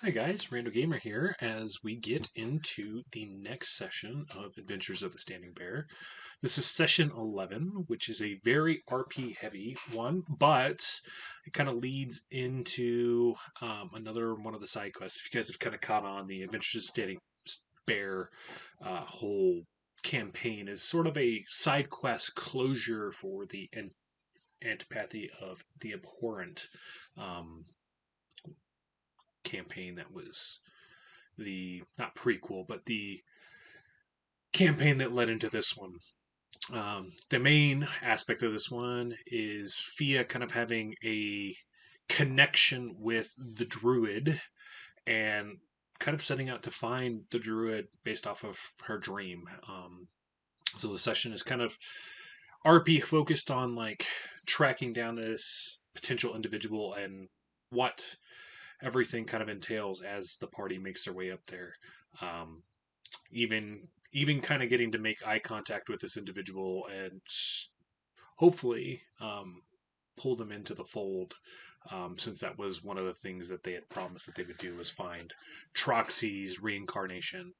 Hi guys, Rando Gamer here as we get into the next session of Adventures of the Standing Bear. This is session 11, which is a very RP heavy one, but it kind of leads into another one of the side quests. If you guys have kind of caught on, the Adventures of the Standing Bear whole campaign is sort of a side quest closure for the Antipathy of the Abhorrent campaign that was the not prequel but the campaign that led into this one. The main aspect of this one is Fia kind of having a connection with the Druid and kind of setting out to find the Druid based off of her dream. So the session is kind of RP focused on like tracking down this potential individual and what everything kind of entails as the party makes their way up there. Even kind of getting to make eye contact with this individual and hopefully pull them into the fold, since that was one of the things that they had promised that they would do was find Troxy's reincarnation.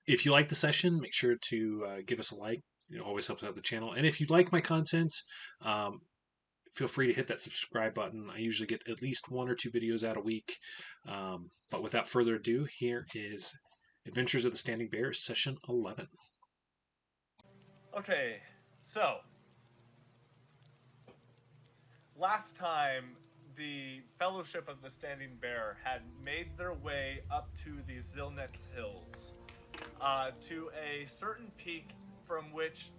If you like the session, make sure to give us a like. It always helps out the channel. And if you like my content, feel free to hit that subscribe button. I usually get at least 1 or 2 videos out a week. But without further ado, here is Adventures of the Standing Bear, Session 11. Okay, so last time the Fellowship of the Standing Bear had made their way up to the Zilnet's Hills, to a certain peak from which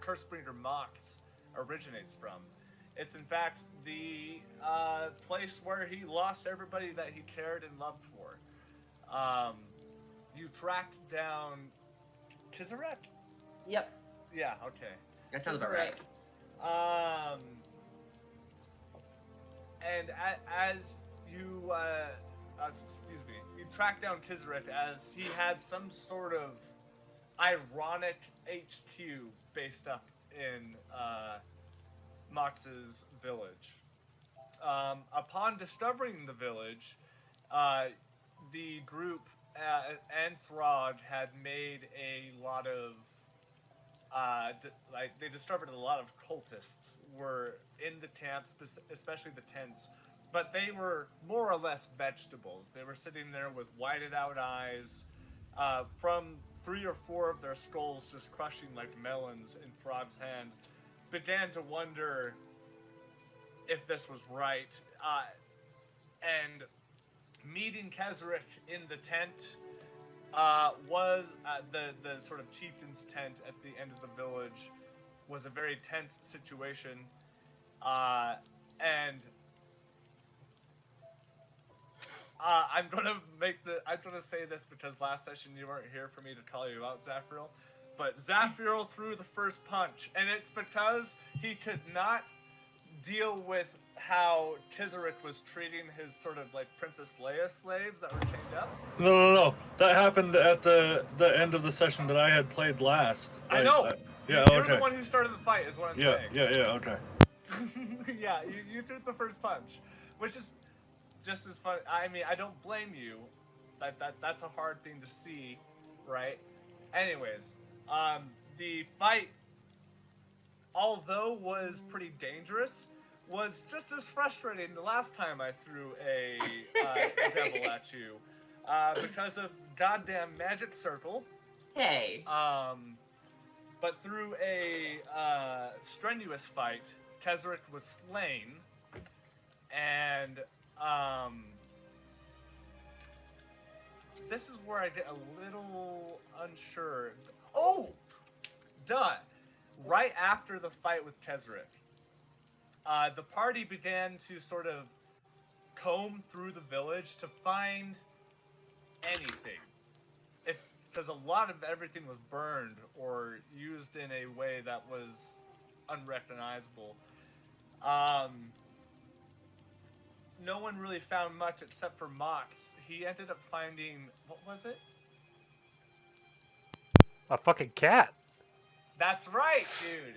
Cursebringer Mhox originates from. It's in fact the place where he lost everybody that he cared and loved for. You tracked down Xehtom? Yep. Yeah, okay. That sounds about right. And as you, excuse me, you tracked down Xehtom as he had some sort of ironic HQ based up in Mox's village. Upon discovering the village, the group and Throg had made a lot of they discovered a lot of cultists were in the camps, especially the tents, but they were more or less vegetables. They were sitting there with whited out eyes, from 3 or 4 of their skulls just crushing like melons in Throg's hand. Began to wonder if this was right, and meeting Xehtom in the tent was the sort of chieftain's tent at the end of the village was a very tense situation, and I'm gonna say this because last session you weren't here for me to call you out, Zaphreal, but Zaphreal threw the first punch, and it's because he could not deal with how Xehtom was treating his sort of like Princess Leia slaves that were chained up. No. That happened at the end of the session that I had played last. I know. Yeah, You're okay. the one who started the fight, is what I'm saying. Yeah, okay. Yeah, you threw the first punch, which is just as fun. I mean, I don't blame you. That's a hard thing to see, right? Anyways, the fight, although was pretty dangerous, was just as frustrating the last time I threw a devil at you, because of goddamn magic circle. Hey. But through a strenuous fight, Xehtom was slain, and this is where I get a little unsure. Oh, duh! Right after the fight with Xehtom, the party began to sort of comb through the village to find anything. Because a lot of everything was burned or used in a way that was unrecognizable. No one really found much except for Mhox. He ended up finding, what was it? A fucking cat. That's right, dude.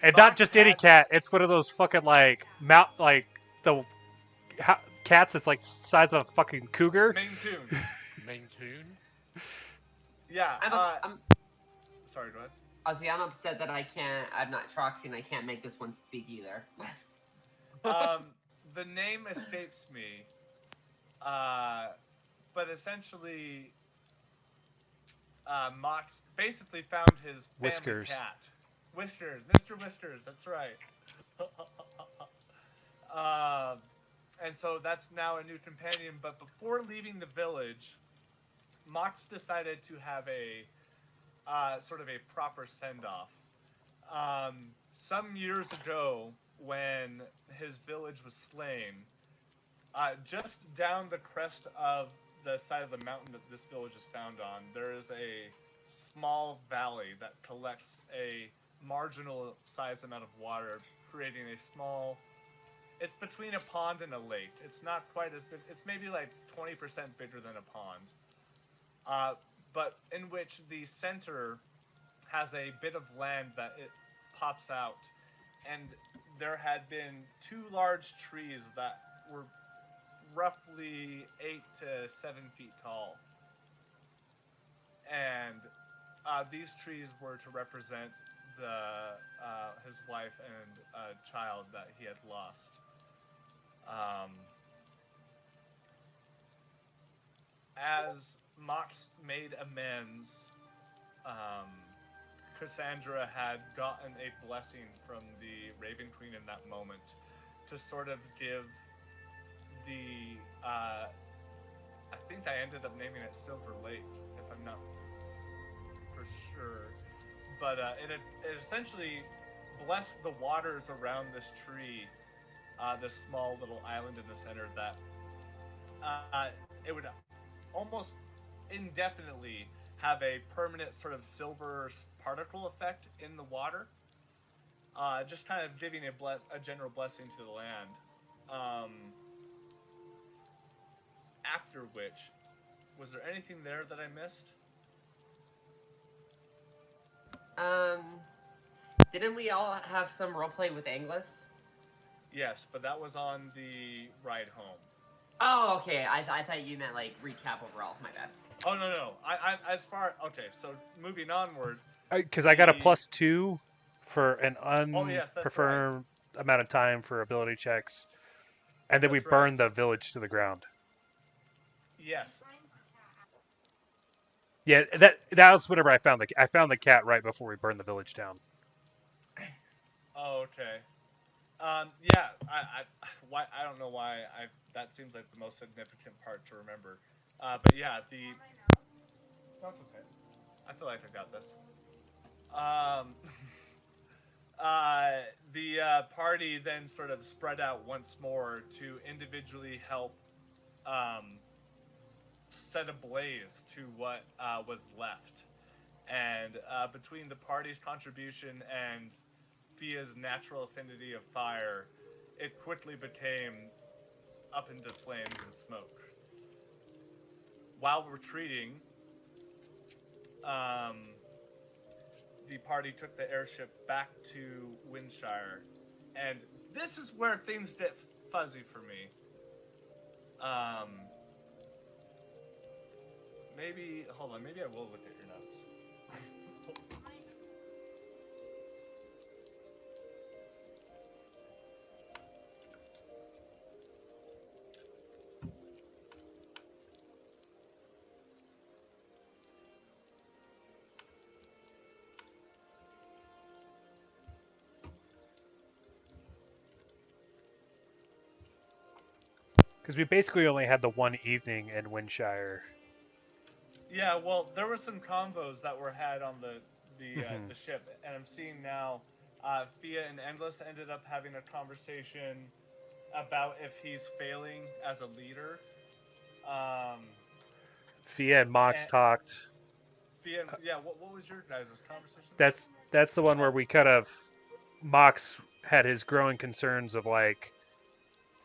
And not just any cat. It's one of those fucking like the cats that's like size of a fucking cougar. Maine Coon. Maine Coon? Yeah. I'm Sorry, go ahead. Ozzy, I'm upset that I'm not Troxy and I can't make this one speak either. The name escapes me. But essentially, Mhox basically found his family Whiskers. cat. Whiskers. Mr. Whiskers, that's right. And so that's now a new companion, but before leaving the village, Mhox decided to have a sort of a proper send-off. Some years ago, when his village was slain, just down the crest of the side of the mountain that this village is found on, there is a small valley that collects a marginal size amount of water, creating a small... It's between a pond and a lake. It's not quite as big. It's maybe like 20% bigger than a pond. But in which the center has a bit of land that it pops out. And there had been 2 large trees that were roughly 8 to 7 feet tall. And these trees were to represent his wife and child that he had lost. As Mhox made amends, Cassandra had gotten a blessing from the Raven Queen in that moment to sort of give the, I think I ended up naming it Silver Lake, if I'm not for sure. But it essentially blessed the waters around this tree, this small little island in the center, that it would almost indefinitely have a permanent sort of silver particle effect in the water, just kind of giving a general blessing to the land. After which, was there anything there that I missed? Didn't we all have some roleplay with Engless? Yes, but that was on the ride home. Oh, okay. I thought you meant like recap overall. My bad. Oh no. Okay, so moving onward. Because I got a +2 for an yes, that's unpreferred amount of time for ability checks, and then we That's right. burned the village to the ground. Yes. Yeah, that was whenever I found the cat right before we burned the village down. Oh, okay. Yeah. I don't know why. That seems like the most significant part to remember. But yeah, that's okay. I feel like I got this. The party then sort of spread out once more to individually help set ablaze to what was left. And between the party's contribution and Fia's natural affinity of fire, it quickly became up into flames and smoke. While retreating, the party took the airship back to Windshire, and this is where things get fuzzy for me. Maybe I will look at your notes. Because we basically only had the one evening in Windshire. Yeah, well, there were some combos that were had on the ship, and I'm seeing now, Fia and Endless ended up having a conversation about if he's failing as a leader. Fia and Mhox talked. Fia, what was your guys' conversation? That's the one where we kind of Mhox had his growing concerns of like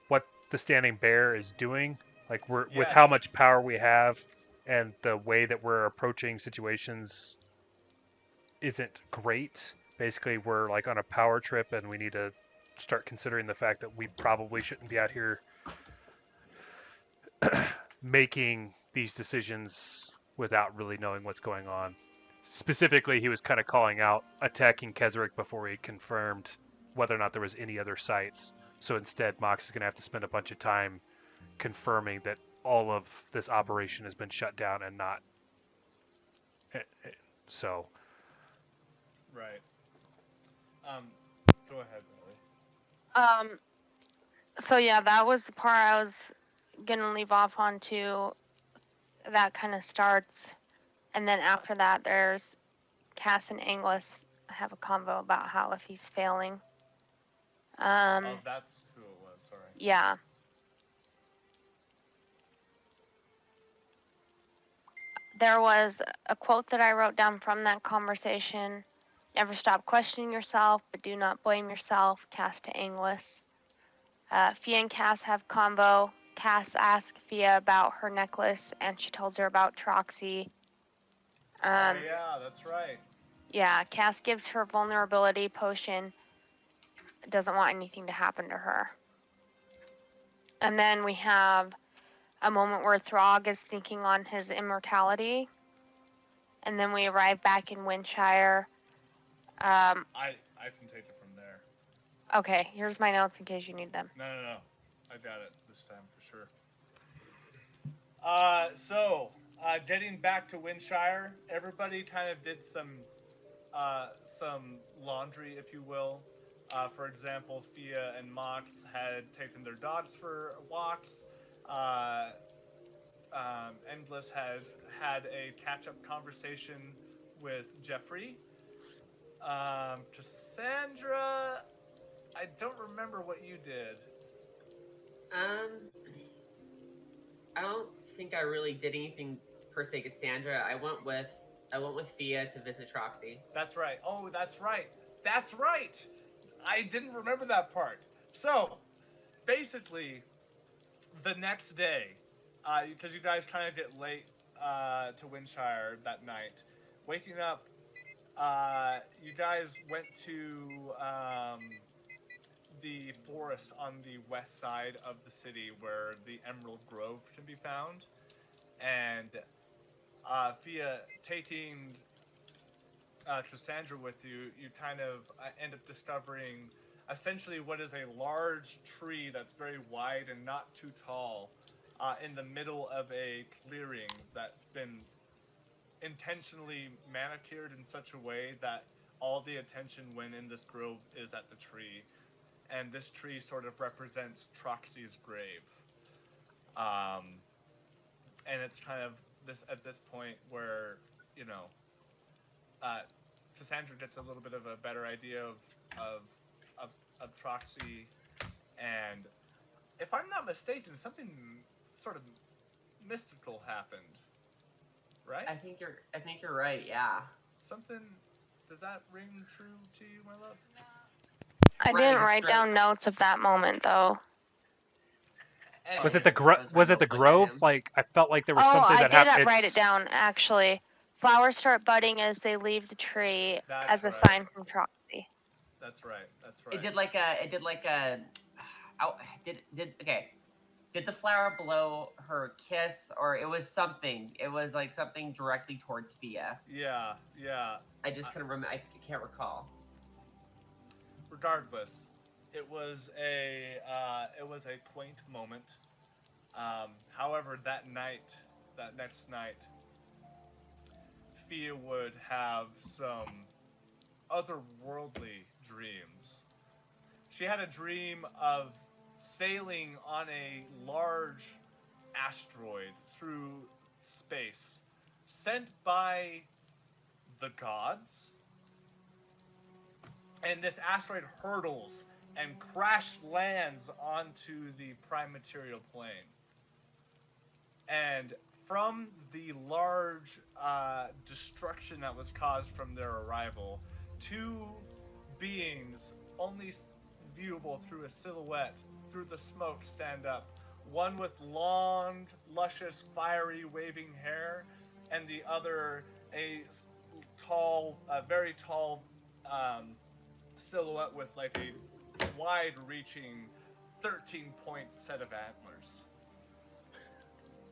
what the Standing Bear is doing, like with how much power we have. And the way that we're approaching situations isn't great. Basically, we're like on a power trip, and we need to start considering the fact that we probably shouldn't be out here making these decisions without really knowing what's going on. Specifically, he was kind of calling out attacking Keswick before he confirmed whether or not there was any other sites. So instead, Mox is going to have to spend a bunch of time confirming that all of this operation has been shut down and not. So. Right. Go ahead, Lily. So yeah, that was the part I was gonna leave off on too. That kind of starts, and then after that, there's Cass and Engless have a convo about how if he's failing. Oh, that's who it was. Sorry. Yeah. There was a quote that I wrote down from that conversation. Never stop questioning yourself, but do not blame yourself. Cass to Engless. Fia and Cass have convo. Cass asks Fia about her necklace, and she tells her about Troxy. Oh yeah, that's right. Yeah, Cass gives her vulnerability potion. Doesn't want anything to happen to her. And then we have a moment where Throg is thinking on his immortality. And then we arrive back in Windshire. I can take it from there. Okay, here's my notes in case you need them. No. I got it this time for sure. So, getting back to Windshire, everybody kind of did some laundry, if you will. For example, Fia and Mox had taken their dogs for walks. Endless had a catch-up conversation with Jeffrey. Cassandra, I don't remember what you did. I don't think I really did anything per se, Cassandra. I went with Fia to visit Troxy. That's right. Oh, that's right. That's right. I didn't remember that part. So, basically, the next day, because you guys kind of get late to Windshire that night, waking up, you guys went to the forest on the west side of the city where the Emerald Grove can be found. And Fia, taking Cassandra with you, you kind of end up discovering essentially what is a large tree that's very wide and not too tall in the middle of a clearing that's been intentionally manicured in such a way that all the attention when in this grove is at the tree. And this tree sort of represents Troxy's grave. And it's kind of at this point where, you know, Cassandra gets a little bit of a better idea of Troxy, and if I'm not mistaken, something sort of mystical happened, right? I think you're right. Yeah. Something. Does that ring true to you, my love? I didn't write down notes of that moment though. Anyway, Was it the grove? Like I felt like there was something that happened. I did write it down actually. Flowers start budding as they leave the tree as a sign from Troxy. That's right. That's right. It did like a. Did the flower blow her kiss, or it was something? It was like something directly towards Fia. Yeah. I just couldn't remember. I can't recall. Regardless, it was a quaint moment. However, that next night, Fia would have some otherworldly dreams. She had a dream of sailing on a large asteroid through space, sent by the gods. And this asteroid hurtles and crash lands onto the prime material plane. And from the large destruction that was caused from their arrival, two beings only viewable through a silhouette through the smoke stand up. One with long, luscious, fiery, waving hair, and the other a very tall silhouette with like a wide-reaching 13-point set of antlers.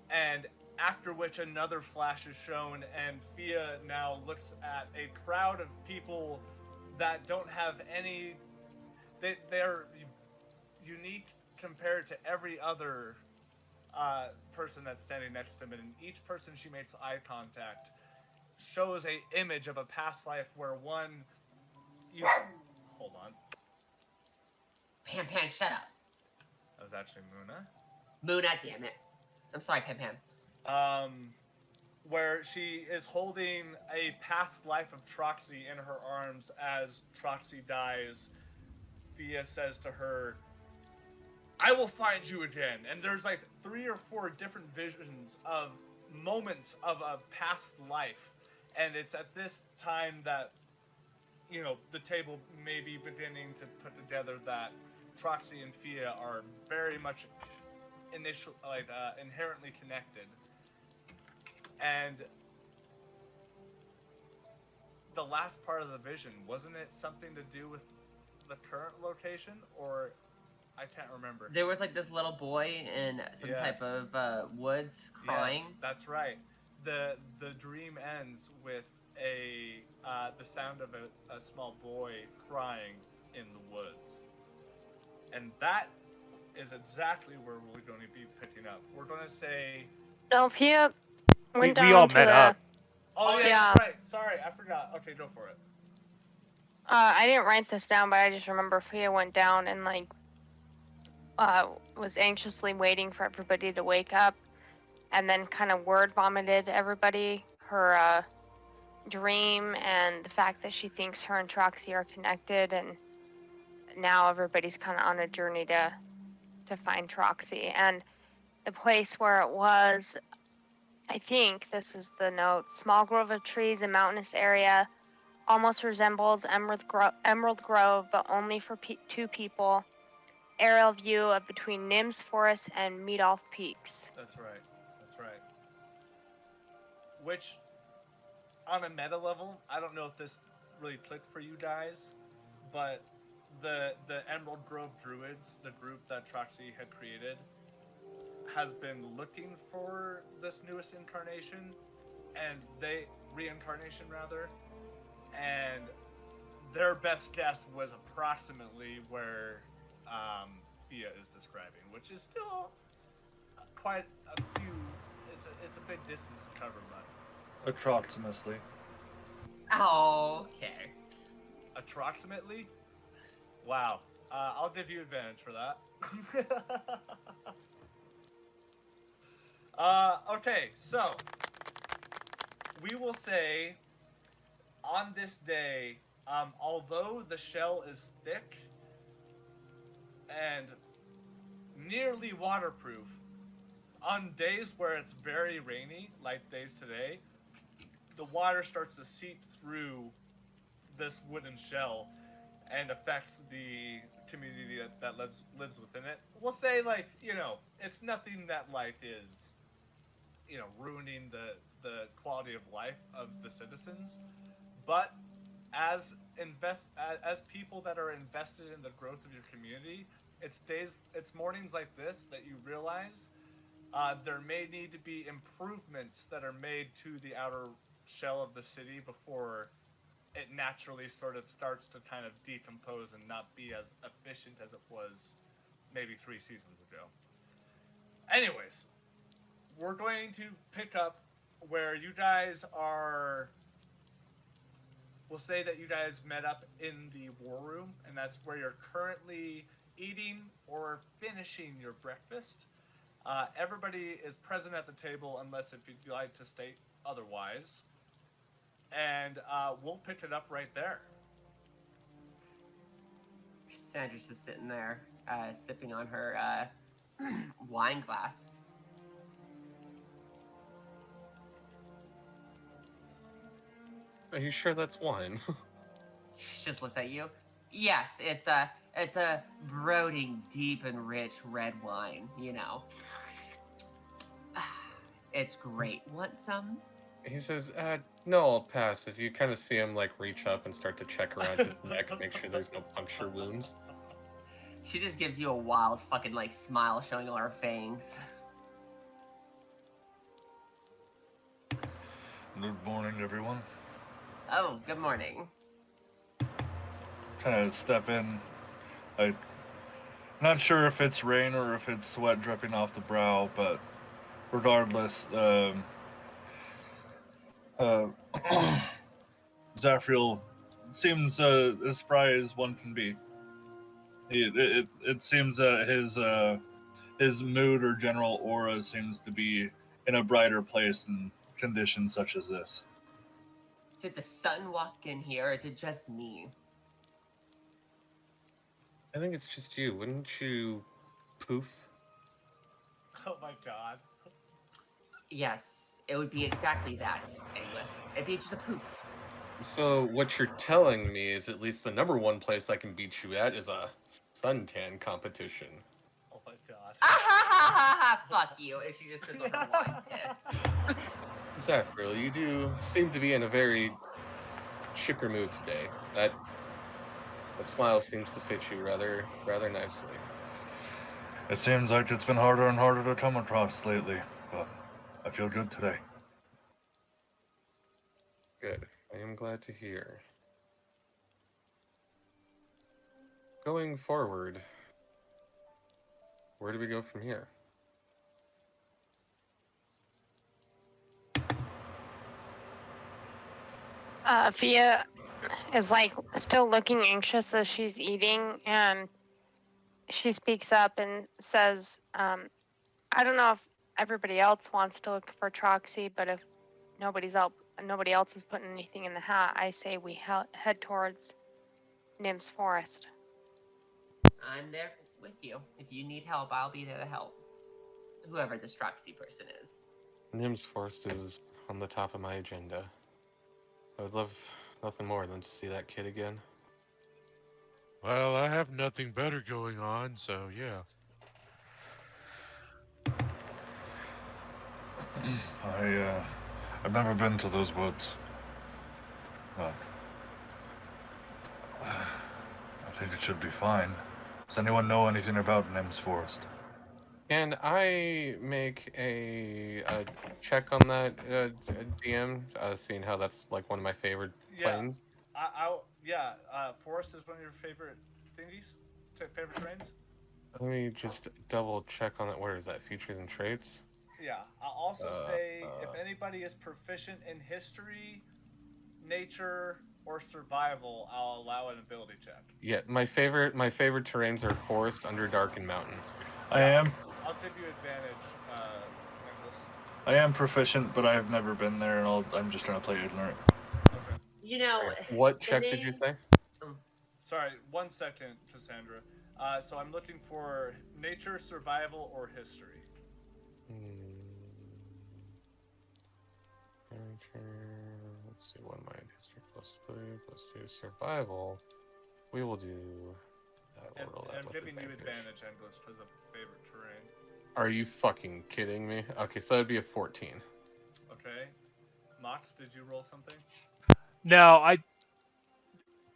and after which another flash is shown, and Fia now looks at a crowd of people that don't have any... They're unique compared to every other person that's standing next to him, and each person she makes eye contact shows a image of a past life where one... Hold on. Pam, shut up. That was actually Muna. Muna, damn it. I'm sorry, Pam. Where she is holding a past life of Troxy in her arms as Troxy dies. Fia says to her, "I will find you again." And there's like 3 or 4 different visions of moments of a past life. And it's at this time that, you know, the table may be beginning to put together that Troxy and Fia are very much inherently connected. And the last part of the vision, wasn't it something to do with the current location? Or I can't remember. There was like this little boy in some type of woods crying. Yes, that's right. The dream ends with the sound of a small boy crying in the woods. And that is exactly where we're going to be picking up. We're going to say... No, Fia went down we all to met the... up. Oh, yeah, that's right. Sorry, I forgot. Okay, go for it. I didn't write this down, but I just remember Fia went down and, like, was anxiously waiting for everybody to wake up, and then kind of word vomited everybody her dream and the fact that she thinks her and Troxy are connected, and now everybody's kind of on a journey to find Troxy. And the place where it was, I think this is the note: small grove of trees, a mountainous area, almost resembles Emerald Grove, but only for 2 people. Aerial view of between Nims Forest and Meadolf Peaks. That's right. That's right. Which, on a meta level, I don't know if this really clicked for you guys, but the Emerald Grove Druids, the group that Troxy had created, has been looking for this newest incarnation, and reincarnation rather, and their best guess was approximately where Fia is describing, which is still quite a few. It's a big distance to cover, but Approximately. Oh, okay. approximately. Wow. I'll give you advantage for that. Okay, so we will say on this day, although the shell is thick and nearly waterproof, on days where it's very rainy, like days today, the water starts to seep through this wooden shell and affects the community that lives within it. We'll say, like, you know, it's nothing that, like, is, you know, ruining the quality of life of the citizens, but as people that are invested in the growth of your community, it's mornings like this that you realize there may need to be improvements that are made to the outer shell of the city before it naturally sort of starts to kind of decompose and not be as efficient as it was maybe 3 seasons ago. Anyways, we're going to pick up where you guys are. We'll say that you guys met up in the war room, and that's where you're currently eating or finishing your breakfast. Everybody is present at the table unless if you'd like to state otherwise. And we'll pick it up right there. Sandra's just sitting there, sipping on her wine glass. Are you sure that's wine? She just looks at you. Yes, it's a brooding, deep and rich red wine, you know. It's great. Want some? He says, no, I'll pass, as you kind of see him, like, reach up and start to check around his neck, make sure there's no puncture wounds. She just gives you a wild fucking, like, smile showing all her fangs. Good morning, everyone. Oh, good morning. Kind of step in. I'm not sure if it's rain or if it's sweat dripping off the brow, but regardless, uh, Zaphreal seems as spry as one can be. It seems that his mood or general aura seems to be in a brighter place in conditions such as this. Did the sun walk in here, or is it just me? I think it's just you. Wouldn't you poof? Oh my god. Yes, it would be exactly that, Engless. It'd be just a poof. So what you're telling me is at least the number one place I can beat you at is a suntan competition. Oh my god. Ah ha ha ha ha! Fuck you! And she just sits on her wine, pissed. Zaphreal, you do seem to be in a very chipper mood today. That smile seems to fit you rather nicely. It seems like it's been harder and harder to come across lately, but I feel good today. Good. I am glad to hear. Going forward, where do we go from here? Fia is like still looking anxious as she's eating, and she speaks up and says, I don't know if everybody else wants to look for Troxy, but if nobody else is putting anything in the hat, I say we head towards Nim's Forest. I'm there with you. If you need help, I'll be there to help. Whoever this Troxy person is. Nim's Forest is on the top of my agenda. I would love nothing more than to see that kid again. Well, I have nothing better going on, so yeah. I've never been to those woods, but I think it should be fine. Does anyone know anything about Nim's Forest? Can I make a check on that DM, seeing how that's like one of my favorite Yeah. planes? Forest is one of your favorite thingies? Favorite terrains? Let me just double check on that. Where is that? Features and traits? Yeah. I'll also say if anybody is proficient in history, nature, or survival, I'll allow an ability check. Yeah, my favorite terrains are forest, underdark, and mountain. I am. I'll give you advantage, Nicholas. I am proficient, but I have never been there, and I'm just trying to play ignorant. Okay. You know. What check did you say? Sorry, 1 second, Cassandra. So I'm looking for nature, survival, or history. Let's see, 1 mind, history +3, +2, survival. We will do that. And We'll roll that I'm with giving you advantage. advantage, English, because of favorite terrain. Are you fucking kidding me? Okay, so that'd be a 14. Okay. Mox, did you roll something? No,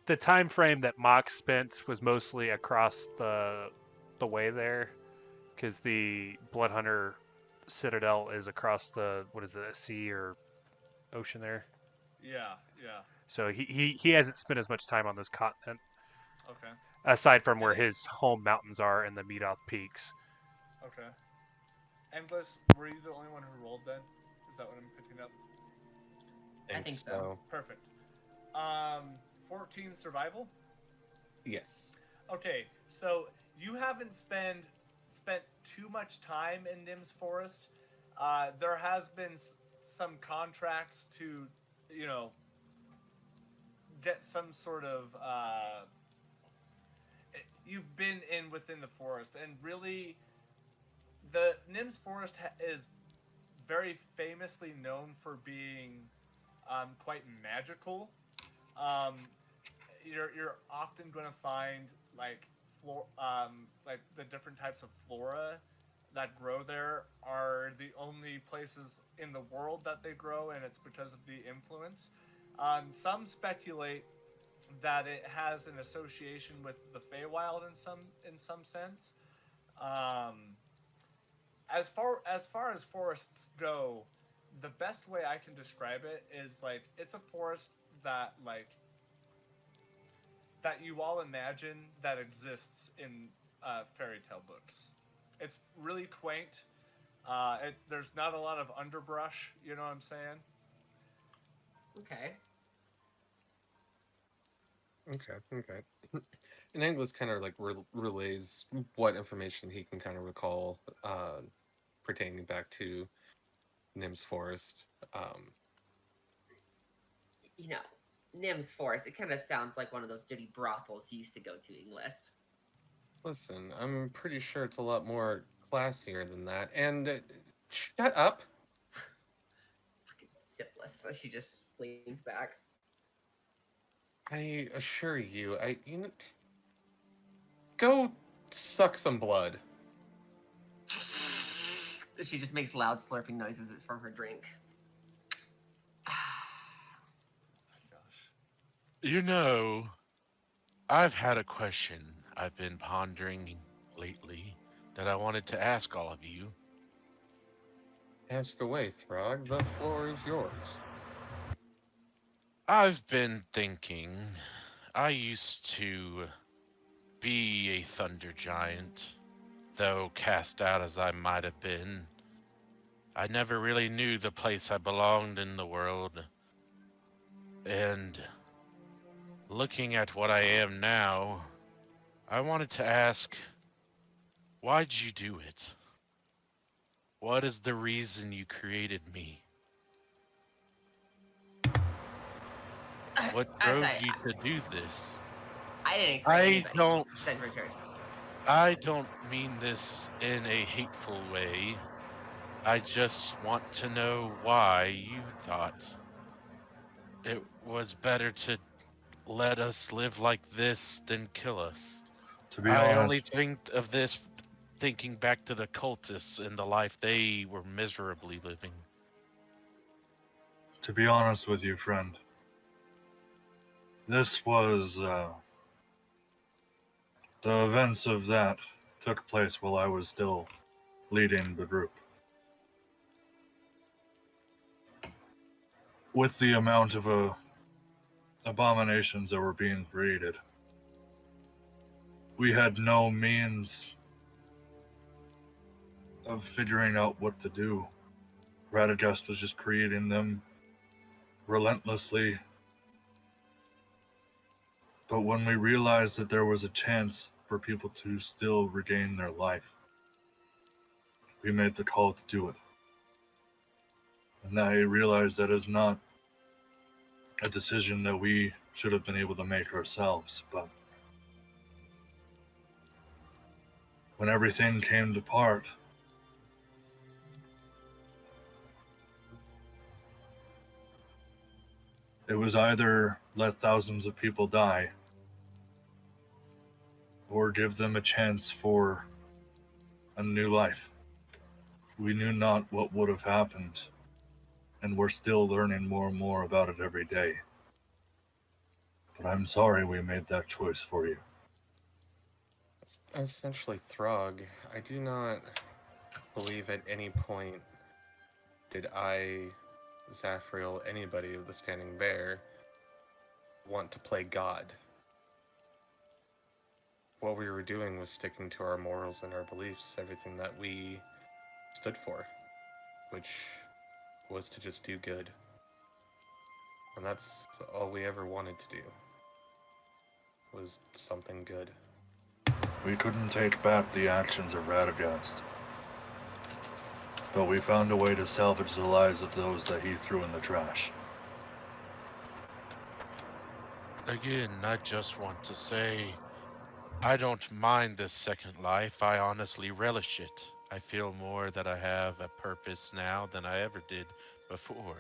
the time frame that Mox spent was mostly across the way there, because the Bloodhunter Citadel is across the sea or ocean there. Yeah. So he hasn't spent as much time on this continent, Okay. aside from where his home mountains are and the Meadoff Peaks. Okay. Endless, were you the only one who rolled then? Is that what I'm picking up? I think so. Perfect. 14 survival? Yes. Okay, so you haven't spent too much time in Nim's Forest. There has been some contracts to, get some sort of. You've been within the forest, and really, the Nim's Forest is very famously known for being quite magical. You're often going to find like the different types of flora that grow there are the only places in the world that they grow, and it's because of the influence. Some speculate that it has an association with the Feywild in some sense. As far as forests go, the best way I can describe it is like it's a forest that that you all imagine that exists in fairy tale books. It's really quaint. There's not a lot of underbrush. You know what I'm saying? Okay. Okay. And English kind of like relays what information he can kind of recall pertaining back to Nim's Forest. You know, Nim's Forest, it kind of sounds like one of those dirty brothels you used to go to, English. Listen, I'm pretty sure it's a lot more classier than that. And shut up. Fucking syphilis. She just leans back. I assure you, go suck some blood. She just makes loud slurping noises from her drink. You know, I've had a question I've been pondering lately that I wanted to ask all of you. Ask away, Throg. The floor is yours. I've been thinking, I used to be a thunder giant, though cast out as I might have been. I never really knew the place I belonged in the world. And looking at what I am now, I wanted to ask, why'd you do it? What is the reason you created me? What drove you to do this? I didn't create anybody. don't- Said Richard. I don't mean this in a hateful way. I just want to know why you thought it was better to let us live like this than kill us. To be I honest, only think of this thinking back to the cultists and the life they were miserably living. with you, friend, this was the events of that took place while I was still leading the group. With the amount of abominations that were being created, we had no means of figuring out what to do. Radagast was just creating them relentlessly. But when we realized that there was a chance for people to still regain their life, we made the call to do it. And I realized that is not a decision that we should have been able to make ourselves, but when everything came to part, it was either let thousands of people die or give them a chance for a new life. We knew not what would have happened, and we're still learning more and more about it every day. But I'm sorry we made that choice for you. Essentially, Throg, I do not believe at any point did I, Zaphreal, anybody of the Standing Bear, want to play God. What we were doing was sticking to our morals and our beliefs, everything that we stood for, which was to just do good. And that's all we ever wanted to do, was something good. We couldn't take back the actions of Radagast, but we found a way to salvage the lives of those that he threw in the trash. Again, I just want to say, I don't mind this second life. I honestly relish it. I feel more that I have a purpose now than I ever did before.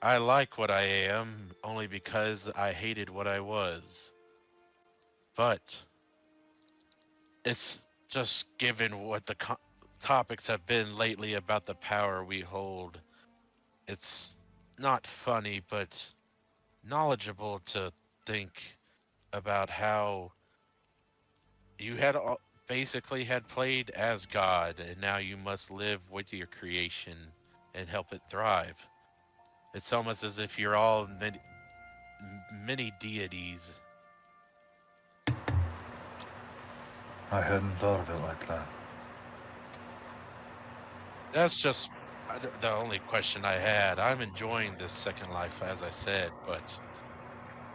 I like what I am only because I hated what I was. But it's just given what the topics have been lately about the power we hold. It's not funny, but knowledgeable to think about how you had basically had played as God, and now you must live with your creation and help it thrive. It's almost as if you're all mini deities. I hadn't thought of it like that. That's just the only question I had. I'm enjoying this second life, as I said, but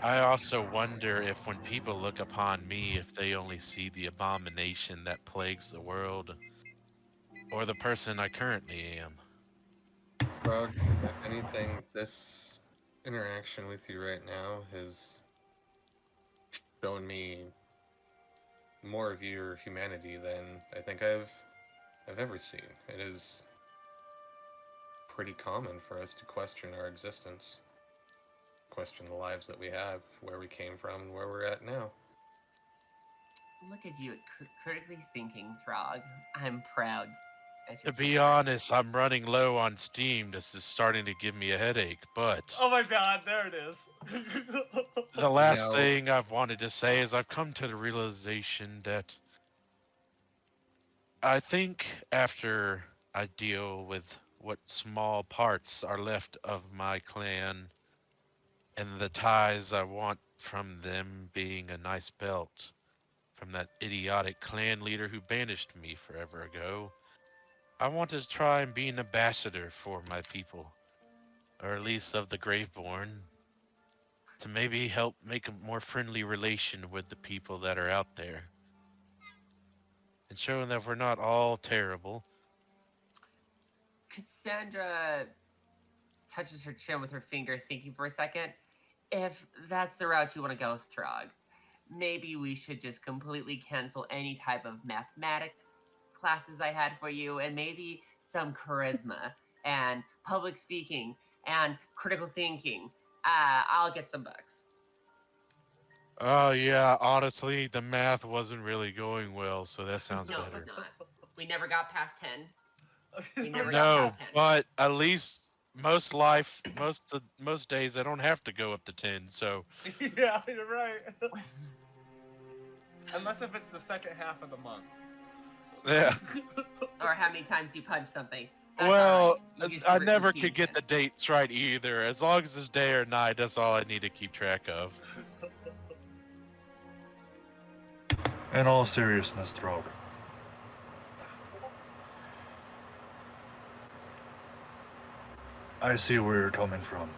I also wonder if when people look upon me, if they only see the abomination that plagues the world, or the person I currently am. Frog, if anything, this interaction with you right now has shown me more of your humanity than I think I've ever seen. It is pretty common for us to question our existence, question the lives that we have, where we came from, and where we're at now. Look at you, critically thinking, Throg. I'm proud. To be honest, I'm running low on steam. This is starting to give me a headache, but Oh my god, there it is. the last Now- thing I've wanted to say is I've come to the realization that I think after I deal with what small parts are left of my clan and the ties I want from them being a nice belt from that idiotic clan leader who banished me forever ago, I want to try and be an ambassador for my people, or at least of the Graveborn, to maybe help make a more friendly relation with the people that are out there. And showing that we're not all terrible. Cassandra touches her chin with her finger, thinking for a second. If that's the route you want to go, Throg, maybe we should just completely cancel any type of mathematic classes I had for you, and maybe some charisma and public speaking and critical thinking. I'll get some bucks. Oh yeah, honestly, the math wasn't really going well, so that sounds No, better. it's not. We never got past 10. We never got No, past 10. but at least most days I don't have to go up to 10, so Yeah, you're right. Unless if it's the second half of the month. yeah. Or how many times you punch something. That's Well, all right. You just I revert never the could get the fusion. dates right either. As long as it's day or night, that's all I need to keep track of. In all seriousness, Throg, I see where you're coming from.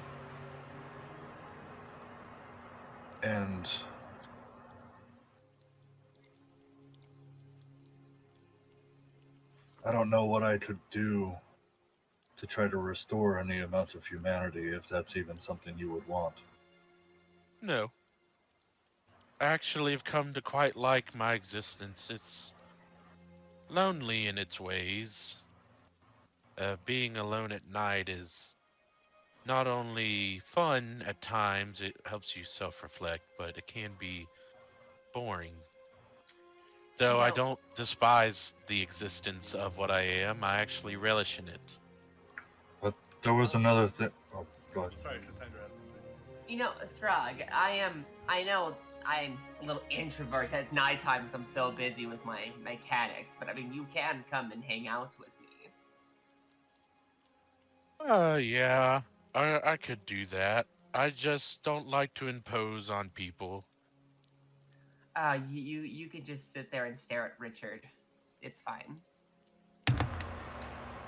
And I don't know what I could do to try to restore any amount of humanity, if that's even something you would want. No. I actually have come to quite like my existence. It's lonely in its ways. Being alone at night is not only fun at times, it helps you self-reflect, but it can be boring. Though I No. don't despise the existence of what I am, I actually relish in it. But there was another thing. Oh, go ahead. Sorry, Cassandra has something. You know, Throg, I know I'm a little introverted at nighttime because I'm so busy with my mechanics, but I mean, you can come and hang out with me. Yeah, I could do that. I just don't like to impose on people. You could just sit there and stare at Richard. It's fine.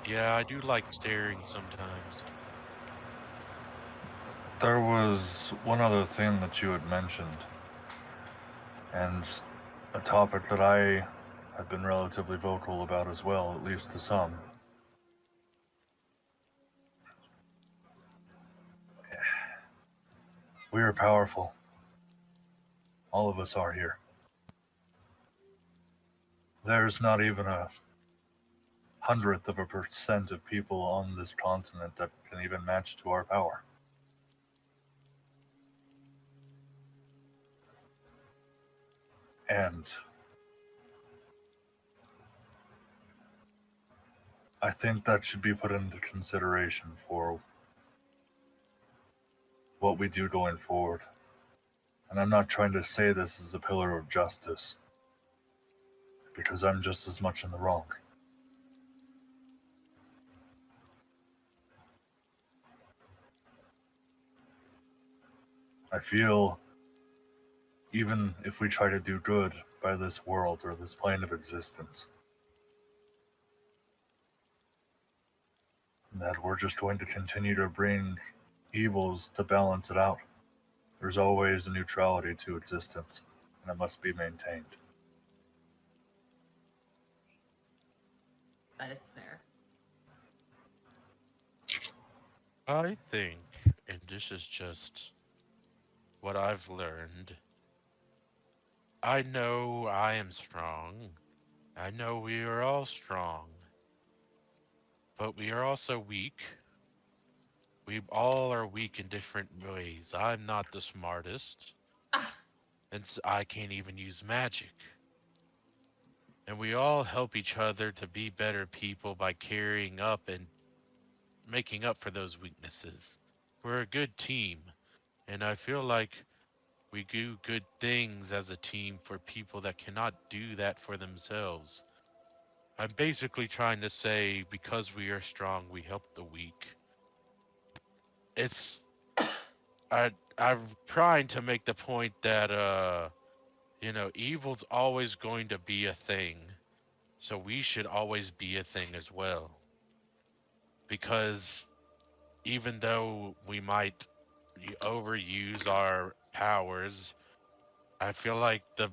Yeah, I do like staring sometimes. There was one other thing that you had mentioned, and a topic that I have been relatively vocal about as well, at least to some. We are powerful. All of us are here. There's not even 1/100% of people on this continent that can even match to our power. And I think that should be put into consideration for what we do going forward. And I'm not trying to say this is a pillar of justice, because I'm just as much in the wrong. I feel even if we try to do good by this world or this plane of existence, that we're just going to continue to bring evils to balance it out. There's always a neutrality to existence, and it must be maintained. That is fair. I think, and this is just what I've learned, I know I am strong. I know we are all strong. But we are also weak. We all are weak in different ways. I'm not the smartest. Ah. And I can't even use magic. And we all help each other to be better people by carrying up and making up for those weaknesses. We're a good team. And I feel like we do good things as a team for people that cannot do that for themselves. I'm basically trying to say, because we are strong, we help the weak. I'm trying to make the point that evil's always going to be a thing. So we should always be a thing as well. Because even though we might overuse our powers, I feel like the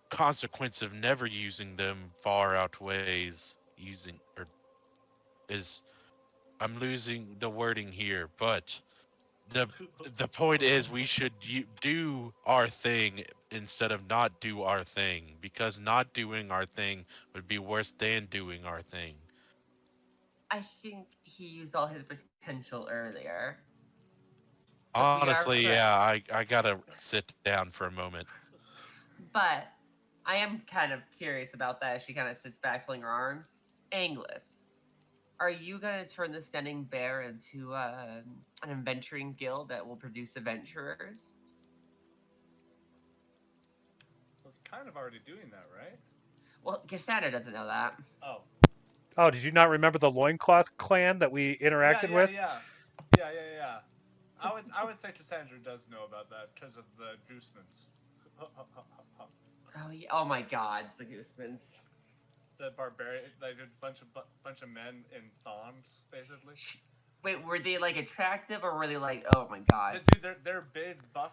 consequence of never using them far outweighs using, or is, I'm losing the wording here, but the point is we should do our thing instead of not do our thing, because not doing our thing would be worse than doing our thing. I think he used all his potential earlier. Honestly, yeah, I gotta sit down for a moment. But I am kind of curious about that as she kind of sits back, folding her arms. Engless, are you going to turn the Standing Bear into an adventuring guild that will produce adventurers? I was kind of already doing that, right? Well, Cassandra doesn't know that. Oh. Oh, did you not remember the Loincloth clan that we interacted with? Yeah. I would say Cassandra does know about that because of the Goosemans. Oh yeah! Oh my God, it's the Goosemans. The barbarian, like a bunch of men in thongs, basically. Wait, were they like attractive or were they like? Oh my God! Dude, they're big, buff.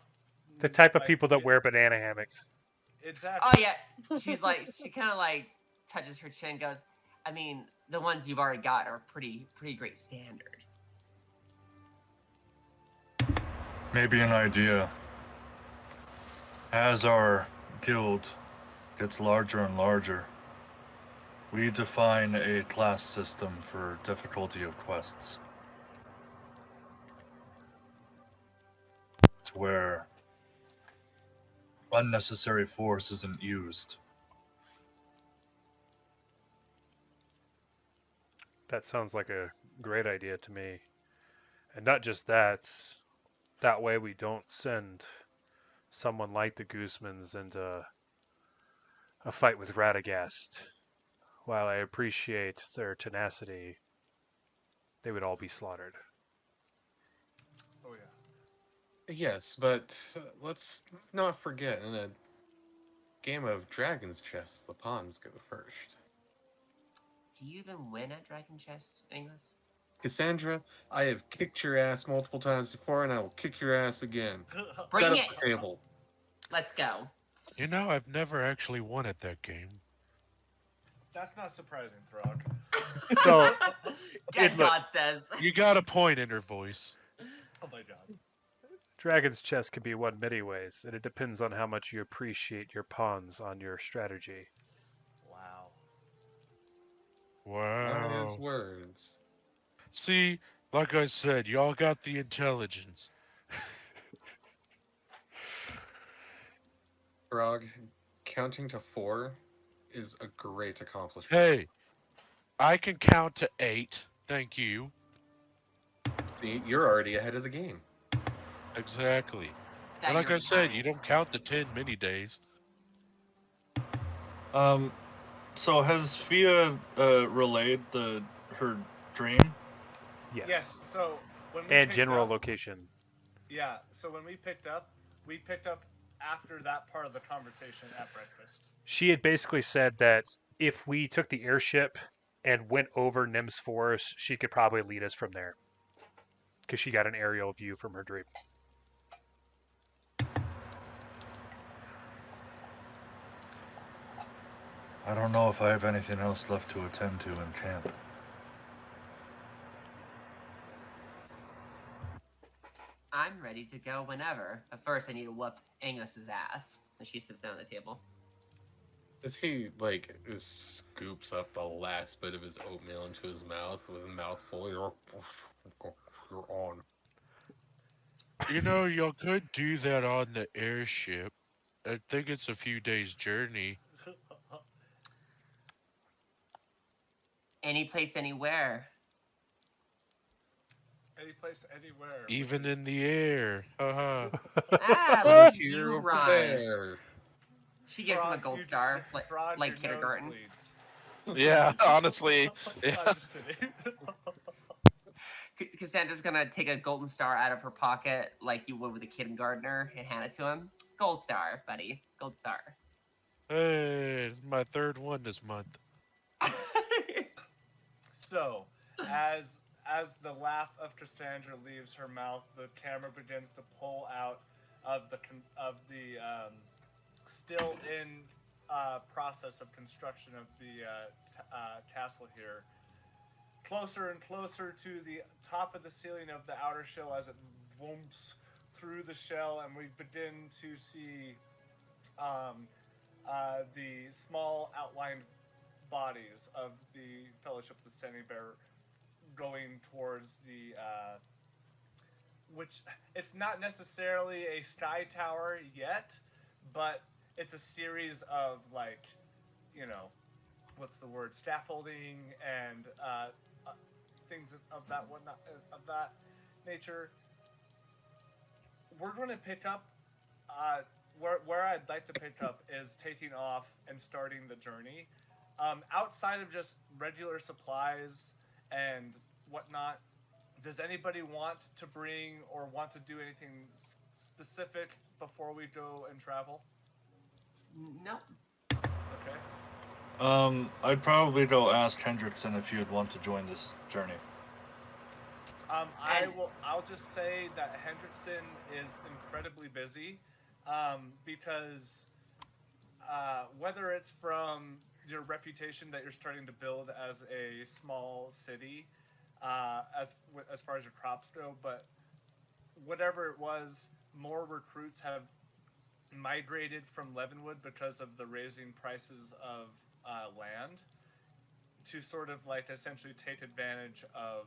The type of people that wear banana hammocks. Exactly. Oh yeah, she's like, she kind of like touches her chin, goes, I mean, the ones you've already got are pretty great standard. Maybe an idea. As our guild gets larger and larger, we define a class system for difficulty of quests. To where unnecessary force isn't used. That sounds like a great idea to me. And not just that, that way we don't send someone like the Goosemans into a fight with Radagast. While I appreciate their tenacity, they would all be slaughtered. Oh yeah. Yes, but let's not forget, in a game of Dragon's Chess, the pawns go first. Do you even win at Dragon Chess, English? Cassandra, I have kicked your ass multiple times before, and I will kick your ass again. Bring Set it! up the table. Let's go. You know, I've never actually won at that game. That's not surprising, Throg. So, As look, God says. You got a point in her voice. Oh my God. Dragon's chess can be won many ways, and it depends on how much you appreciate your pawns on your strategy. Wow. Wow. Wise words. See, like I said, y'all got the intelligence. Frog, counting to 4 is a great accomplishment. Hey, I can count to 8. Thank you. See, you're already ahead of the game. Exactly. That But like you're I said, behind. you don't count to 10 many days. So has Fia relayed her dream? Yes. Yes. So when we And picked general up, location. Yeah. So when we picked up after that part of the conversation at breakfast. She had basically said that if we took the airship and went over Nim's forest, she could probably lead us from there because she got an aerial view from her dream. I don't know if I have anything else left to attend to in camp. I'm ready to go whenever. But first, I need to whoop Angus's ass. And she sits down at the table. As he like scoops up the last bit of his oatmeal into his mouth with a mouthful, you're on. You know, you could do that on the airship. I think it's a few days' journey. Any place, anywhere. Any place, anywhere. Even in the air. Haha. Ah, look at Here you over run. there. She gives him a gold star, like kindergarten. Yeah, honestly. Yeah. I'm just kidding. Cassandra's gonna take a golden star out of her pocket, like you would with a kindergartner, and hand it to him. Gold star, buddy. Gold star. Hey, it's my third one this month. So, as the laugh of Cassandra leaves her mouth, the camera begins to pull out of the still in process of construction of the castle here, closer and closer to the top of the ceiling of the outer shell as it whoops through the shell, and we begin to see the small outlined bodies of the Fellowship of the Standing Bear going towards the which it's not necessarily a sky tower yet, but it's a series of, like, you know, what's the word, scaffolding and things of that whatnot, of that nature. We're going to pick up where I'd like to pick up is taking off and starting the journey. Outside of just regular supplies and whatnot, does anybody want to bring or want to do anything specific before we go and travel? No. Okay. I'd probably go ask Hendrickson if you'd want to join this journey. I'll just say that Hendrickson is incredibly busy, because whether it's from your reputation that you're starting to build as a small city, as far as your crops go, but whatever it was, more recruits have migrated from Leavenwood because of the raising prices of land to sort of like essentially take advantage of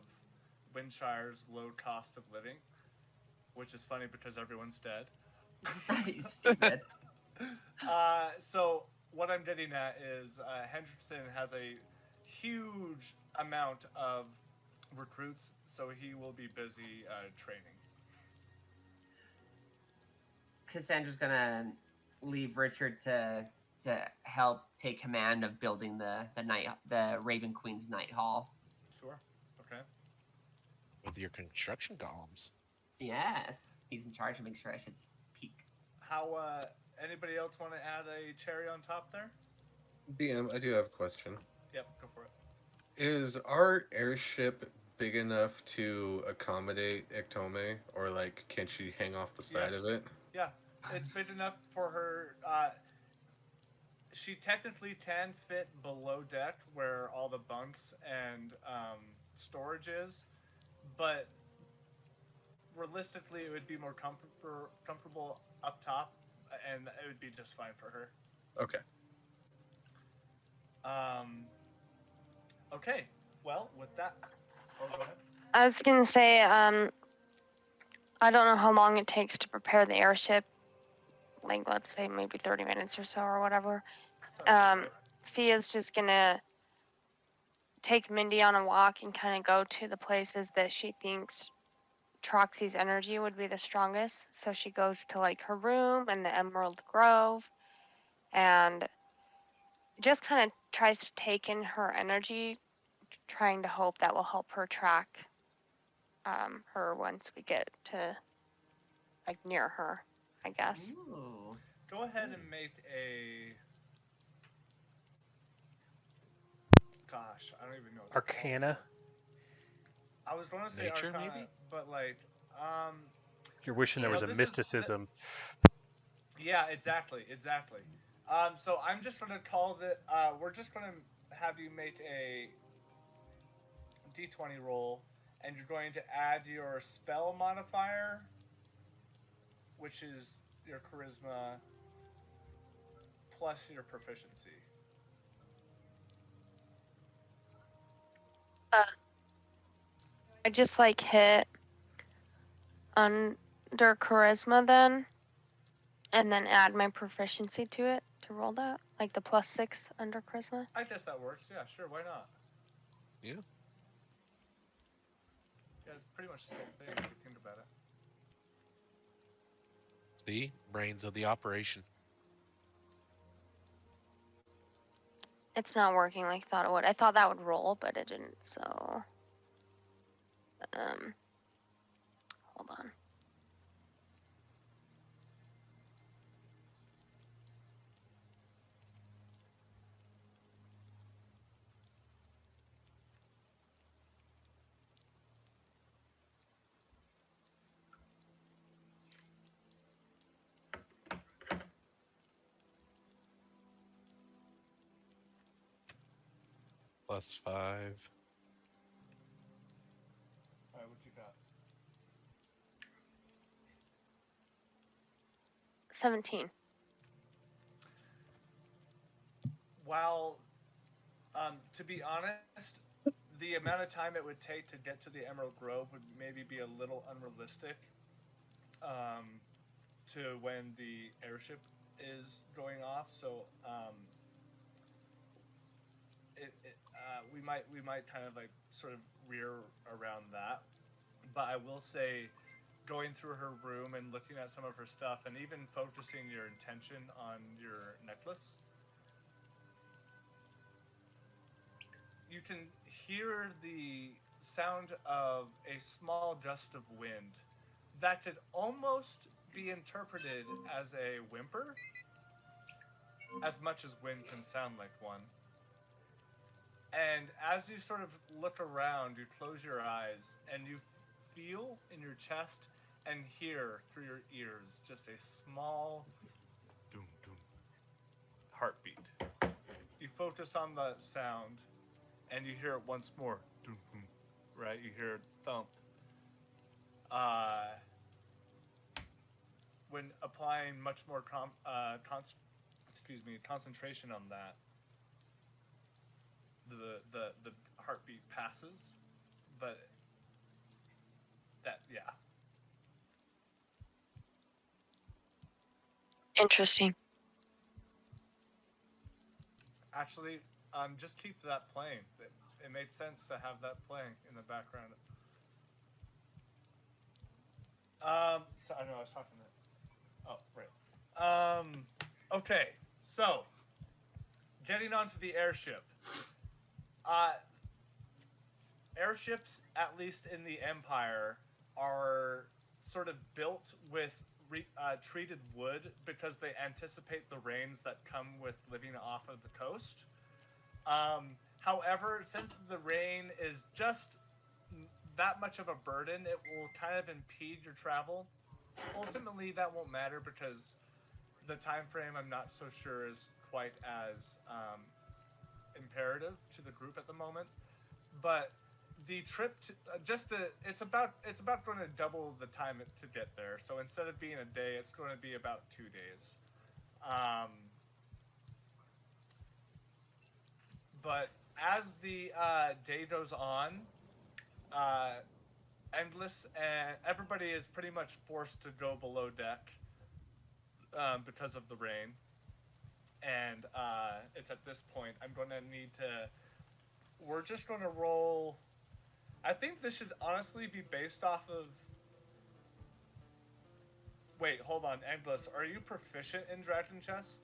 Windshire's low cost of living, which is funny because everyone's dead. Stupid. So what I'm getting at is Hendrickson has a huge amount of recruits, so he will be busy training. Cassandra's gonna leave Richard to help take command of building the Raven Queen's Night Hall. Sure. Okay. With your construction golems. Yes, he's in charge to make sure I should peek. How? Anybody else want to add a cherry on top there? BM, I do have a question. Yep, go for it. Is our airship big enough to accommodate Xehtom, or like, can she hang off the side of it? Yeah, it's big enough for her. She technically can fit below deck where all the bunks and storage is, but realistically, it would be more comfortable up top, and it would be just fine for her. Okay. Okay. Well, with that, go ahead. I was gonna say, I don't know how long it takes to prepare the airship. Like, let's say maybe 30 minutes or so or whatever. Fia's just gonna take Mindy on a walk and kind of go to the places that she thinks Troxy's energy would be the strongest. So she goes to like her room and the Emerald Grove and just kind of tries to take in her energy, trying to hope that will help her track her once we get to like near her, I guess. Ooh. Go ahead and make a. Gosh, I don't even know. What to call it. Arcana. I was going to say Nature, Arcana, maybe? but like, You're wishing there No, was a this is- mysticism. yeah, exactly. So I'm just going to call it. We're just going to have you make a d20 roll, and you're going to add your spell modifier, which is your charisma plus your proficiency. I just like hit under charisma then, and then add my proficiency to it to roll that, like the +6 under charisma. I guess that works. Yeah, sure. Why not? Yeah. Yeah, it's pretty much the same thing if you think about it. See? Brains of the operation. It's not working like I thought it would. I thought that would roll, but it didn't. So, hold on. +5. All right, what you got? 17. While, to be honest, the amount of time it would take to get to the Emerald Grove would maybe be a little unrealistic. To when the airship is going off, so we might kind of like sort of rear around that. But I will say, going through her room and looking at some of her stuff, and even focusing your intention on your necklace, you can hear the sound of a small gust of wind that could almost be interpreted as a whimper, as much as wind can sound like one. And as you sort of look around, you close your eyes and you feel in your chest and hear through your ears just a small doom doom heartbeat. You focus on the sound and you hear it once more, doom doom, right? You hear it thump. When applying much more concentration on that, the heartbeat passes, but that, yeah. Interesting. Actually, just keep that playing. It made sense to have that playing in the background. So I know I was talking to. Oh, right. Okay, so getting onto the airship. Airships, at least in the Empire, are sort of built with treated wood because they anticipate the rains that come with living off of the coast. However, since the rain is just that much of a burden, it will kind of impede your travel. Ultimately, that won't matter because the time frame, I'm not so sure, is quite as imperative to the group at the moment. But the trip to, it's about going to double the time to get there. So instead of being a day, it's going to be about 2 days. But as the day goes on, Endless and everybody is pretty much forced to go below deck because of the rain. And it's at this point I'm going to need to. We're just going to roll. I think this should honestly be based off of. Wait, hold on, Endless. Are you proficient in Dragon Chess?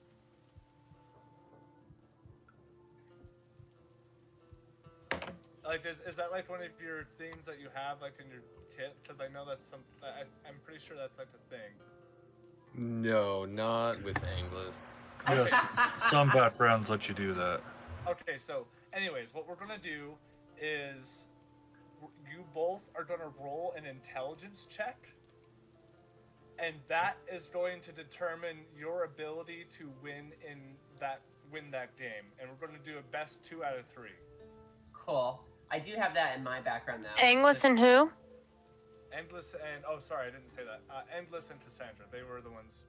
Like, is that like one of your things that you have, like in your kit? Because I know that's some. I'm pretty sure that's like a thing. No, not with Engless. Yes, some backgrounds let you do that. Okay, so anyways, what we're gonna do is you both are gonna roll an intelligence check, and that is going to determine your ability to win that game. And we're gonna do a best 2 out of 3. Cool. I do have that in my background now. Engless and who? Endless and oh, sorry, I didn't say that. Endless and Cassandra, they were the ones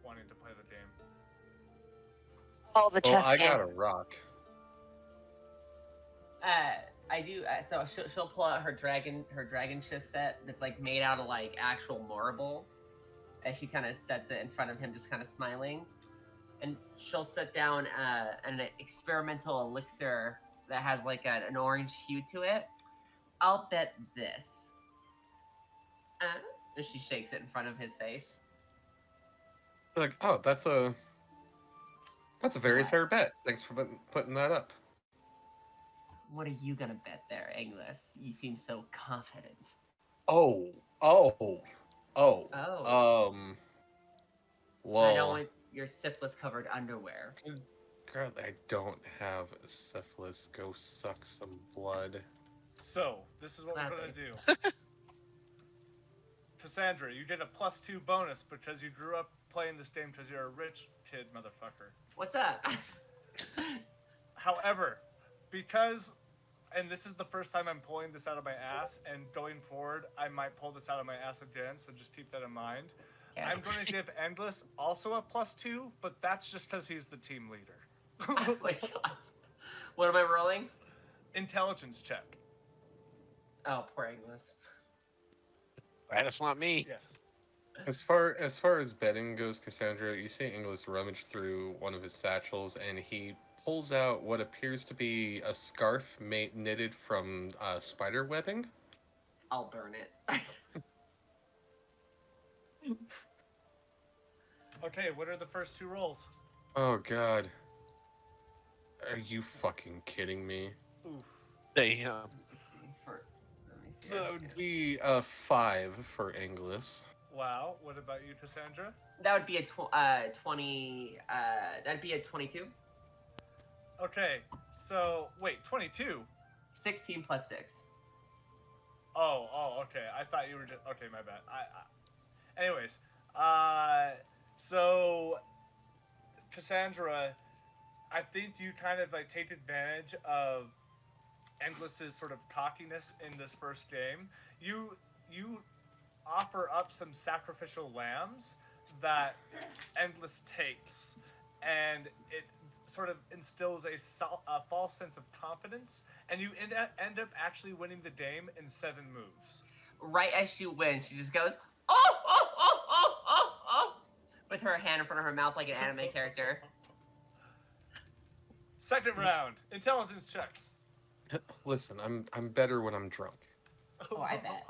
wanting to play the game. Oh, the Oh, chess I game. got a rock. I do. So she'll pull out her dragon chess set that's like made out of like actual marble, as she kind of sets it in front of him, just kind of smiling, and she'll set down an experimental elixir that has like an orange hue to it. I'll bet this. And she shakes it in front of his face. Like, oh, that's a very What? fair bet. Thanks for putting that up. What are you gonna bet there, Engless? You seem so confident. Oh. Oh. Well, I don't want your syphilis-covered underwear. God, I don't have syphilis. Go suck some blood. So this is what we're Gladly. gonna do. Cassandra, you get a +2 bonus because you grew up playing this game because you're a rich kid, motherfucker. What's up? However, because, and this is the first time I'm pulling this out of my ass, and going forward, I might pull this out of my ass again, so just keep that in mind. Okay. I'm going to give Endless also a +2, but that's just because he's the team leader. Oh my god. What am I rolling? Intelligence check. Oh, poor Engless. That's not me. Yes. As far as betting goes, Cassandra, you see English rummage through one of his satchels, and he pulls out what appears to be a scarf knitted from spider webbing. I'll burn it. Okay, what are the first 2 rolls? Oh God. Are you fucking kidding me? Oof. Damn. Let me see. So it would be a 5 for English. Wow. What about you, Cassandra? That would be a 20. That'd be a 22. Okay, so wait, 22. 16 plus 6. Oh, okay. I thought you were just okay. My bad. Anyways, so Cassandra, I think you kind of like take advantage of Endless's sort of cockiness in this first game. You offer up some sacrificial lambs that Endless takes, and it sort of instills a false sense of confidence, and you end up actually winning the game in 7 moves. Right as she wins, she just goes, oh, oh, oh, oh, oh, oh, with her hand in front of her mouth like an anime character. Second round, intelligence checks. Listen, I'm better when I'm drunk. Oh, I bet.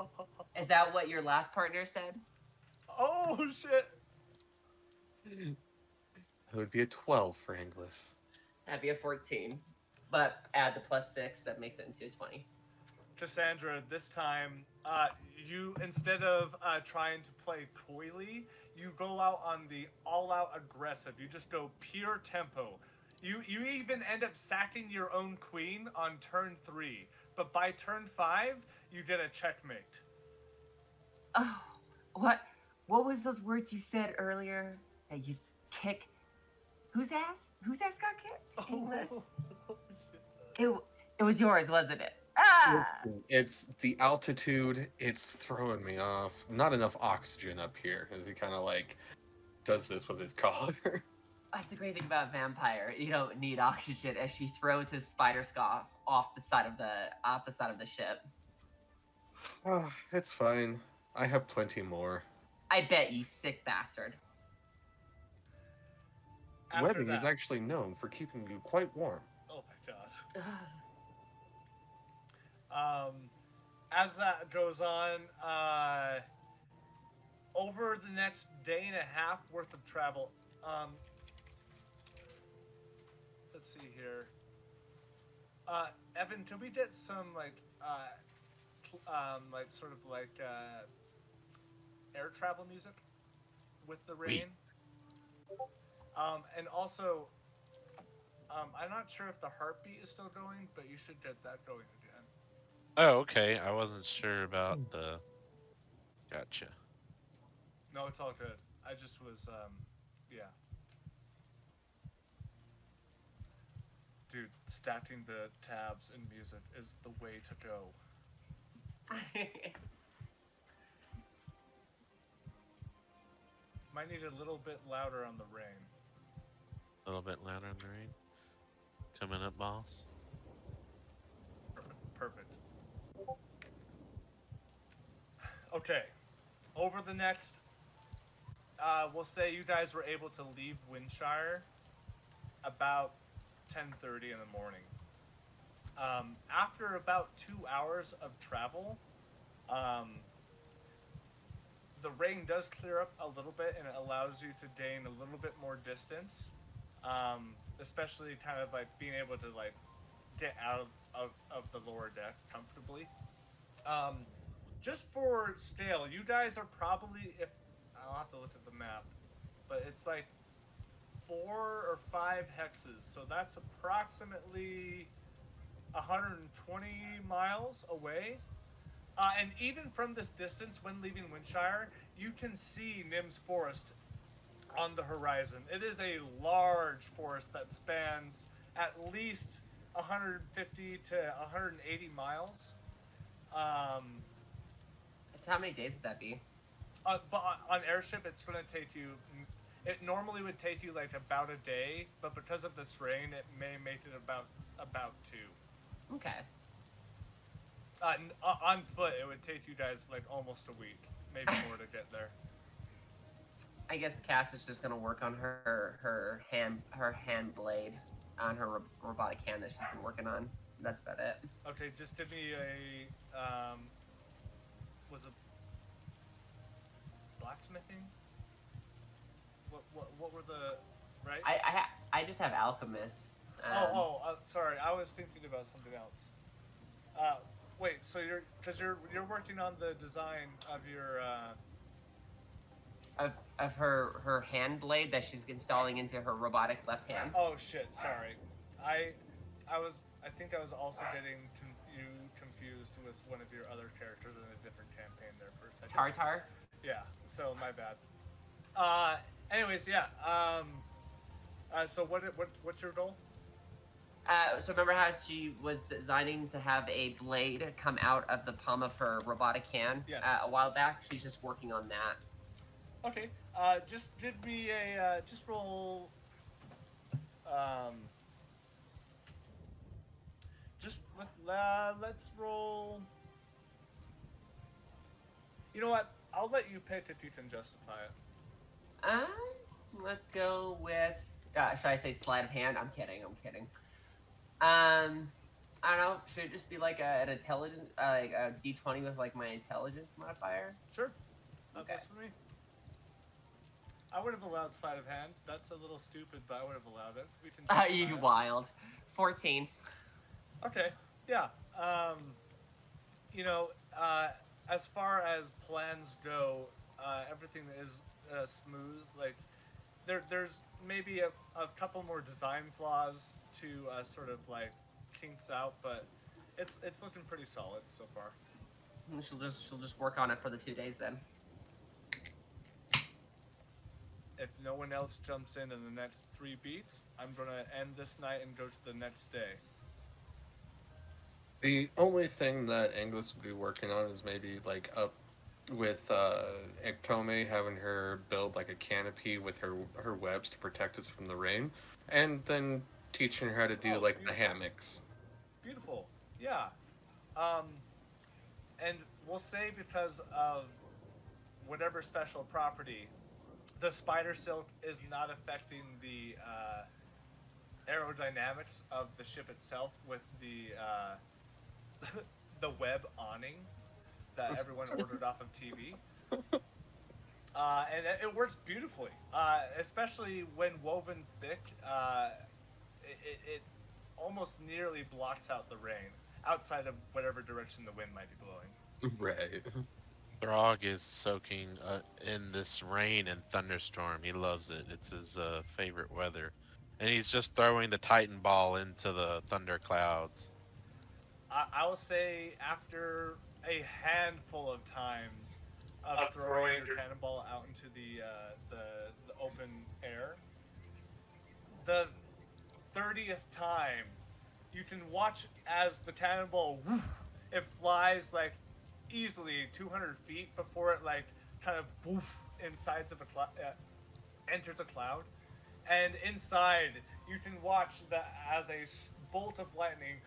Is that what your last partner said? Oh shit! That would be a 12 for English. That'd be a 14. But add the plus 6, that makes it into a 20. Cassandra, this time, you, instead of trying to play coyly, you go out on the all-out aggressive. You just go pure tempo. You even end up sacking your own queen on turn 3. But by turn 5, you get a checkmate. Oh, what was those words you said earlier? That you'd kick... Whose ass? Whose ass got kicked? English. It was yours, wasn't it? Ah! It's the altitude. It's throwing me off. Not enough oxygen up here, as he kind of like does this with his collar. That's the great thing about vampire. You don't need oxygen. As she throws his spider scarf off the side of the ship. Oh, it's fine. I have plenty more. I bet, you sick bastard. After Webbing is that- actually known for keeping you quite warm. Oh my gosh. As that goes on, over the next day and a half worth of travel, let's see here. Evan, can we get some like like sort of like air travel music with the rain. And also, I'm not sure if the heartbeat is still going, but you should get that going again. Oh, okay. I wasn't sure about the. Gotcha. No, it's all good. I just was, yeah. Dude, stacking the tabs in music is the way to go. Might need a little bit louder on the rain. A little bit louder in the rain. Coming up, boss. Perfect. Okay. Over the next, we'll say you guys were able to leave Windshire about 10:30 in the morning. After about 2 hours of travel, the rain does clear up a little bit, and it allows you to gain a little bit more distance, especially kind of like being able to like get out of the lower deck comfortably. Just for scale, you guys are probably, if I'll have to look at the map, but it's like 4 or 5 hexes, so that's approximately 120 miles away. And even from this distance, when leaving Windshire, you can see Nim's Forest on the horizon. It is a large forest that spans at least 150 to 180 miles. So how many days would that be? But on airship, it's going to take you. It normally would take you like about a day, but because of this rain, it may make it about 2. Okay. On foot, it would take you guys like almost a week, maybe more to get there. I guess Cass is just gonna work on her hand blade on her robotic hand that she's been working on. That's about it. Okay, just give me a was it blacksmithing? What were the right? I just have alchemist. Sorry, I was thinking about something else. Wait, so you're working on the design of your of her hand blade that she's installing into her robotic left hand. Oh shit, sorry. I think I was also getting you confused with one of your other characters in a different campaign there for a second. Tartar? Yeah, so my bad. Anyways, yeah. So what's your goal? So remember how she was designing to have a blade come out of the palm of her robotic hand Yes. A while back? She's just working on that. Okay. Just give me a just roll. Let's roll. You know what? I'll let you pick if you can justify it. Let's go with. Should I say sleight of hand? I'm kidding. I don't know. Should it just be like an intelligence, like a D20 with like my intelligence modifier? Sure. Okay. That's for me. I would have allowed sleight of hand. That's a little stupid, but I would have allowed it. We can. You wild. 14. Okay. Yeah. As far as plans go, everything is smooth. Like, there's maybe a couple more design flaws to sort of like kinks out, but it's looking pretty solid so far. She'll just work on it for the 2 days then. If no one else jumps in the next 3 beats, I'm gonna end this night and go to the next day. The only thing that Engless would be working on is maybe like up with Xehtom, having her build like a canopy with her webs to protect us from the rain, and then teaching her how to do like the hammocks. Beautiful. Yeah. And we'll say because of whatever special property, the spider silk is not affecting the aerodynamics of the ship itself with the the web awning that everyone ordered off of TV. And it works beautifully, especially when woven thick. It almost nearly blocks out the rain. outside of whatever direction the wind might be blowing. Right. Throg is soaking in this rain and thunderstorm. He loves it. It's his favorite weather. And he's just throwing the Titan ball into the thunder clouds. I will say after a handful of times of throwing your cannonball out into the open air, the 30th time, you can watch as the cannonball, it flies like easily 200 feet before it like kind of insides of enters a cloud, and inside you can watch as a bolt of lightning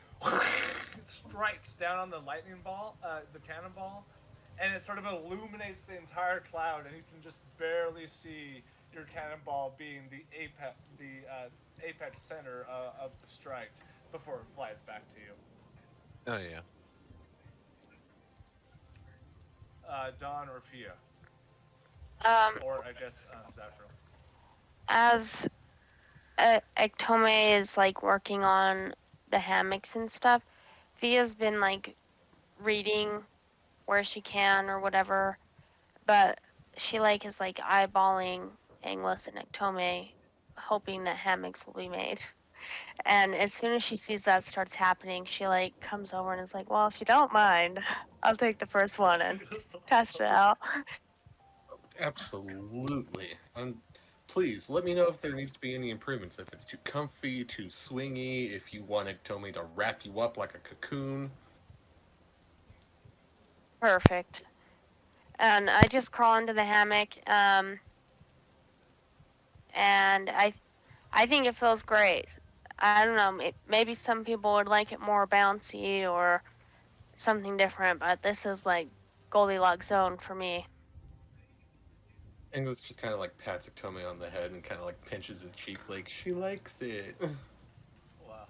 strikes down on the lightning ball, the cannonball, and it sort of illuminates the entire cloud, and you can just barely see your cannonball being the apex center of the strike before it flies back to you. Oh yeah. Dawn or Fia, or I guess Zaphreal. As Xehtom is like working on the hammocks and stuff, Fia's been like reading where she can or whatever, but she like is like eyeballing Engless and Xehtom, hoping that hammocks will be made. And as soon as she sees that starts happening, she like comes over and is like, well, if you don't mind, I'll take the first one and test it out. Absolutely. Please let me know if there needs to be any improvements. If it's too comfy, too swingy, if you want Xehtom to wrap you up like a cocoon. Perfect. And I just crawl into the hammock, and I think it feels great. I don't know, maybe some people would like it more bouncy or something different, but this is like Goldilocks zone for me. English just kind of like pats Xehtom on the head and kind of like pinches his cheek like she likes it. Wow.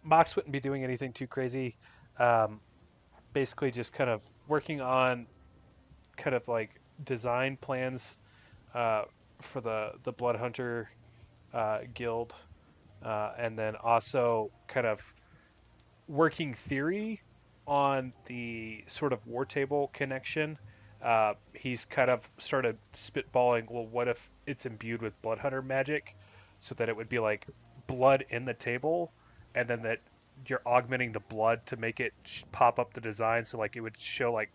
Mhox wouldn't be doing anything too crazy. Basically just kind of working on kind of like design plans for the Blood Hunter guild, and then also kind of working theory on the sort of war table connection. He's kind of started spitballing, well, what if it's imbued with Blood Hunter magic, so that it would be like blood in the table, and then that you're augmenting the blood to make it pop up the design, so like it would show like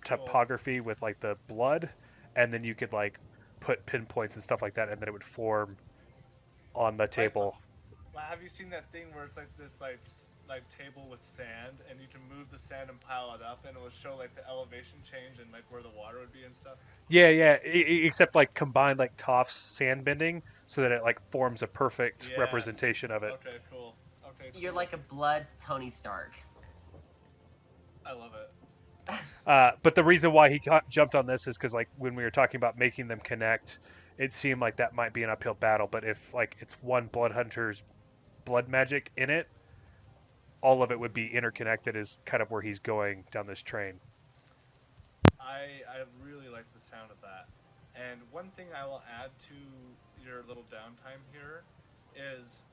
topography with like the blood, and then you could like put pinpoints and stuff like that, and then it would form on the table. Have you seen that thing where it's like this like table with sand, and you can move the sand and pile it up, and it will show like the elevation change and like where the water would be and stuff? Yeah, except like combined like Toph's sand bending, so that it like forms a perfect representation of it. Okay, cool. Okay, cool. You're like a blood Tony Stark. I love it. But the reason why he jumped on this is because like when we were talking about making them connect, it seemed like that might be an uphill battle. But if like it's one Blood Hunter's blood magic in it, all of it would be interconnected, is kind of where he's going down this train. I really like the sound of that. And one thing I will add to your little downtime here is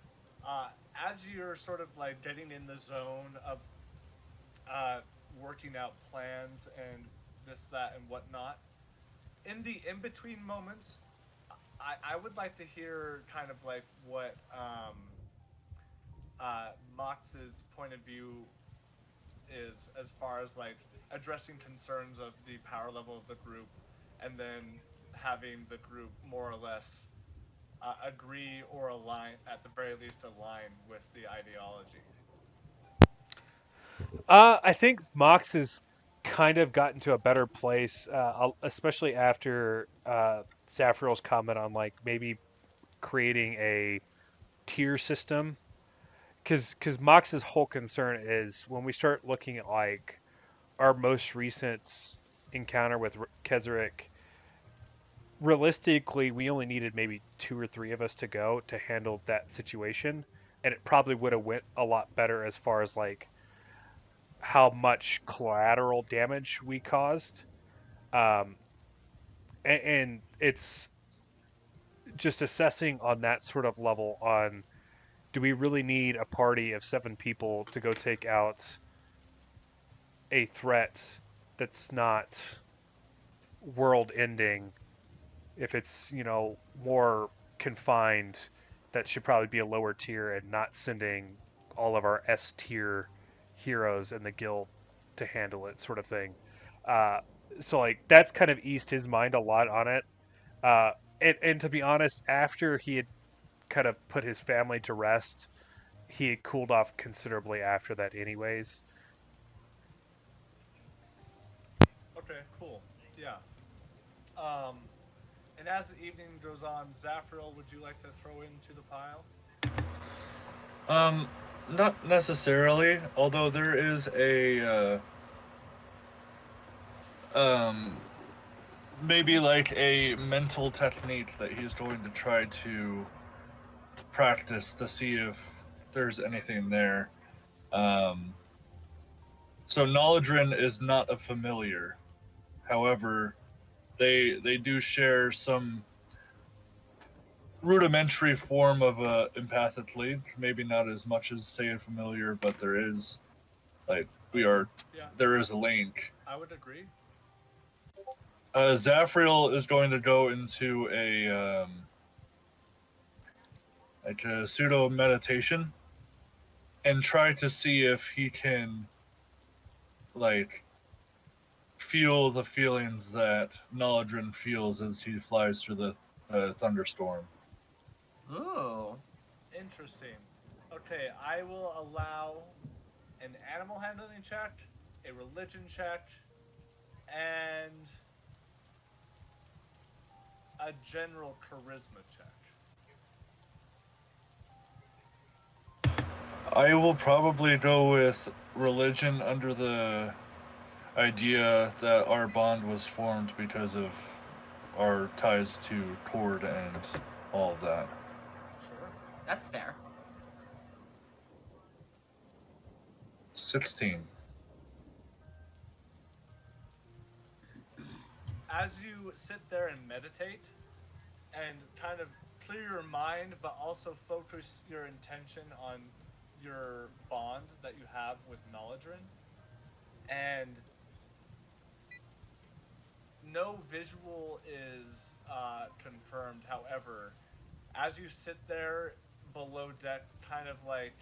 as you're sort of like getting in the zone of working out plans and this, that, and whatnot, in the in-between moments, I would like to hear kind of like what Mhox's point of view is as far as like addressing concerns of the power level of the group, and then having the group more or less agree or align, at the very least align with the ideology. I think Mhox has kind of gotten to a better place, especially after Zaphreal's comment on like maybe creating a tier system. Because Mhox's whole concern is when we start looking at like our most recent encounter with Kezeric, realistically, we only needed maybe 2 or 3 of us to go to handle that situation, and it probably would have went a lot better as far as like how much collateral damage we caused. And it's just assessing on that sort of level on do we really need a party of 7 people to go take out a threat that's not world-ending? If it's, more confined, that should probably be a lower tier and not sending all of our S tier heroes in the guild to handle it, sort of thing. Uh, so like that's kind of eased his mind a lot on it. Uh, and to be honest, after he had kind of put his family to rest, he had cooled off considerably after that, anyways. Okay, cool. Yeah. Um, and as the evening goes on, Zaphreal, would you like to throw into the pile? Not necessarily. Although there is a maybe like a mental technique that he's going to try to practice to see if there's anything there. So Noladrin is not a familiar. However, they do share some rudimentary form of empathic link. Maybe not as much as say a familiar, but there is Yeah, there is a link. I would agree. Zaphreal is going to go into a like a pseudo meditation and try to see if he can like feel the feelings that Noladrin feels as he flies through the thunderstorm. Ooh. Interesting. Okay, I will allow an animal handling check, a religion check, and a general charisma check. I will probably go with religion under the idea that our bond was formed because of our ties to Cord and all of that. Sure. That's fair. 16. As you sit there and meditate and kind of clear your mind, but also focus your intention on your bond that you have with Noladrin, and no visual is confirmed. However, as you sit there below deck, kind of like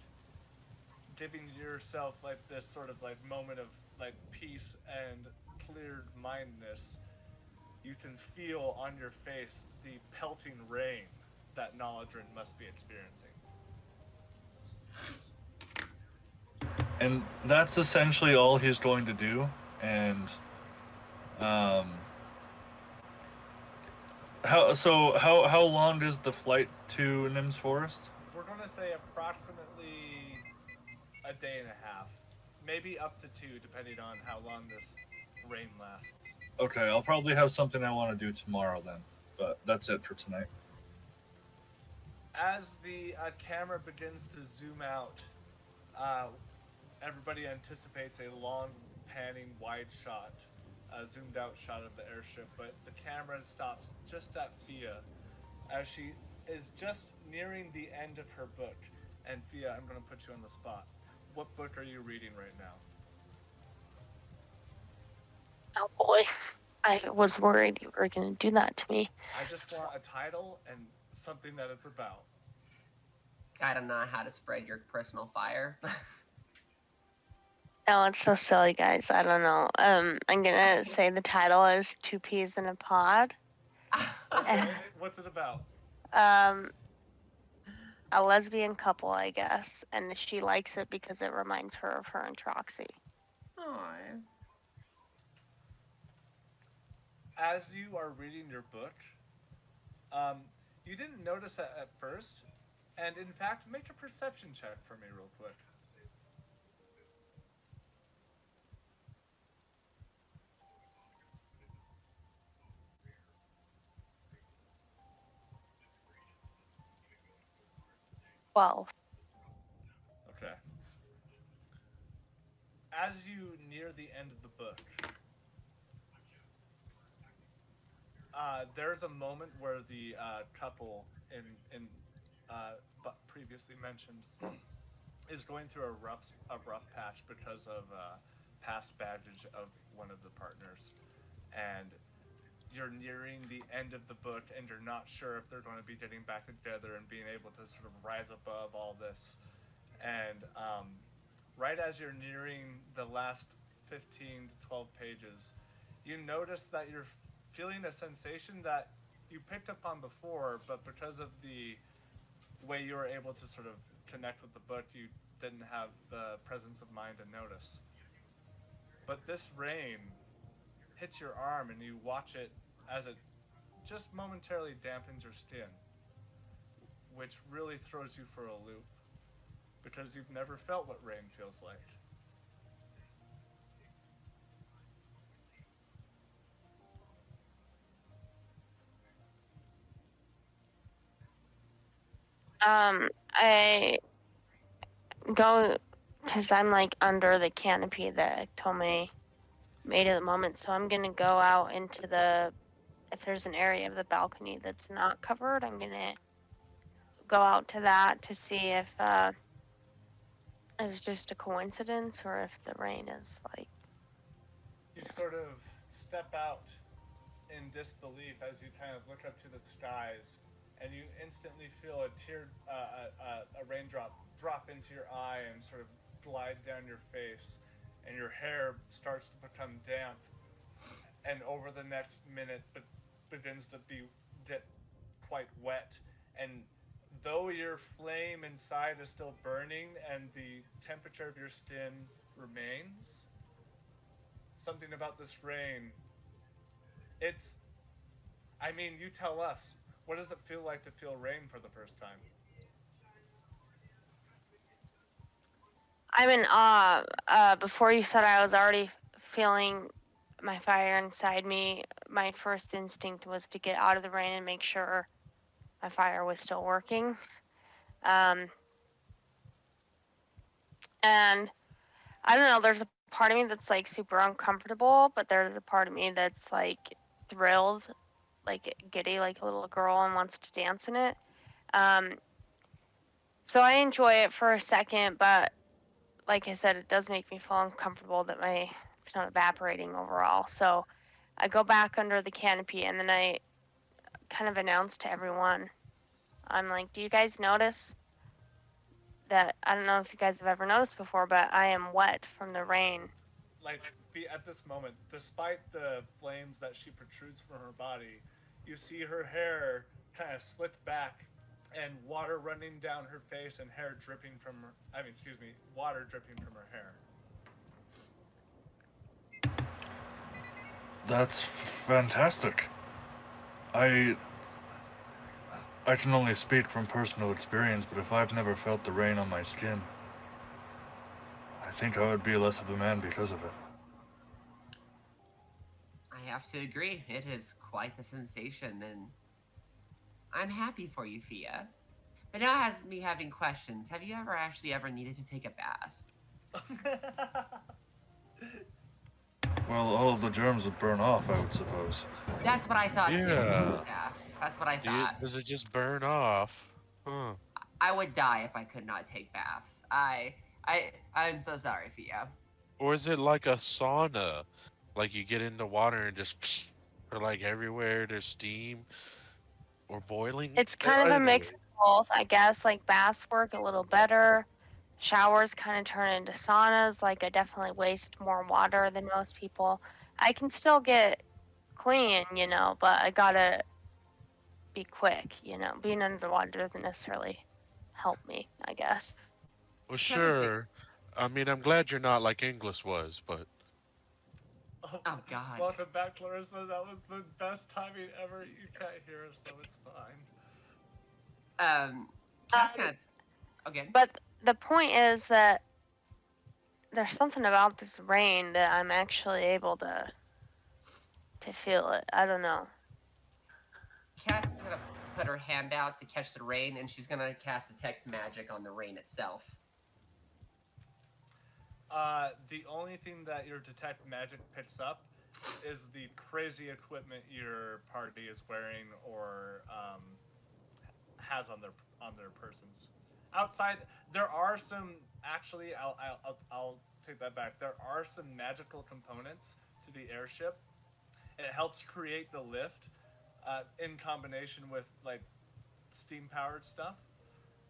giving yourself like this sort of like moment of like peace and cleared mindness, you can feel on your face the pelting rain that Noladrin must be experiencing. And that's essentially all he's going to do. And how long is the flight to Nim's Forest? We're gonna say approximately a day and a half, maybe up to 2, depending on how long this rain lasts. Okay, I'll probably have something I want to do tomorrow then. But that's it for tonight. As the camera begins to zoom out, everybody anticipates a long, panning, wide shot, zoomed out shot of the airship, but the camera stops just at Fia as she is just nearing the end of her book. And Fia, I'm going to put you on the spot. What book are you reading right now? Oh boy, I was worried you were going to do that to me. I just want a title and something that it's about. I don't know how to spread your personal fire. Oh, it's so silly, guys. I don't know. I'm gonna say the title is Two Peas in a Pod. Okay, what's it about? A lesbian couple, I guess, and she likes it because it reminds her of her and Troxy. Aww. As you are reading your book, you didn't notice it at first, and in fact, make a perception check for me real quick. Well, Okay. As you near the end of the book, there's a moment where the couple in previously mentioned, is going through a rough patch because of past baggage of one of the partners, and you're nearing the end of the book, and you're not sure if they're going to be getting back together and being able to sort of rise above all this. And right as you're nearing the last 15 to 12 pages, you notice that you're feeling a sensation that you picked up on before, but because of the way you were able to sort of connect with the book, you didn't have the presence of mind to notice. But this rain hits your arm, and you watch it as it just momentarily dampens your skin, which really throws you for a loop, because you've never felt what rain feels like. I go, because I'm like under the canopy that Tome made at the moment, so I'm gonna go out into if there's an area of the balcony that's not covered, I'm gonna go out to that to see if it was just a coincidence or if the rain is like. You sort of step out in disbelief as you kind of look up to the skies, and you instantly feel a raindrop drop into your eye and sort of glide down your face, and your hair starts to become damp, and over the next minute begins to get quite wet. And though your flame inside is still burning and the temperature of your skin remains, something about this rain, you tell us, what does it feel like to feel rain for the first time? I'm in awe. Before you said I was already feeling my fire inside me. My first instinct was to get out of the rain and make sure my fire was still working. And I don't know, there's a part of me that's like super uncomfortable, but there's a part of me that's like thrilled, like giddy, like a little girl, and wants to dance in it. So I enjoy it for a second, but like I said, it does make me feel uncomfortable that it's not evaporating overall. So I go back under the canopy, and then I kind of announce to everyone, I'm like, do you guys notice that? I don't know if you guys have ever noticed before, but I am wet from the rain. Like, at this moment, despite the flames that she protrudes from her body, you see her hair kind of slicked back, and water running down her face, and water dripping from her hair. That's fantastic. I can only speak from personal experience, but if I've never felt the rain on my skin, I think I would be less of a man because of it. I have to agree. It is quite the sensation, and I'm happy for you, Fia. But now has me having questions. Have you ever needed to take a bath? Well, all of the germs would burn off, I would suppose. That's what I thought too. Yeah. Yeah, that's what I thought. Does it just burn off? Huh. I would die if I could not take baths. I'm so sorry, Fia. Or is it like a sauna? Like you get into water and just, or like everywhere there's steam or boiling? It's kind of a mix of both, I guess. Like baths work a little better. Showers kind of turn into saunas. Like I definitely waste more water than most people. I can still get clean, but I gotta be quick, Being underwater doesn't necessarily help me, I guess. Well, sure. I mean, I'm glad you're not like English was, but... Oh, God. Welcome back, Clarissa. That was the best timing ever. You can't hear us, though. It's fine. Okay. But the point is that there's something about this rain that I'm actually able to feel it. I don't know. Cass is gonna put her hand out to catch the rain, and she's gonna cast Detect Magic on the rain itself. The only thing that your Detect Magic picks up is the crazy equipment your party is wearing or has on on their persons. Outside, there are some. Actually, I'll take that back. There are some magical components to the airship. It helps create the lift in combination with like steam powered stuff.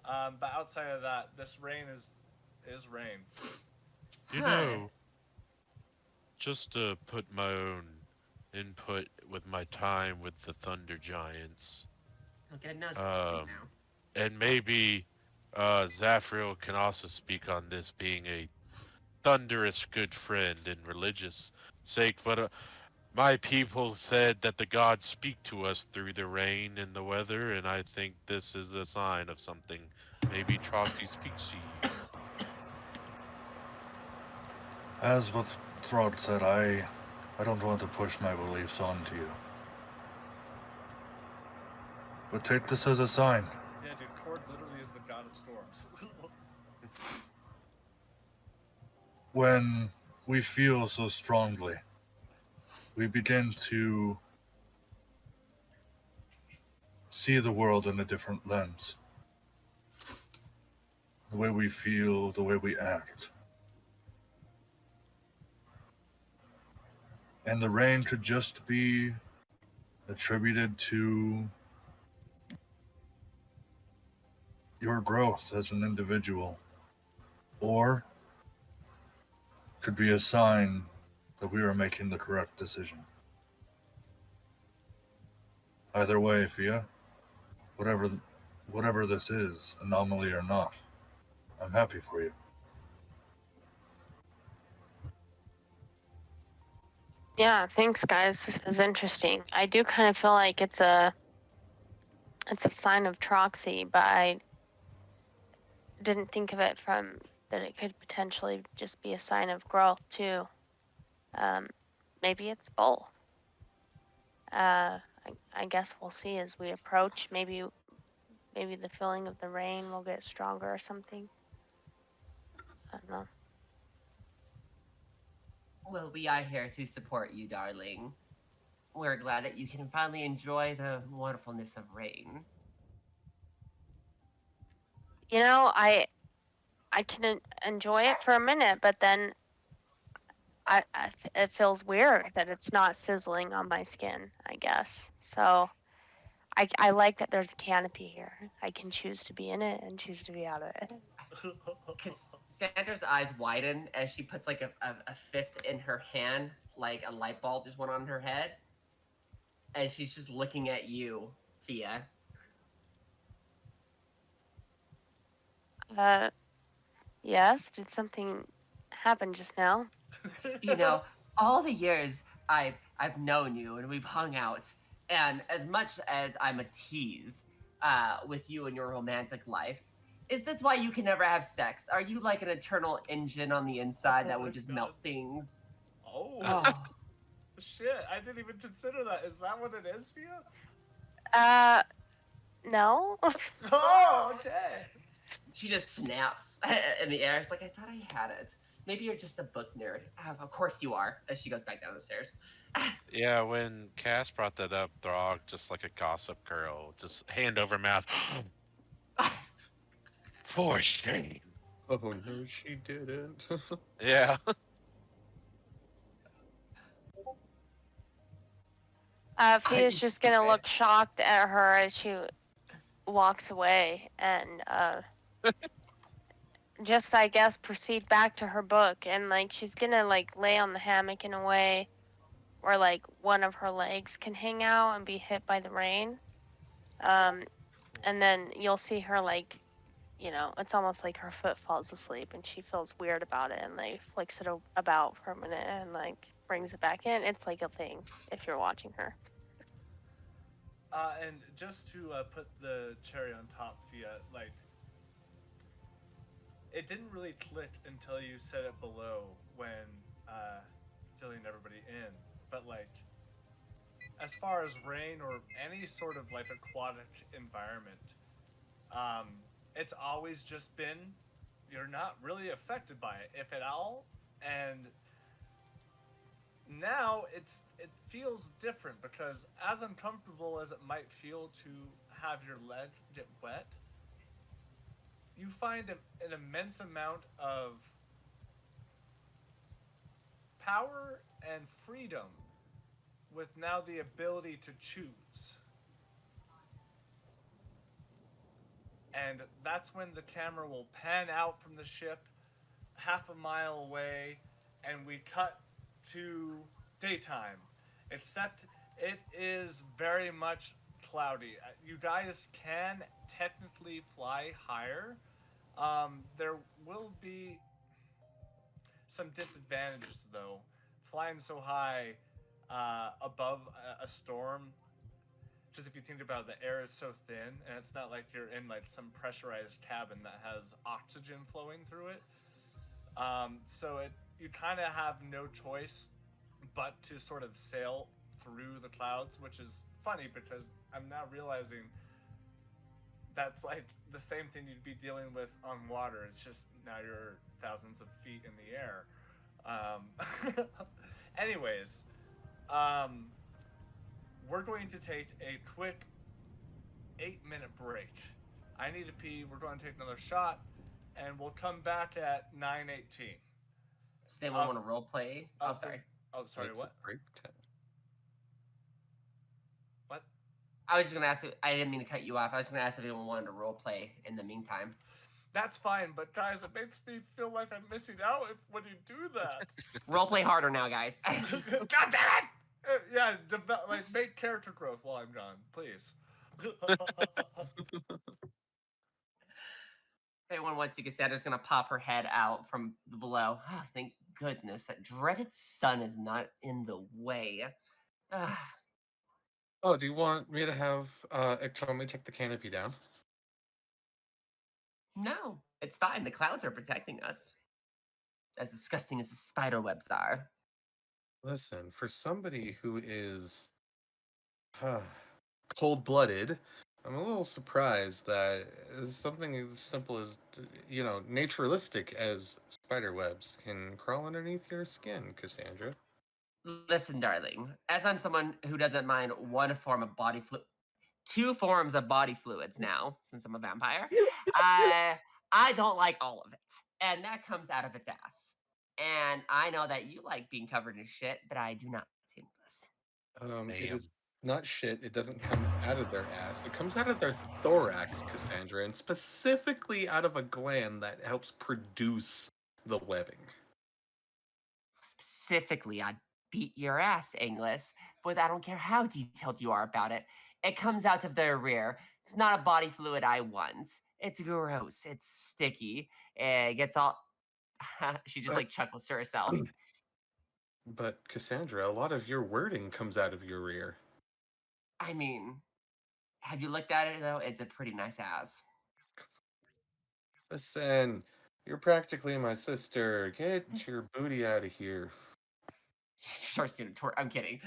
But outside of that, this rain is rain. You know, just to put my own input with my time with the Thunder Giants, I'll get a nose right now. and maybe Zaphreal can also speak on this, being a thunderous good friend and religious sake. But my people said that the gods speak to us through the rain and the weather, and I think this is a sign of something. Maybe Troxy speaks to you. As what Throd said, I don't want to push my beliefs onto you. But take this as a sign. Yeah, dude, Cord literally is the god of storms. When we feel so strongly, we begin to see the world in a different lens. The way we feel, the way we act. And the rain could just be attributed to your growth as an individual, or could be a sign that we are making the correct decision. Either way, Fia, whatever this is, anomaly or not, I'm happy for you. Yeah, thanks guys. This is interesting. I do kind of feel like it's a sign of Troxy, but I didn't think of it from that it could potentially just be a sign of growth too. Maybe it's both. I guess we'll see as we approach. Maybe the feeling of the rain will get stronger or something. I don't know. Well, we are here to support you, darling. We're glad that you can finally enjoy the wonderfulness of rain. You know, I can enjoy it for a minute, but then it feels weird that it's not sizzling on my skin, I guess. So I like that there's a canopy here. I can choose to be in it and choose to be out of it. Sandra's eyes widen as she puts like a fist in her hand, like a light bulb just went on her head. And she's just looking at you, Fia. Yes, did something happen just now? You know, all the years I've known you and we've hung out, and as much as I'm a tease with you and your romantic life, is this why you can never have sex? Are you like an eternal engine on the inside that would just melt things? Oh. Shit, I didn't even consider that. Is that what it is for you? No. Oh, okay. She just snaps in the air. It's like, I thought I had it. Maybe you're just a book nerd. Of course you are, as she goes back down the stairs. Yeah, when Cass brought that up, Throg, just like a gossip girl, just hand over mouth. For shame. Oh no, she didn't. Yeah. Fia's just gonna look shocked at her as she walks away and just I guess proceed back to her book, and like she's gonna like lay on the hammock in a way where like one of her legs can hang out and be hit by the rain. And then you'll see her like, you know, it's almost like her foot falls asleep and she feels weird about it and like flicks it about for a minute and like brings it back in. It's like a thing if you're watching her. And just to put the cherry on top, Fia, like, it didn't really click until you said it below when filling everybody in. But like, as far as rain or any sort of like aquatic environment, it's always just been, you're not really affected by it, if at all. And now it feels different, because as uncomfortable as it might feel to have your leg get wet, you find an immense amount of power and freedom with now the ability to choose. And that's when the camera will pan out from the ship half a mile away, and we cut to daytime. Except it is very much cloudy. You guys can technically fly higher. There will be some disadvantages, though. Flying so high above a storm, just if you think about it, the air is so thin, and it's not like you're in like some pressurized cabin that has oxygen flowing through it. So you kind of have no choice but to sort of sail through the clouds, which is funny because I'm now realizing that's like the same thing you'd be dealing with on water. It's just now you're thousands of feet in the air. Anyways, we're going to take a quick 8-minute break. I need to pee. We're going to take another shot, and we'll come back at 9:18. Does anyone want to role play? Oh, sorry. Oh, sorry. It's What? a break time. What? I was just gonna ask. I didn't mean to cut you off. I was gonna ask if anyone wanted to role play in the meantime. That's fine, but guys, it makes me feel like I'm missing out when you do that. Role play harder now, guys. God damn it! Yeah, make character growth while I'm gone, please. If anyone wants to, Cassandra's gonna pop her head out from below. Oh, thank goodness that dreaded sun is not in the way. Oh, do you want me to have Xehtom take the canopy down? No, it's fine. The clouds are protecting us. As disgusting as the spider webs are. Listen, for somebody who is cold-blooded, I'm a little surprised that something as simple as, naturalistic as spider webs can crawl underneath your skin, Cassandra. Listen, darling, as I'm someone who doesn't mind one form of body fluid, 2 forms of body fluids now, since I'm a vampire, I don't like all of it. And that comes out of its ass. And I know that you like being covered in shit, but I do not, Tempest. It is not shit. It doesn't come out of their ass. It comes out of their thorax, Cassandra, and specifically out of a gland that helps produce the webbing. Specifically, I'd beat your ass, Engless, but I don't care how detailed you are about it. It comes out of their rear. It's not a body fluid I want. It's gross. It's sticky. It gets all... she just, chuckles to herself. But, Cassandra, a lot of your wording comes out of your rear. I mean, have you looked at it, though? It's a pretty nice ass. Listen, you're practically my sister. Get your booty out of here. Sure, student tour. I'm kidding.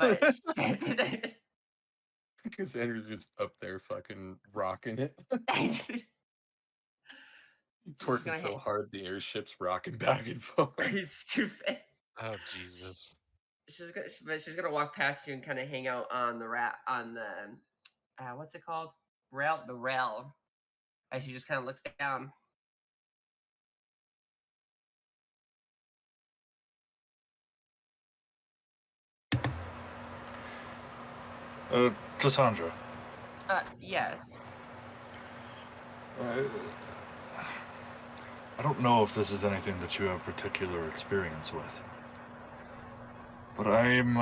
But... Cassandra's just up there fucking rocking it. Twerking so hard the airship's rocking back and forth. He's stupid. Oh Jesus! She's gonna walk past you and kind of hang out on the what's it called? The rail. As she just kind of looks down. Cassandra. Yes. I don't know if this is anything that you have particular experience with, but I'm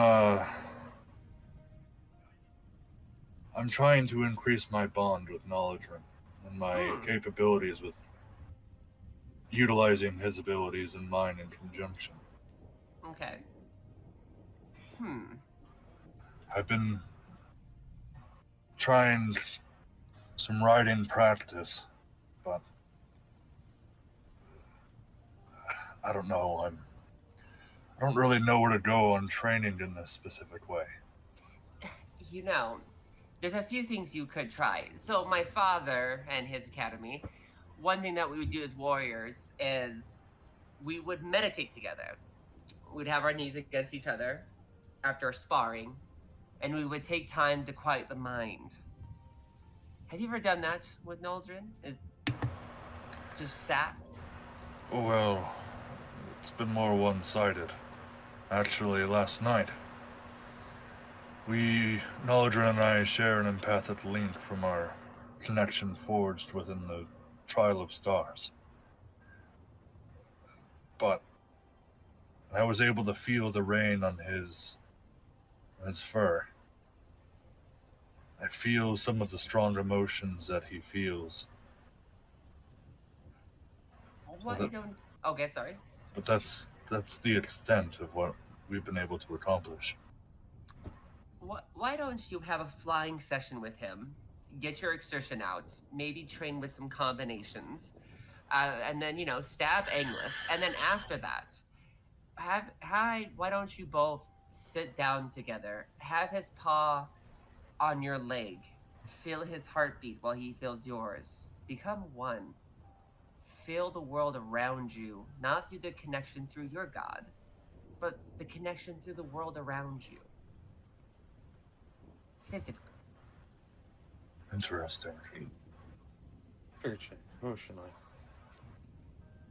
trying to increase my bond with Knowledge and my capabilities with utilizing his abilities and mine in conjunction. Okay. I've been trying some writing practice, but I don't know. I don't really know where to go on training in this specific way. There's a few things you could try. So my father and his academy, one thing that we would do as warriors is we would meditate together. We'd have our knees against each other after sparring, and we would take time to quiet the mind. Have you ever done that with Noldrin? just sat? Well, it's been more one-sided. Actually, last night, Naldrin and I share an empathic link from our connection forged within the Trial of Stars. But I was able to feel the rain on his fur. I feel some of the strong emotions that he feels. Why that- don't... Okay, sorry. But that's the extent of what we've been able to accomplish. Why don't you have a flying session with him? Get your exertion out. Maybe train with some combinations. And then, stab Engless. And then after that, why don't you both sit down together? Have his paw on your leg. Feel his heartbeat while he feels yours. Become one. Feel the world around you, not through the connection through your god, but the connection through the world around you. Physically. Interesting. Spiritually, emotionally.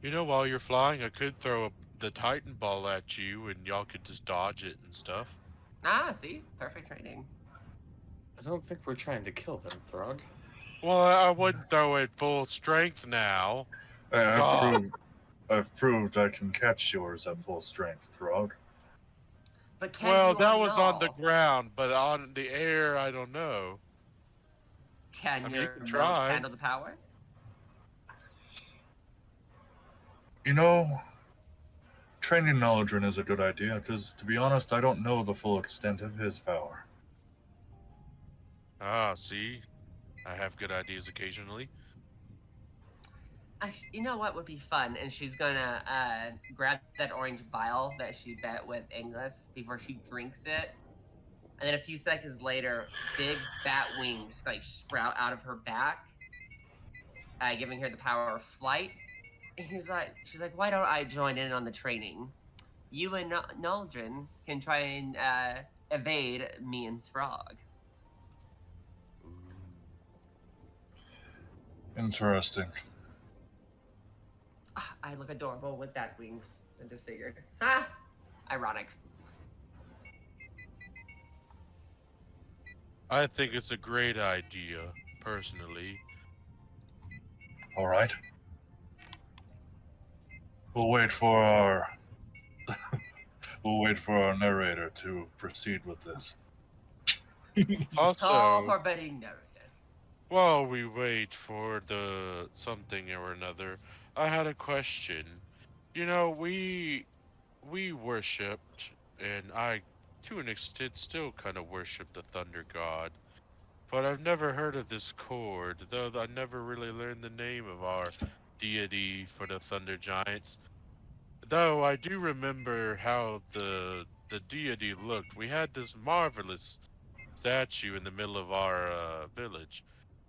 While you're flying, I could throw the Titan ball at you, and y'all could just dodge it and stuff. Ah, see? Perfect training. I don't think we're trying to kill them, Throg. Well, I wouldn't throw it full strength now. I've proved I can catch yours at full strength, Throg. But can Well, you that on was on the y'all? ground, but on the air, I don't know. Can I mean, your you can mount try. handle the power? Training Naldrin is a good idea, because, to be honest, I don't know the full extent of his power. Ah, see? I have good ideas occasionally. Actually, you know what would be fun? And she's gonna grab that orange vial that she bet with Engless before she drinks it. And then a few seconds later, big bat wings sprout out of her back, giving her the power of flight. And she's like, why don't I join in on the training? You and Naldrin can try and evade me and Throg. Interesting. I look adorable with bat wings. I just figured. Ha! Ironic. I think it's a great idea, personally. All right. We'll wait for our narrator to proceed with this. All Also, for betting narrative. while we wait for the something or another, I had a question. We worshipped, and I, to an extent, still kind of worship the Thunder God. But I've never heard of this chord, though I never really learned the name of our deity for the Thunder Giants. Though I do remember how the deity looked. We had this marvelous statue in the middle of our village.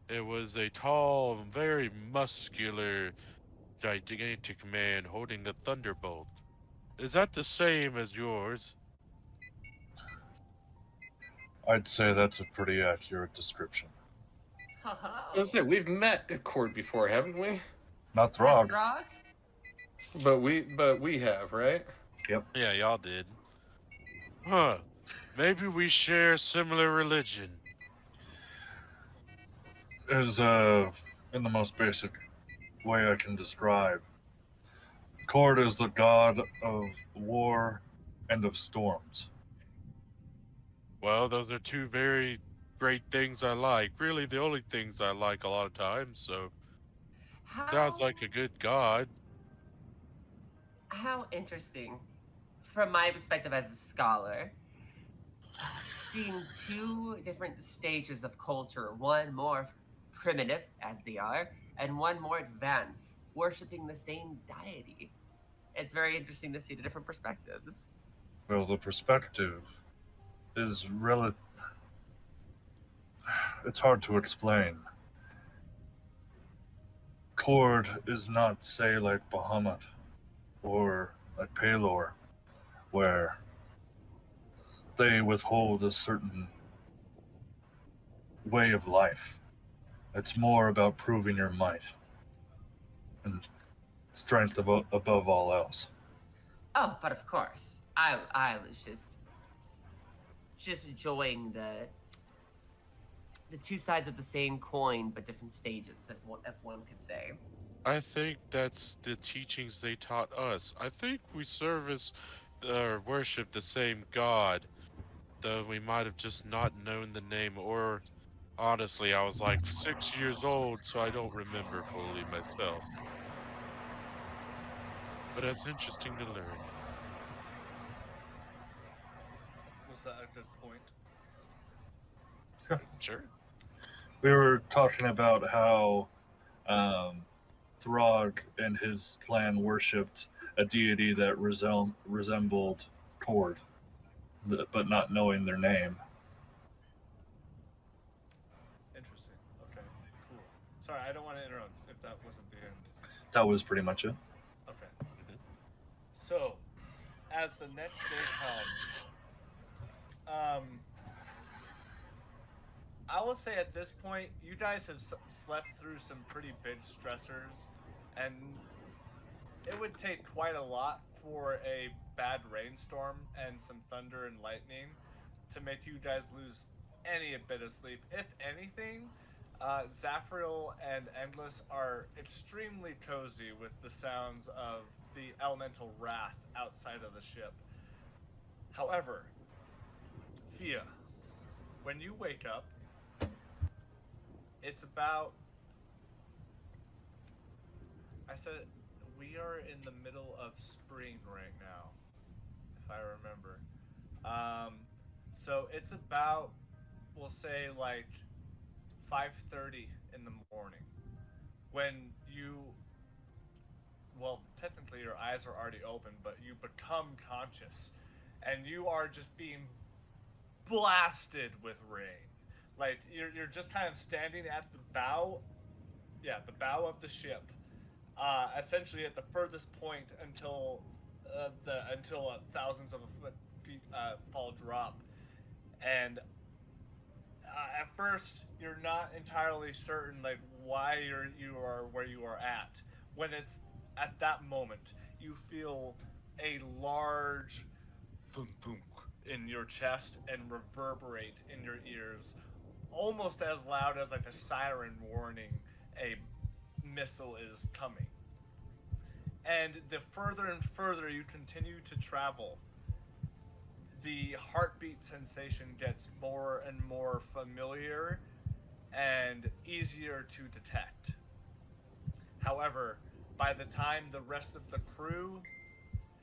It was a tall, very muscular, gigantic man holding a thunderbolt. Is that the same as yours? I'd say that's a pretty accurate description. Ho ho. I was gonna say, we've met a chord before, haven't we? Not Throg. Throg? But we have, right? Yeah, y'all did. Huh. Maybe we share similar religion. Is in the most basic way I can describe. Kord is the god of war and of storms. Well, those are two very great things I like. Really, the only things I like a lot of times, so sounds like a good god. How interesting. From my perspective as a scholar, seeing two different stages of culture, one more primitive, as they are, and one more advanced, worshipping the same deity. It's very interesting to see the different perspectives. Well, the perspective is it's hard to explain. Kord is not, say, like Bahamut or like Palor, where they withhold a certain way of life. It's more about proving your might. and strength above all else. Oh, but of course, I was just enjoying the two sides of the same coin, but different stages, if one could say. I think that's the teachings they taught us. I think we service or worship the same God, though we might have just not known the name, or honestly, I was like 6 years old, so I don't remember fully myself. But that's interesting to learn. Was that a good point? Sure. We were talking about how Throg and his clan worshipped a deity that resembled Cord, but not knowing their name. Interesting. Okay, cool. Sorry, I don't want to interrupt if that wasn't the end. That was pretty much it. Okay. So, as the next day comes, I will say at this point, you guys have slept through some pretty big stressors, and it would take quite a lot for a bad rainstorm and some thunder and lightning to make you guys lose any bit of sleep. If anything, Zaphreal and Endless are extremely cozy with the sounds of the elemental wrath outside of the ship. However, Fia, when you wake up, it's about... I said we are in the middle of spring right now, if I remember. So it's about, we'll say, like 5:30 in the morning, when you, well, technically your eyes are already open, but you become conscious, and you are just being blasted with rain. Like you're just kind of standing at the bow, the bow of the ship, essentially at the furthest point until thousands of feet fall drop, and at first you're not entirely certain like why you are where you are at. When it's at that moment, you feel a large thunk thunk in your chest and reverberate in your ears, almost as loud as like a siren warning a missile is coming. And the further and further you continue to travel, the heartbeat sensation gets more and more familiar and easier to detect. However, by the time the rest of the crew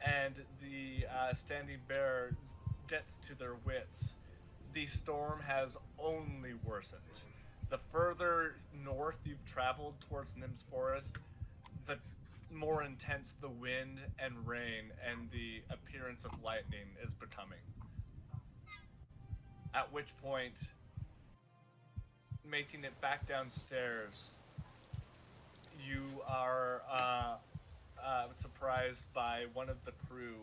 and the standing bear gets to their wits, the storm has only worsened. The further north you've traveled towards Nim's Forest, the more intense the wind and rain and the appearance of lightning is becoming. At which point, making it back downstairs, you are surprised by one of the crew.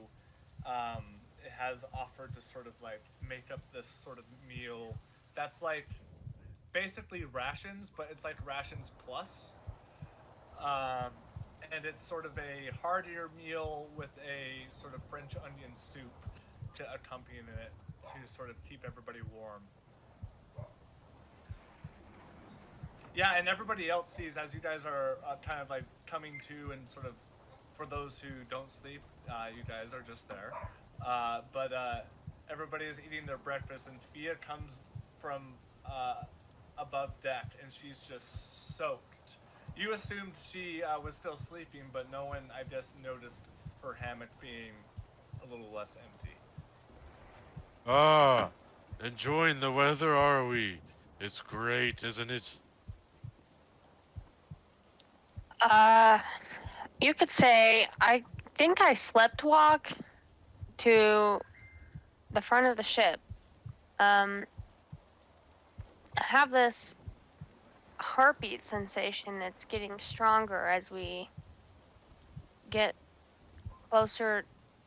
It has offered to sort of like make up this sort of meal that's like basically rations, but it's like rations plus. And it's sort of a heartier meal with a sort of French onion soup to accompany it to sort of keep everybody warm. Yeah, and everybody else sees as you guys are kind of like coming to, and sort of for those who don't sleep, you guys are just there. But everybody is eating their breakfast, and Fia comes from above deck, and she's just soaked. You assumed she was still sleeping, but no one, I guess, noticed her hammock being a little less empty. Ah, enjoying the weather, are we? It's great, isn't it? You could say I think I slept walk to the front of the ship. I have this heartbeat sensation that's getting stronger as we get closer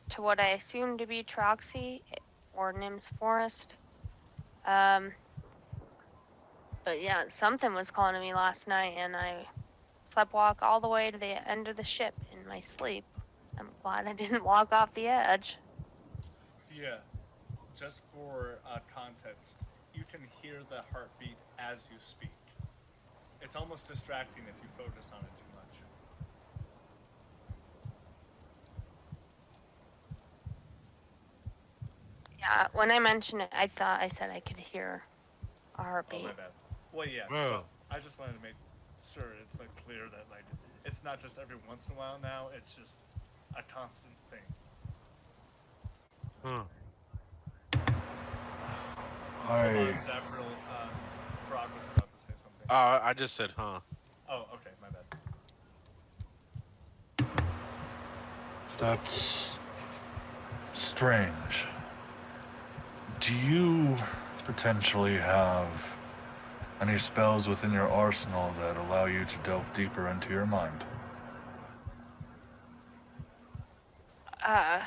to what I assume to be Troxy or Nim's Forest. But yeah, something was calling to me last night, and I was sleptwalk all the way to the end of the ship in my sleep. I'm glad I didn't walk off the edge. Yeah, just for context, you can hear the heartbeat as you speak. It's almost distracting if you focus on it too much. Yeah, when I mentioned it, I thought I said I could hear a Oh, heartbeat. my bad. Well, yes, Whoa. but I just wanted to make sure it's like clear that like it's not just every once in a while now. It's just a constant thing. Huh. Hold on, I Zaphreal. Frog was about to say something. I just said, huh. Oh, okay, my bad. That's strange. Do you potentially have any spells within your arsenal that allow you to delve deeper into your mind? I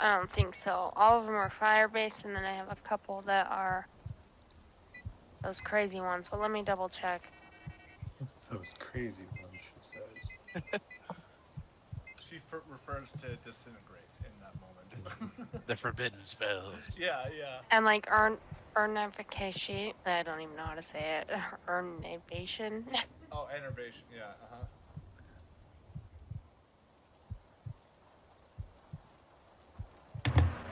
don't think so. All of them are fire-based, and then I have a couple that are those crazy ones. But let me double check. Those crazy ones, she says. She refers to disintegrate in that moment. The forbidden spells. Yeah, yeah. And like Earnification. I don't even know how to say it. Earnivation. Oh, enervation. Yeah.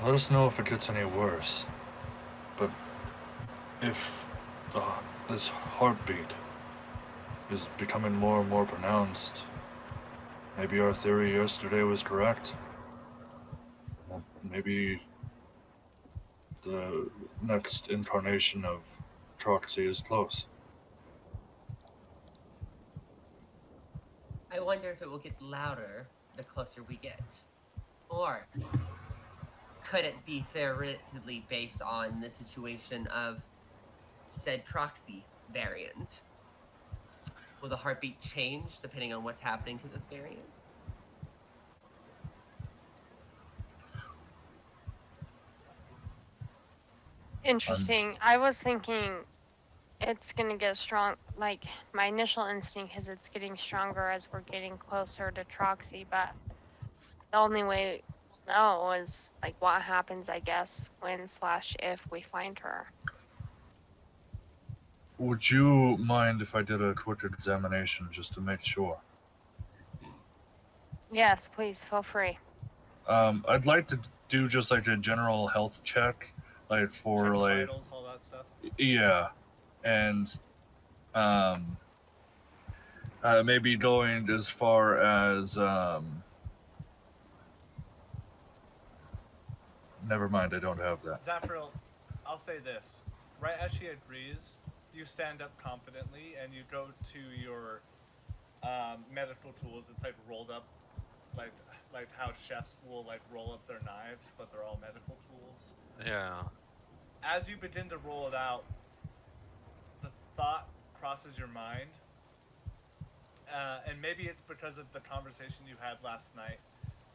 Let us know if it gets any worse. But if this heartbeat is becoming more and more pronounced, maybe our theory yesterday was correct. Maybe the next incarnation of Troxy is close. I wonder if it will get louder the closer we get. Or could it be theoretically based on the situation of said Troxy variant? Will the heartbeat change depending on what's happening to this variant? Interesting. I was thinking it's gonna get strong. Like my initial instinct is it's getting stronger as we're getting closer to Troxy, but the only way to know is like what happens, I guess, when/if we find her. Would you mind if I did a quick examination just to make sure? Yes, please feel free. I'd like to do just like a general health check, like for Check like vitals, all that stuff. yeah, and maybe going as far as never mind, I don't have that. Zaphreal, I'll say this. Right as she agrees, you stand up confidently and you go to your medical tools. It's like rolled up, like how chefs will like roll up their knives, but they're all medical tools. Yeah. As you begin to roll it out, the thought crosses your mind, and maybe it's because of the conversation you had last night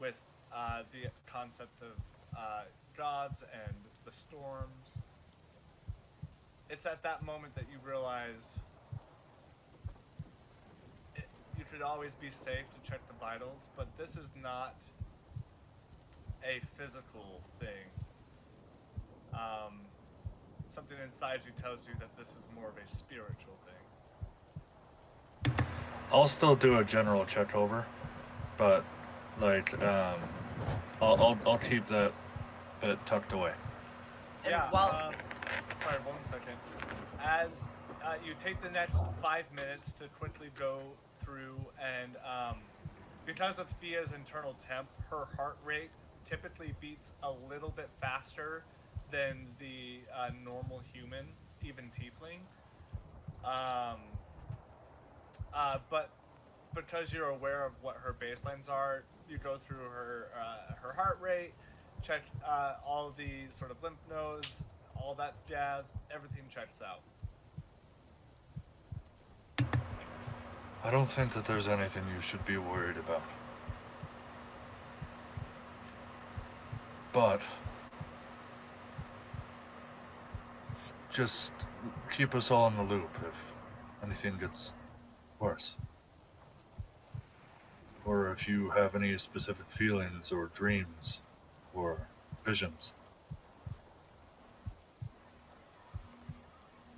with the concept of gods and the storms. It's at that moment that you realize you should always be safe to check the vitals, but this is not a physical thing. Something inside you tells you that this is more of a spiritual thing. I'll still do a general check over, but like I'll keep that bit tucked away. And Yeah. while Sorry, 1 second. As you take the next 5 minutes to quickly go through, and because of Fia's internal temp, her heart rate typically beats a little bit faster than the normal human, even tiefling. But because you're aware of what her baselines are, you go through her heart rate, check all the sort of lymph nodes, all that jazz. Everything checks out. I don't think that there's anything you should be worried about. But just keep us all in the loop if anything gets worse. or if you have any specific feelings or dreams or visions.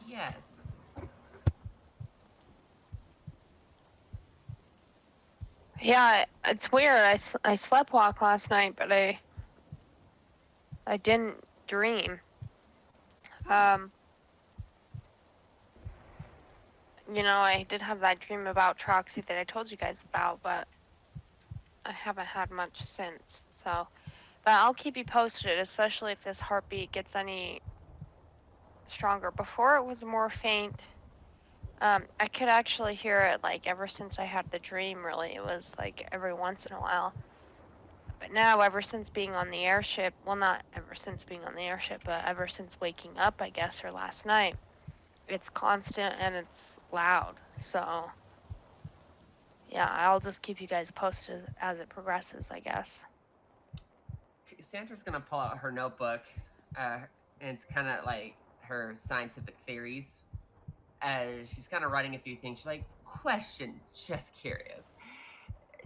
Yes. Yeah, it's weird. I slept walk last night, but I didn't dream. You know, I did have that dream about Troxy that I told you guys about, but I haven't had much since. So, but I'll keep you posted, especially if this heartbeat gets any stronger. Before it was more faint. I could actually hear it like ever since I had the dream, really. It was like every once in a while. But now, ever since being on the airship, well, not ever since being on the airship, but ever since waking up, I guess, or last night, it's constant and it's loud. So, yeah, I'll just keep you guys posted as it progresses, I guess. Sandra's gonna pull out her notebook, and it's kind of like her scientific theories. As she's kind of writing a few things. She's like, question, just curious.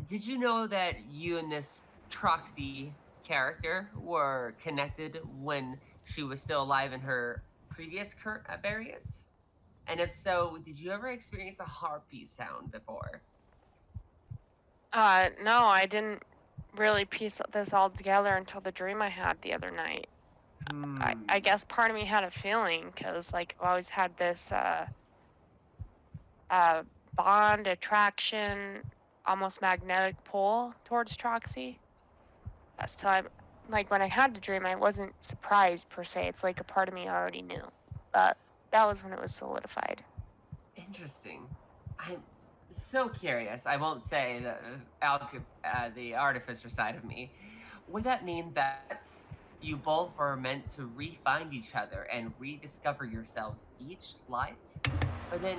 Did you know that you and this Troxy character were connected when she was still alive in her previous variant? And if so, did you ever experience a heartbeat sound before? No, I didn't really piece this all together until the dream I had the other night. I guess part of me had a feeling, because, like, I've always had this, bond, attraction, almost magnetic pull towards Troxy. So I'm, like, when I had the dream, I wasn't surprised, per se. It's like a part of me already knew. But that was when it was solidified. Interesting. I'm so curious. I won't say the artificer side of me. Would that mean that you both are meant to re-find each other and rediscover yourselves each life? Or then,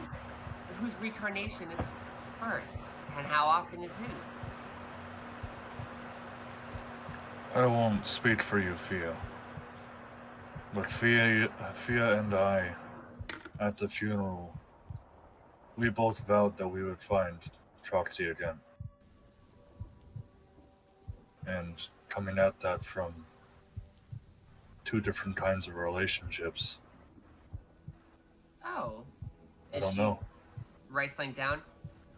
whose reincarnation is first, and how often is whose? I won't speak for you, Fia. But Fia and I, at the funeral, we both vowed that we would find Troxy again. And coming at that from two different kinds of relationships, Oh. I don't know. Write something down.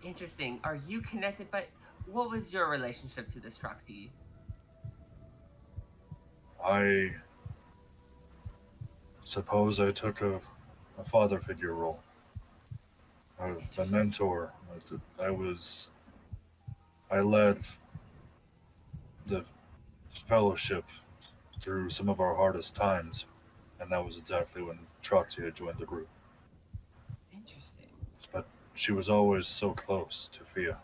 Interesting. Are you connected by... What was your relationship to this Troxy? I suppose I took a father figure role. A mentor. I led the fellowship through some of our hardest times, and that was exactly when Troxy had joined the group. Interesting. But she was always so close to Fia.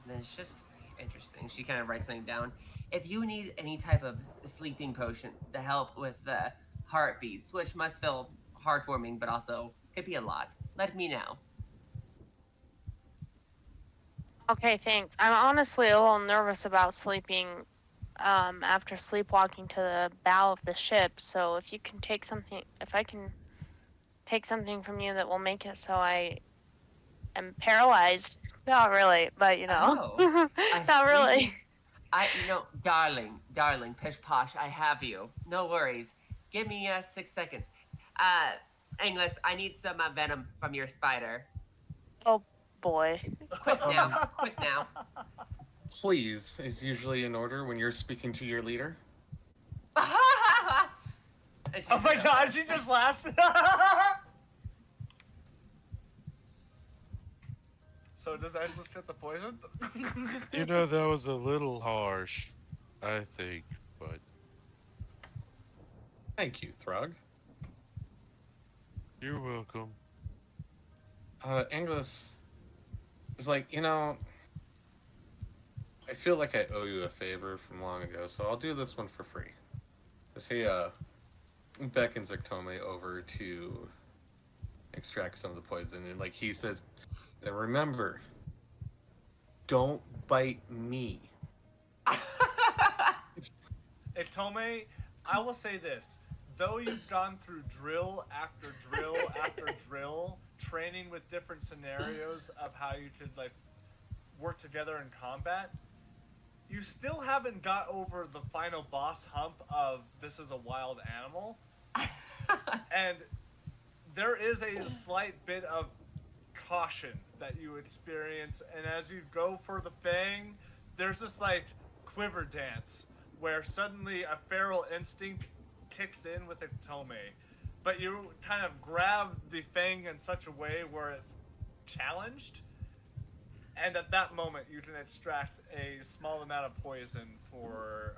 That's just interesting. She kind of writes something down. If you need any type of sleeping potion to help with the heartbeats, which must feel heartwarming, but also could be a lot, let me know. Okay, thanks. I'm honestly a little nervous about sleeping after sleepwalking to the bow of the ship. So if you can take something, if I can take something from you that will make it so I am paralyzed. Not really, but you know. Oh, not really. Darling, pish posh, I have you. No worries. Give me 6 seconds. Engless, I need some venom from your spider. Oh boy. Quick now. Please is usually in order when you're speaking to your leader. Oh my god, she just laughs. So does that just get the poison? You know, that was a little harsh, I think, but Thank you, Throg. you're welcome. Angus is like, I feel like I owe you a favor from long ago, so I'll do this one for free. If he beckons Xehtom over to extract some of the poison, and like he says, and remember, don't bite me. Xehtom, I will say this. Though you've gone through drill after drill after drill, training with different scenarios of how you could, like, together in combat, you still haven't got over the final boss hump of this is a wild animal. And there is a slight bit of caution that you experience, and as you go for the fang, there's this like quiver dance where suddenly a feral instinct kicks in with Xehtom, but you kind of grab the fang in such a way where it's challenged, and at that moment you can extract a small amount of poison for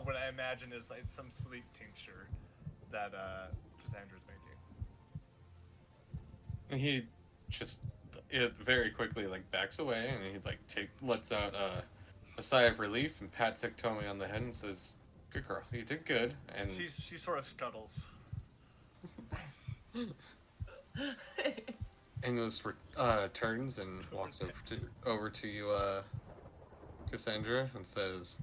what I imagine is like some sleep tincture that Cassandra's making. And he just very quickly like backs away, and he like lets out a sigh of relief and pats Xehtom on the head and says, "Good girl, you did good." And She sort of scuttles. English turns and walks over to you, Cassandra, and says,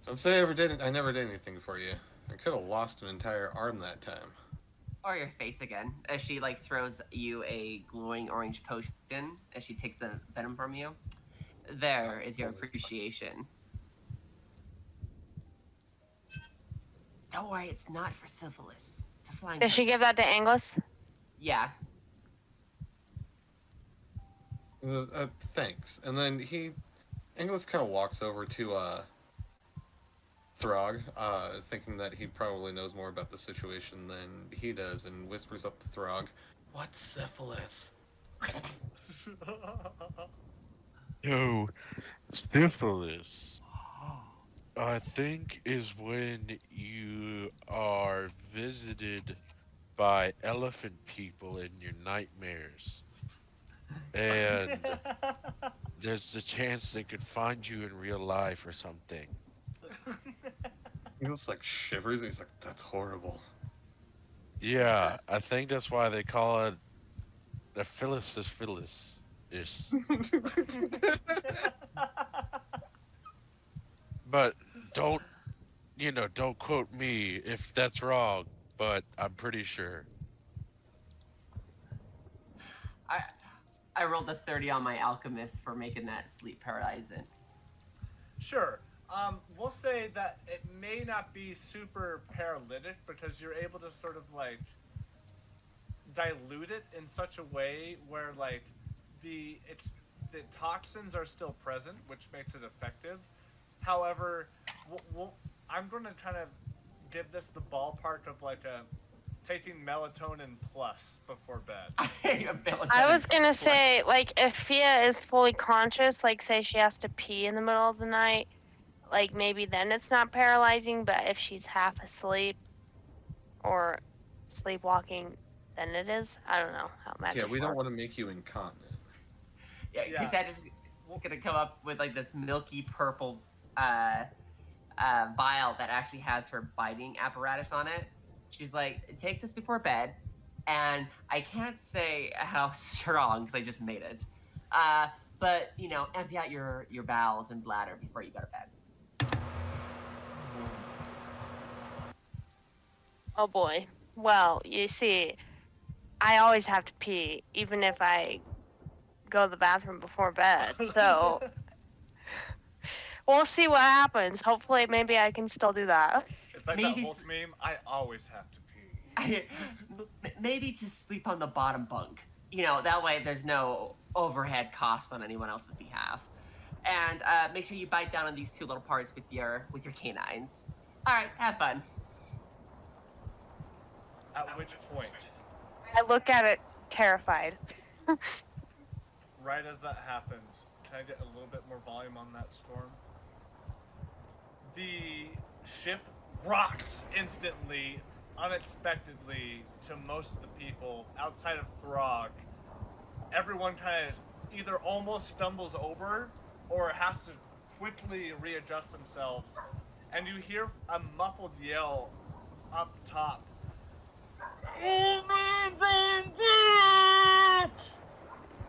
"Don't say I never did anything for you. I could have lost an entire arm that time." Or your face again, as she like throws you a glowing orange potion as she takes the venom from you. There is your appreciation. Don't worry, it's not for syphilis. It's a flying. Did she give that to Angless? Yeah. Thanks. And then English kind of walks over to Throg, thinking that he probably knows more about the situation than he does, and whispers up to Throg, "What's syphilis?" No, syphilis, I think, is when you are visited by elephant people in your nightmares. And there's a chance they could find you in real life or something. He just like shivers, and he's like, "That's horrible." Yeah, I think that's why they call it the Phyllis. But don't quote me if that's wrong, but I'm pretty sure. I rolled a 30 on my alchemist for making that sleep paralyzing. Sure. We'll say that it may not be super paralytic because you're able to sort of like dilute it in such a way where like the toxins are still present, which makes it effective. However, I'm going to kind of give this the ballpark of like taking melatonin plus before bed. I was gonna say, like, if Fia is fully conscious, like, say she has to pee in the middle of the night, like, maybe then it's not paralyzing, but if she's half asleep or sleepwalking, then it is. I don't know how magic Yeah, we don't works. want to make you incontinent. Yeah, Yeah. Cassandra's gonna come up with like this milky purple vial that actually has her biting apparatus on it. She's like, take this before bed, and I can't say how strong because I just made it. But you know, empty out your bowels and bladder before you go to bed. Oh boy. Well, you see, I always have to pee, even if I go to the bathroom before bed. So we'll see what happens. Hopefully, maybe I can still do that. It's like Maybe that Hulk meme, I always have to pee. Maybe just sleep on the bottom bunk. You know, that way there's no overhead cost on anyone else's behalf. And make sure you bite down on these two little parts with your canines. All right, have fun. At which point, I look at it terrified. right as that happens, can I get a little bit more volume on that storm? The ship rocks instantly, unexpectedly, to most of the people outside of Throg. Everyone kind of either almost stumbles over or has to quickly readjust themselves, and you hear a muffled yell up top.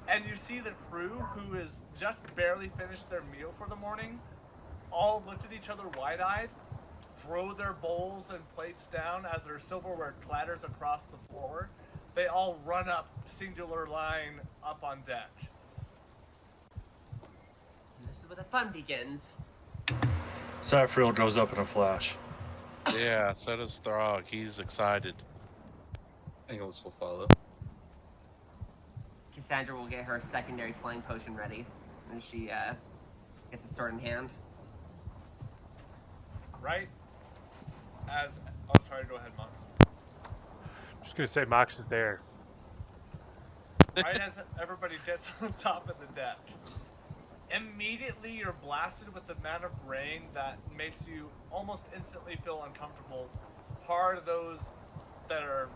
And you see the crew, who has just barely finished their meal for the morning, all look at each other wide-eyed, throw their bowls and plates down as their silverware clatters across the floor. They all run up, singular line, up on deck. where the fun begins. Zaphreal goes up in a flash. Yeah, so does Throg. He's excited. English will follow. Cassandra will get her secondary flying potion ready, and she gets a sword in hand. Right as sorry, go ahead, Mox. Just gonna say Mox is there. Right as everybody gets on top of the deck, immediately you're blasted with the amount of rain that makes you almost instantly feel uncomfortable. Part of those that are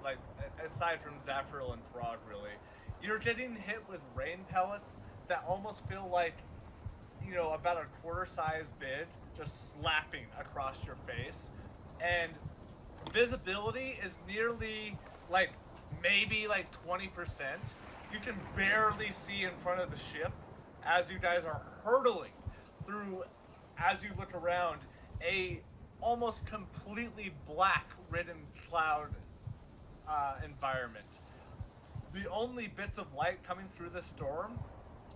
like, aside from Zaphreal and Throg, really, you're getting hit with rain pellets that almost feel like, you know, about a quarter-size bid just slapping across your face, and visibility is nearly like maybe like 20%. You can barely see in front of the ship as you guys are hurtling through, as you look around, a almost completely black ridden cloud environment. The only bits of light coming through the storm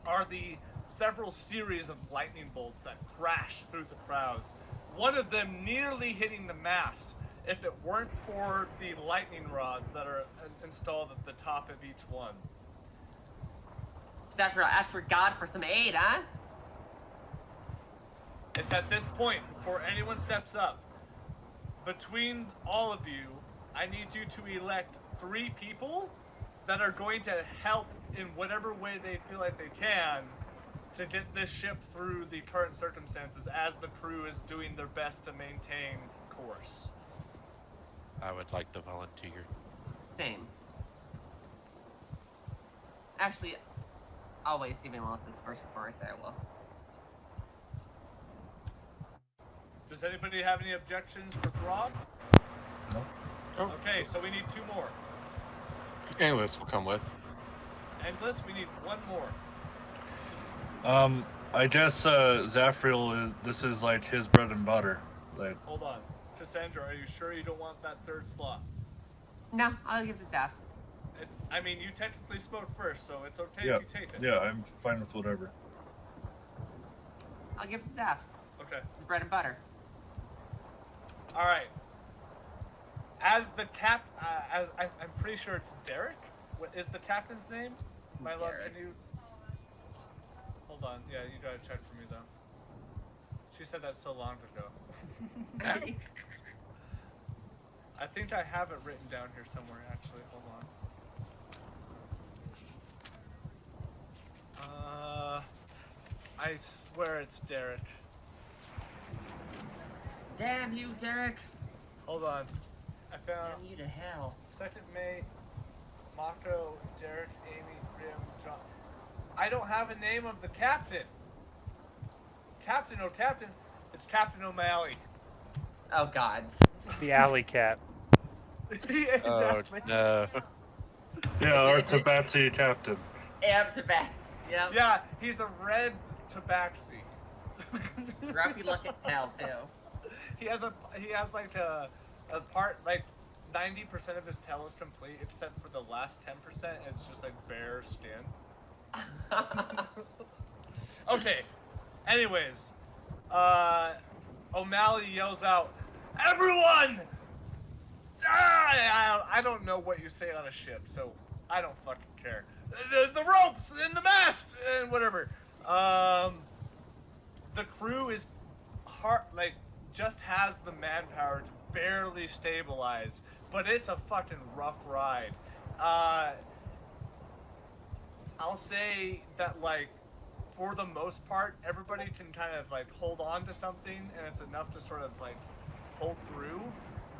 are the several series of lightning bolts that crash through the clouds. One of them nearly hitting the mast if it weren't for the lightning rods that are installed at the top of each one. Zaphreal asks for God for some aid, huh? It's at this point, before anyone steps up, between all of you, I need you to elect 3 people that are going to help in whatever way they feel like they can to get this ship through the current circumstances as the crew is doing their best to maintain course. I would like to volunteer. Same. Actually, I'll wait, see if anyone else is first before I say I will. Does anybody have any objections for Throg? No. Okay, so we need 2 more. English will come with. Endless, we need 1 more. I guess Zaphreal this is like his bread and butter. Like, Hold on. Cassandra, are you sure you don't want that 3rd slot? No, I'll give the Zaph. I mean, you technically spoke first, so it's okay yeah, if you take it. yeah, I'm fine with whatever. I'll give the Zaph. Okay. This is bread and butter. All right. As the I'm pretty sure it's Derek. What is the captain's name? My love, Derek. can you? Hold on. Yeah, you gotta check for me though. She said that so long ago. I think I have it written down here somewhere. Actually, hold on. I swear it's Derek. Damn you, Derek. Hold on. I found. Damn you to hell. 2nd May, Mako, Derek, Amy, Grim, John. I don't have a name of the captain. Captain, oh captain, it's Captain O'Malley. Oh, gods. The alley cat. Yeah, exactly. Oh, no. Yeah, our Tabaxi captain. Yep, to best. Yep. Yeah, he's a red tabaxi. Scruffy looking hell, too. He has like a part, like 90% of his tail is complete except for the last 10%. It's just like bare skin. Okay. Anyways, O'Malley yells out, "Everyone!" I don't know what you say on a ship, so I don't fucking care. The ropes and the mast and whatever. The crew is just has the manpower to barely stabilize, but it's a fucking rough ride. I'll say that, like, for the most part, everybody can kind of like hold on to something, and it's enough to sort of like pull through.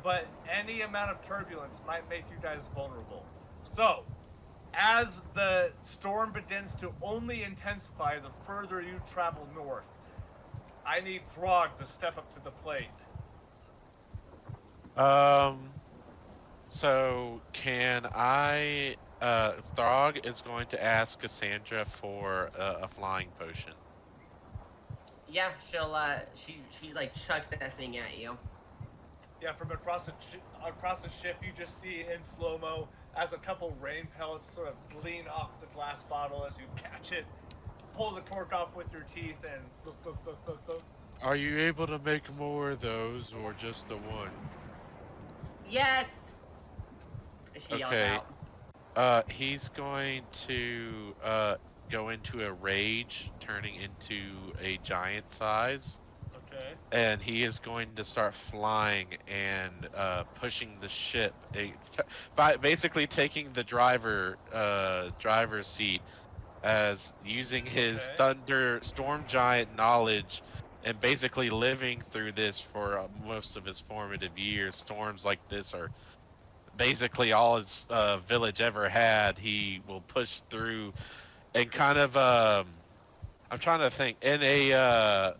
But any amount of turbulence might make you guys vulnerable. So, as the storm begins to only intensify the further you travel north, I need Throg to step up to the plate. So can I? Throg is going to ask Cassandra for a flying potion. Yeah, she'll, she like chucks that thing at you. Yeah, from across the ship, you just see in slow-mo as a couple rain pellets sort of gleam off the glass bottle as you catch it. pull the cork off with your teeth and look. Are you able to make more of those, or just the one? Yes! She yells Okay. out. He's going to go into a rage, turning into a giant size, Okay. and he is going to start flying and pushing the ship by basically taking the driver's seat, as using his Okay. storm giant knowledge and basically living through this for most of his formative years. Storms like this are basically all his village ever had. He will push through and kind of I'm trying to think, in a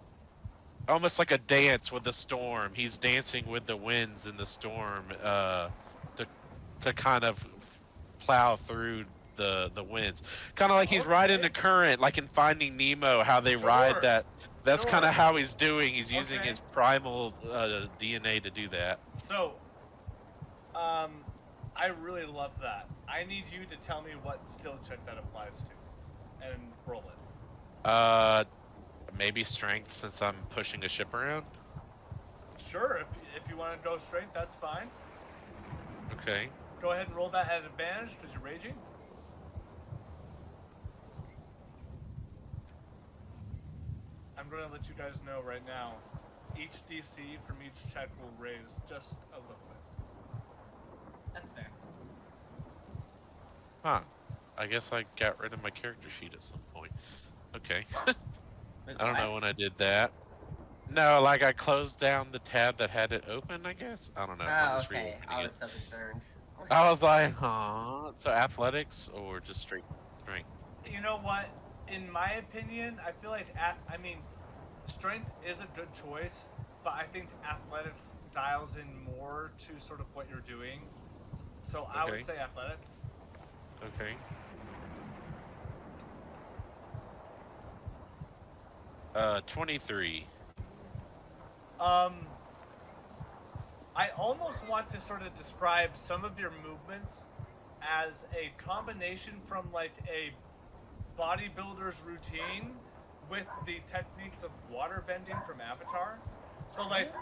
almost like a dance with the storm. He's dancing with the winds in the storm to kind of plow through the winds, kind of like he's riding the current, like in Finding Nemo, how they ride that. That's kind of how he's doing. He's using his primal DNA to do that. So, I really love that. I need you to tell me what skill check that applies to, and roll it. Maybe strength, since I'm pushing a ship around. Sure, if you want to go straight, that's fine. Okay. Go ahead and roll that at advantage because you're raging. I'm going to let you guys know right now. Each DC from each check will raise just a little bit. That's fair. Huh. I guess I got rid of my character sheet at some point. Okay. I don't know when I did that. No, like I closed down the tab that had it open, I guess? I don't know. Oh, okay. I was so concerned. I was like, huh? So athletics or just straight strength? You know what? In my opinion, I feel like, strength is a good choice, but I think athletics dials in more to sort of what you're doing. So I would say athletics. Okay. Uh, 23. I almost want to sort of describe some of your movements as a combination from like a bodybuilder's routine with the techniques of water bending from Avatar. So like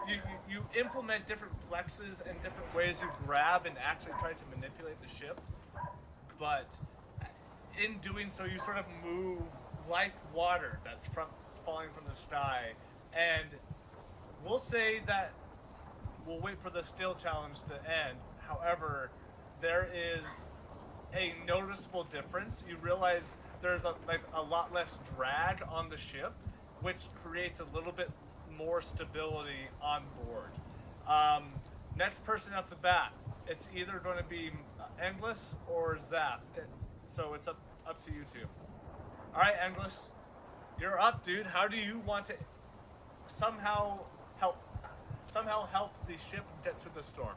you implement different flexes and different ways you grab and actually try to manipulate the ship, but in doing so you sort of move like water that's falling from the sky. And we'll say that we'll wait for the skill challenge to end. However, there is a noticeable difference. You realize there's a lot less drag on the ship, which creates a little bit more stability on board. Next person up the bat, it's either going to be Engless or Zaph. So it's up to you two. All right, Engless, you're up, dude. How do you want to somehow help the ship get through the storm?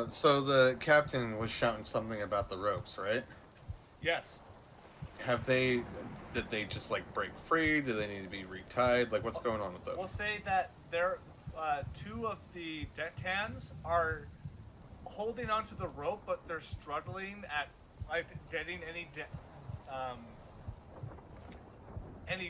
So the captain was shouting something about the ropes, right? Yes. Did they just like break free? Do they need to be retied? Like, what's going on with those? We'll say that there, two of the deckhands are holding onto the rope, but they're struggling at like getting any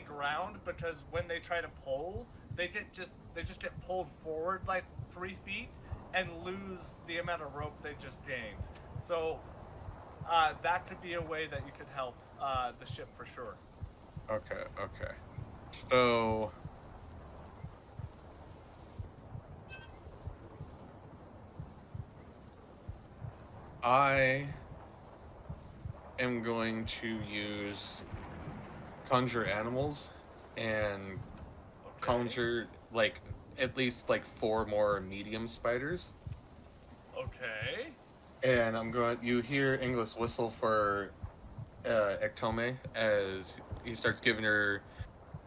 ground, because when they try to pull, they just get pulled forward like 3 feet and lose the amount of rope they just gained. So that could be a way that you could help the ship for sure. Okay. So I am going to use conjure animals and conjure like at least like 4 more medium spiders. Okay. And you hear English whistle for Xehtom as he starts giving her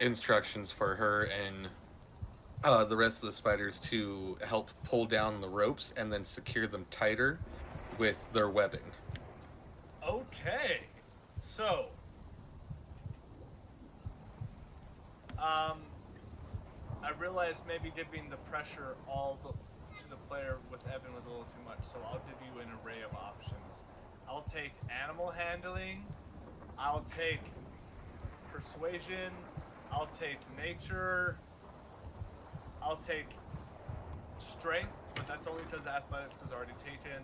instructions for her and the rest of the spiders to help pull down the ropes and then secure them tighter with their webbing. Okay. So, I realized maybe giving the pressure to the player with Evan was a little too much, so I'll give you an array of options. I'll take animal handling, I'll take persuasion. I'll take nature. I'll take strength, but that's only because athletics is already taken.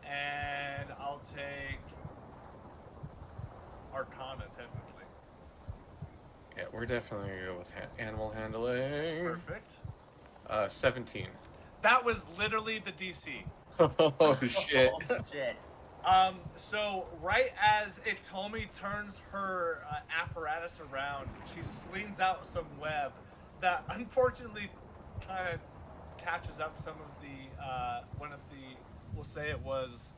And I'll take arcana, technically. Yeah, we're definitely gonna go with animal handling. Perfect. 17. That was literally the DC. Oh shit. Oh, shit. So right as Itomi turns her apparatus around, she slings out some web that unfortunately kind of catches up some of the, one of the, we'll say it was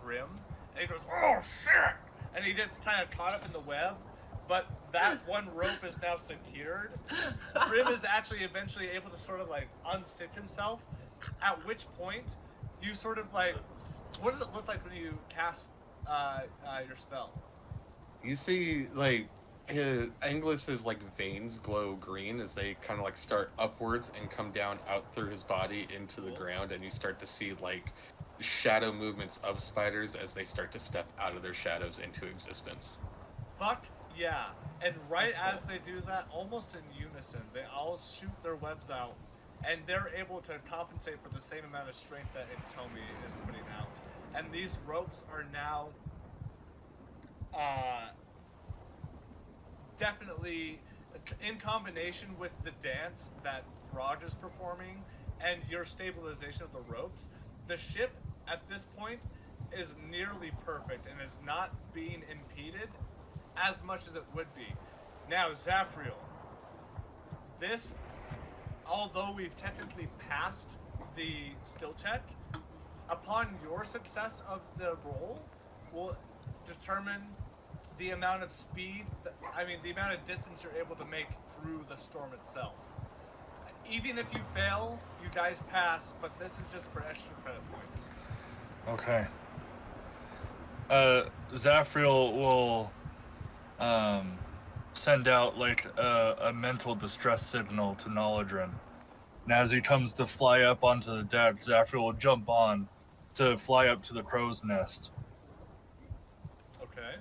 Grim. And he goes, oh shit! And he gets kind of caught up in the web, but that one rope is now secured. Grim is actually eventually able to sort of like unstitch himself, at which point you sort of like, what does it look like when you cast your spell? You see, like, Engless's like veins glow green as they kind of like start upwards and come down out through his body into the ground, and you start to see like shadow movements of spiders as they start to step out of their shadows into existence. Fuck yeah. And right as they do that, almost in unison, they all shoot their webs out, and they're able to compensate for the same amount of strength that Itomi is putting out. And these ropes are now definitely in combination with the dance that Throg is performing and your stabilization of the ropes. The ship at this point is nearly perfect and is not being impeded as much as it would be. Now, Zaphreal, this, although we've technically passed the skill check, upon your success of the roll, will determine the amount of speed, the amount of distance you're able to make through the storm itself. Even if you fail, you guys pass, but this is just for extra credit points. Okay. Zaphreal will send out like a mental distress signal to Noladrin. And as he comes to fly up onto the deck, Zaphreal will jump on to fly up to the crow's nest. Okay.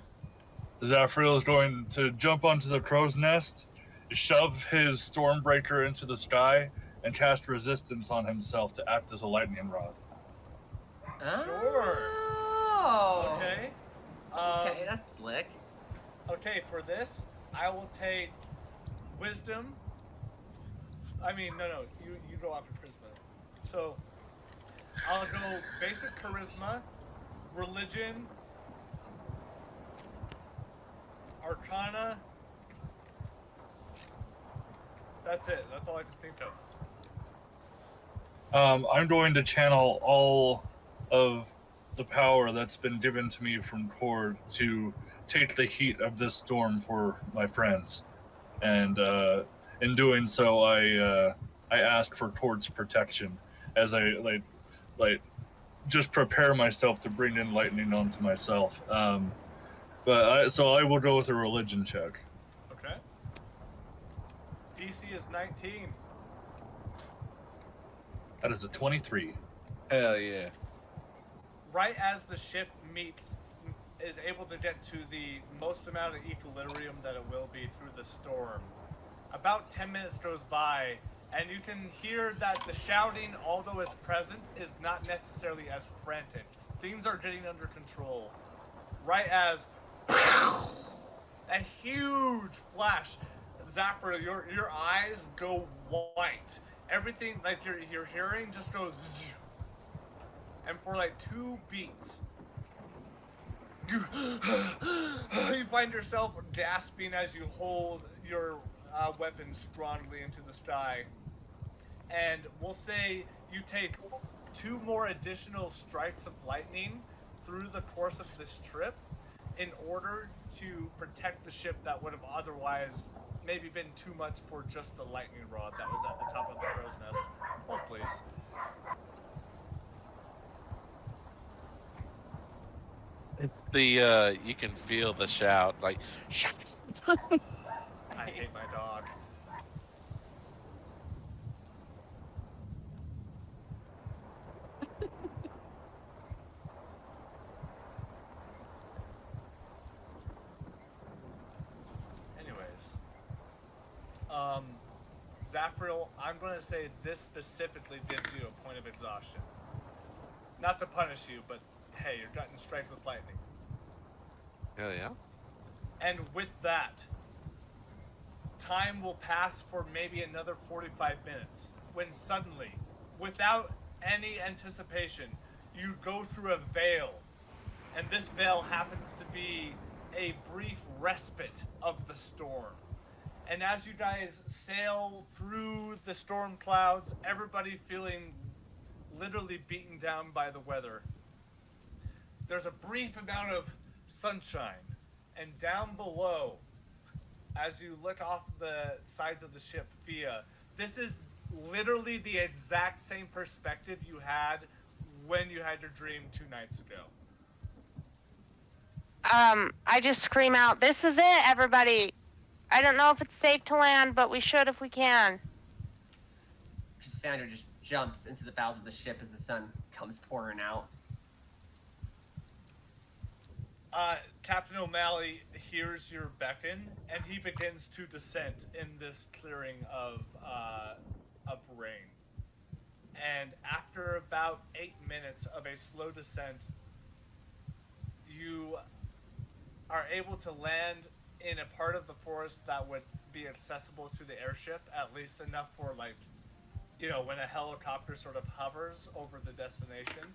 Zaphreal is going to jump onto the crow's nest, shove his Stormbreaker into the sky, and cast resistance on himself to act as a lightning rod. Sure. Oh. Okay. Okay, that's slick. Okay, for this, I will take wisdom. No, you go after charisma. So, I'll go basic charisma, religion, arcana. That's it. That's all I can think of. I'm going to channel all of the power that's been given to me from Cord to take the heat of this storm for my friends, and in doing so, I ask for Cord's protection as I just prepare myself to bring in lightning onto myself. So I will go with a religion check. Okay. DC is 19. That is a 23. Hell yeah. Right as the ship is able to get to the most amount of equilibrium that it will be through the storm, about 10 minutes goes by, and you can hear that the shouting, although it's present, is not necessarily as frantic. Things are getting under control. Right as a huge flash, Zaphreal, your eyes go white. Everything like you're hearing just goes zzz. And for like 2 beats, you find yourself gasping as you hold your weapon strongly into the sky. And we'll say you take 2 more additional strikes of lightning through the course of this trip in order to protect the ship that would have otherwise maybe been too much for just the lightning rod that was at the top of the crow's nest. Hold, please. It's the you can feel the shout like shut. I hate my dog. Zaphreal, I'm going to say this specifically gives you a point of exhaustion. Not to punish you, but hey, you're getting strike with lightning. Hell yeah. And with that, time will pass for maybe another 45 minutes when suddenly, without any anticipation, you go through a veil. And this veil happens to be a brief respite of the storm. And as you guys sail through the storm clouds, everybody feeling literally beaten down by the weather, there's a brief amount of sunshine. And down below, as you look off the sides of the ship, Fia, this is literally the exact same perspective you had when you had your dream 2 nights ago. I just scream out, "This is it, everybody! I don't know if it's safe to land, but we should if we can." Cassandra just jumps into the bows of the ship as the sun comes pouring out. Captain O'Malley hears your beckon, and he begins to descend in this clearing of rain. And after about 8 minutes of a slow descent, you are able to land in a part of the forest that would be accessible to the airship, at least enough for, like, you know, when a helicopter sort of hovers over the destination.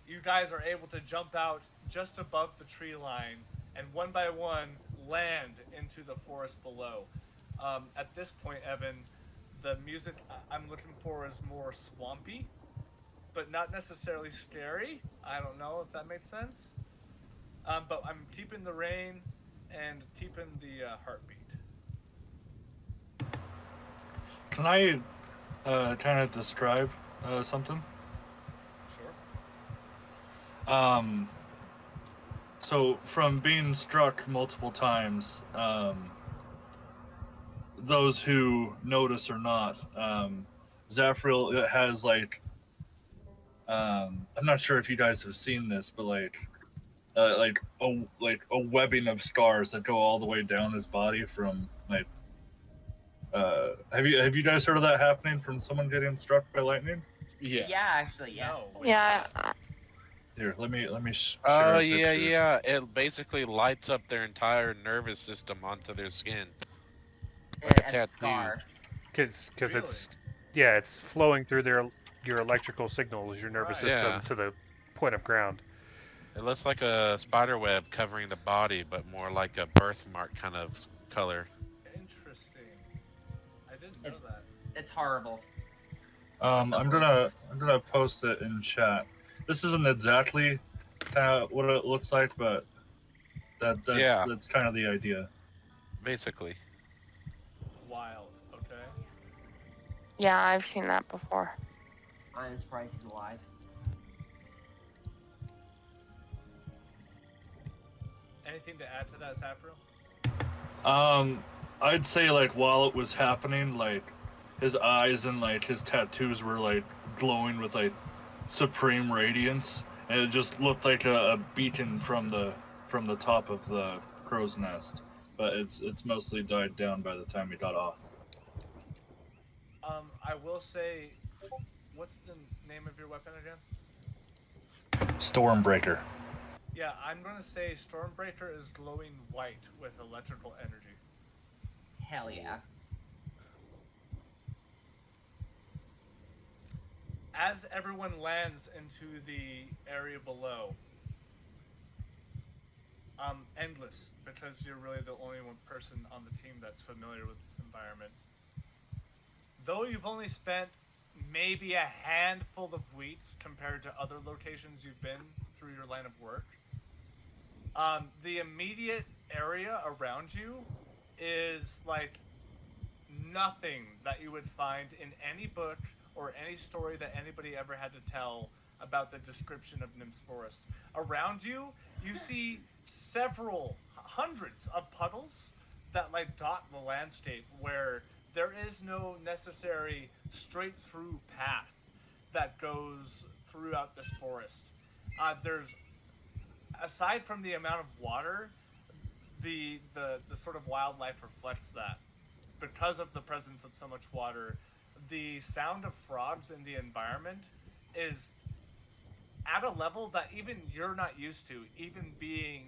You guys are able to jump out just above the tree line and one by one land into the forest below. At this point, Evan, the music I'm looking for is more swampy, but not necessarily scary. I don't know if that makes sense. But I'm keeping the rain and keeping the heartbeat. Can I kind of describe something? Sure. So from being struck multiple times, those who notice or not, Zaphreal has like, I'm not sure if you guys have seen this, but like a webbing of scars that go all the way down his body from like. Have you guys heard of that happening from someone getting struck by lightning? Yeah. Yeah, actually, yes. No. Yeah. Here, let me share Oh, a yeah, picture. yeah. It basically lights up their entire nervous system onto their skin. Like a As tattoo. scar. Because Really? it's flowing through your electrical signals, your nervous Right. system Yeah. to the point of ground. It looks like a spider web covering the body, but more like a birthmark kind of color. Interesting. I didn't know that. It's horrible. I'm gonna post it in chat. This isn't exactly kind of what it looks like, but that's kind of the idea. Basically. Wild. Okay. Yeah, I've seen that before. I'm surprised he's alive. Anything to add to that, Zaphreal? I'd say like while it was happening, like his eyes and like his tattoos were like glowing with like supreme radiance, and it just looked like a beacon from the top of the crow's nest. But it's mostly died down by the time he got off. I will say, what's the name of your weapon again? Stormbreaker. Yeah, I'm gonna say Stormbreaker is glowing white with electrical energy. Hell yeah. As everyone lands into the area below, Endless, because you're really the only one person on the team that's familiar with this environment. Though you've only spent maybe a handful of weeks compared to other locations you've been through your line of work, the immediate area around you is like nothing that you would find in any book or any story that anybody ever had to tell about the description of Nim's Forest. Around you, you see several hundreds of puddles that like dot the landscape, where there is no necessary straight through path that goes throughout this forest. There's, aside from the amount of water, the sort of wildlife reflects that. because of the presence of so much water, the sound of frogs in the environment is at a level that even you're not used to, even being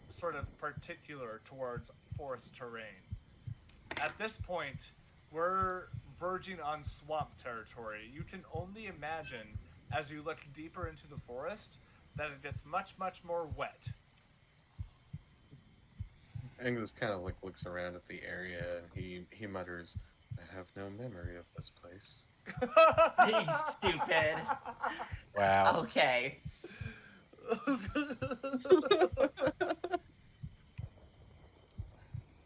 sort of particular towards forest terrain. At this point, we're verging on swamp territory. You can only imagine, as you look deeper into the forest, that it gets much, much more wet. Angus kind of like looks around at the area and he mutters, "I have no memory of this place." You stupid. Wow. Okay.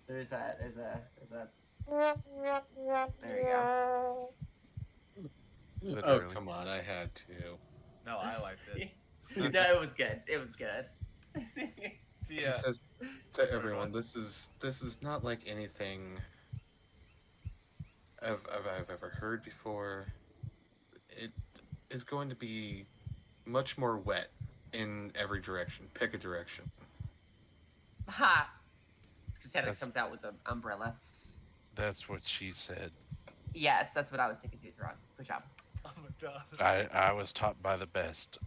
There's a. There you go. Oh, Literally. come on, I had to. No, I liked it. No, it was good. It was good. He says to everyone, "This is not like anything I've ever heard before. It is going to be much more wet in every direction. Pick a direction." Ha! Cassandra That's- comes out with an umbrella. That's what she said. Yes, that's what I was thinking too, Ron. Good job. Oh my god. I was taught by the best.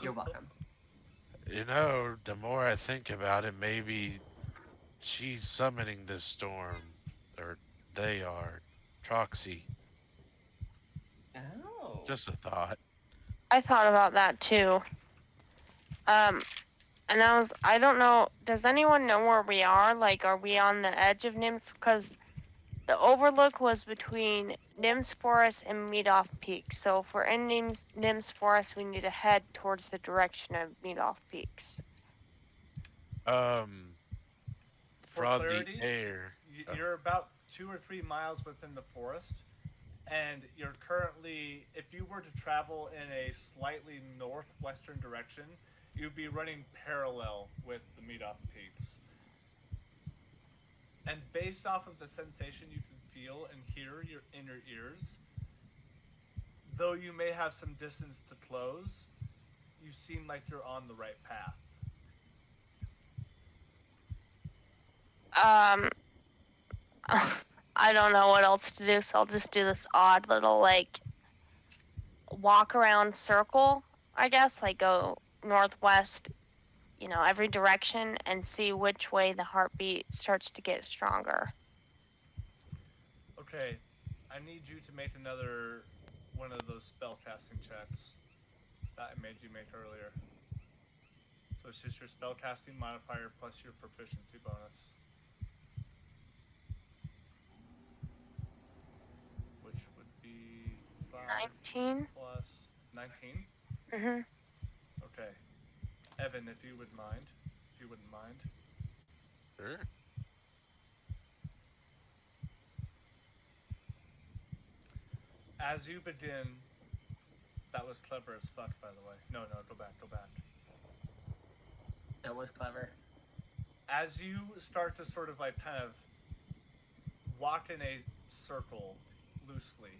You're welcome. You know, the more I think about it, maybe she's summoning this storm, or they are. Troxy. Oh. Just a thought. I thought about that too. And I don't know, does anyone know where we are? Like, are we on the edge of Nims? Because the overlook was between Nims Forest and Meadoff Peaks. So if we're in Nims Forest, we need to head towards the direction of Meadoff Peaks. For From clarity, the air. you're about 2 or 3 miles within the forest, and you're currently, if you were to travel in a slightly northwestern direction, you'd be running parallel with the Meadoff Peaks. And based off of the sensation you can feel and hear your inner ears, though you may have some distance to close, you seem like you're on the right path. I don't know what else to do, so I'll just do this odd little, like, walk around circle, I guess. Like, go northwest, every direction, and see which way the heartbeat starts to get stronger. Okay, I need you to make another one of those spellcasting checks that I made you make earlier. So it's just your spellcasting modifier plus your proficiency bonus. Which would be 5 19? plus 19? Mm-hmm. Okay. Evan, if you wouldn't mind. Sure. As you begin, that was clever as fuck, by the way. No, go back. That was clever. As you start to sort of like kind of walk in a circle loosely,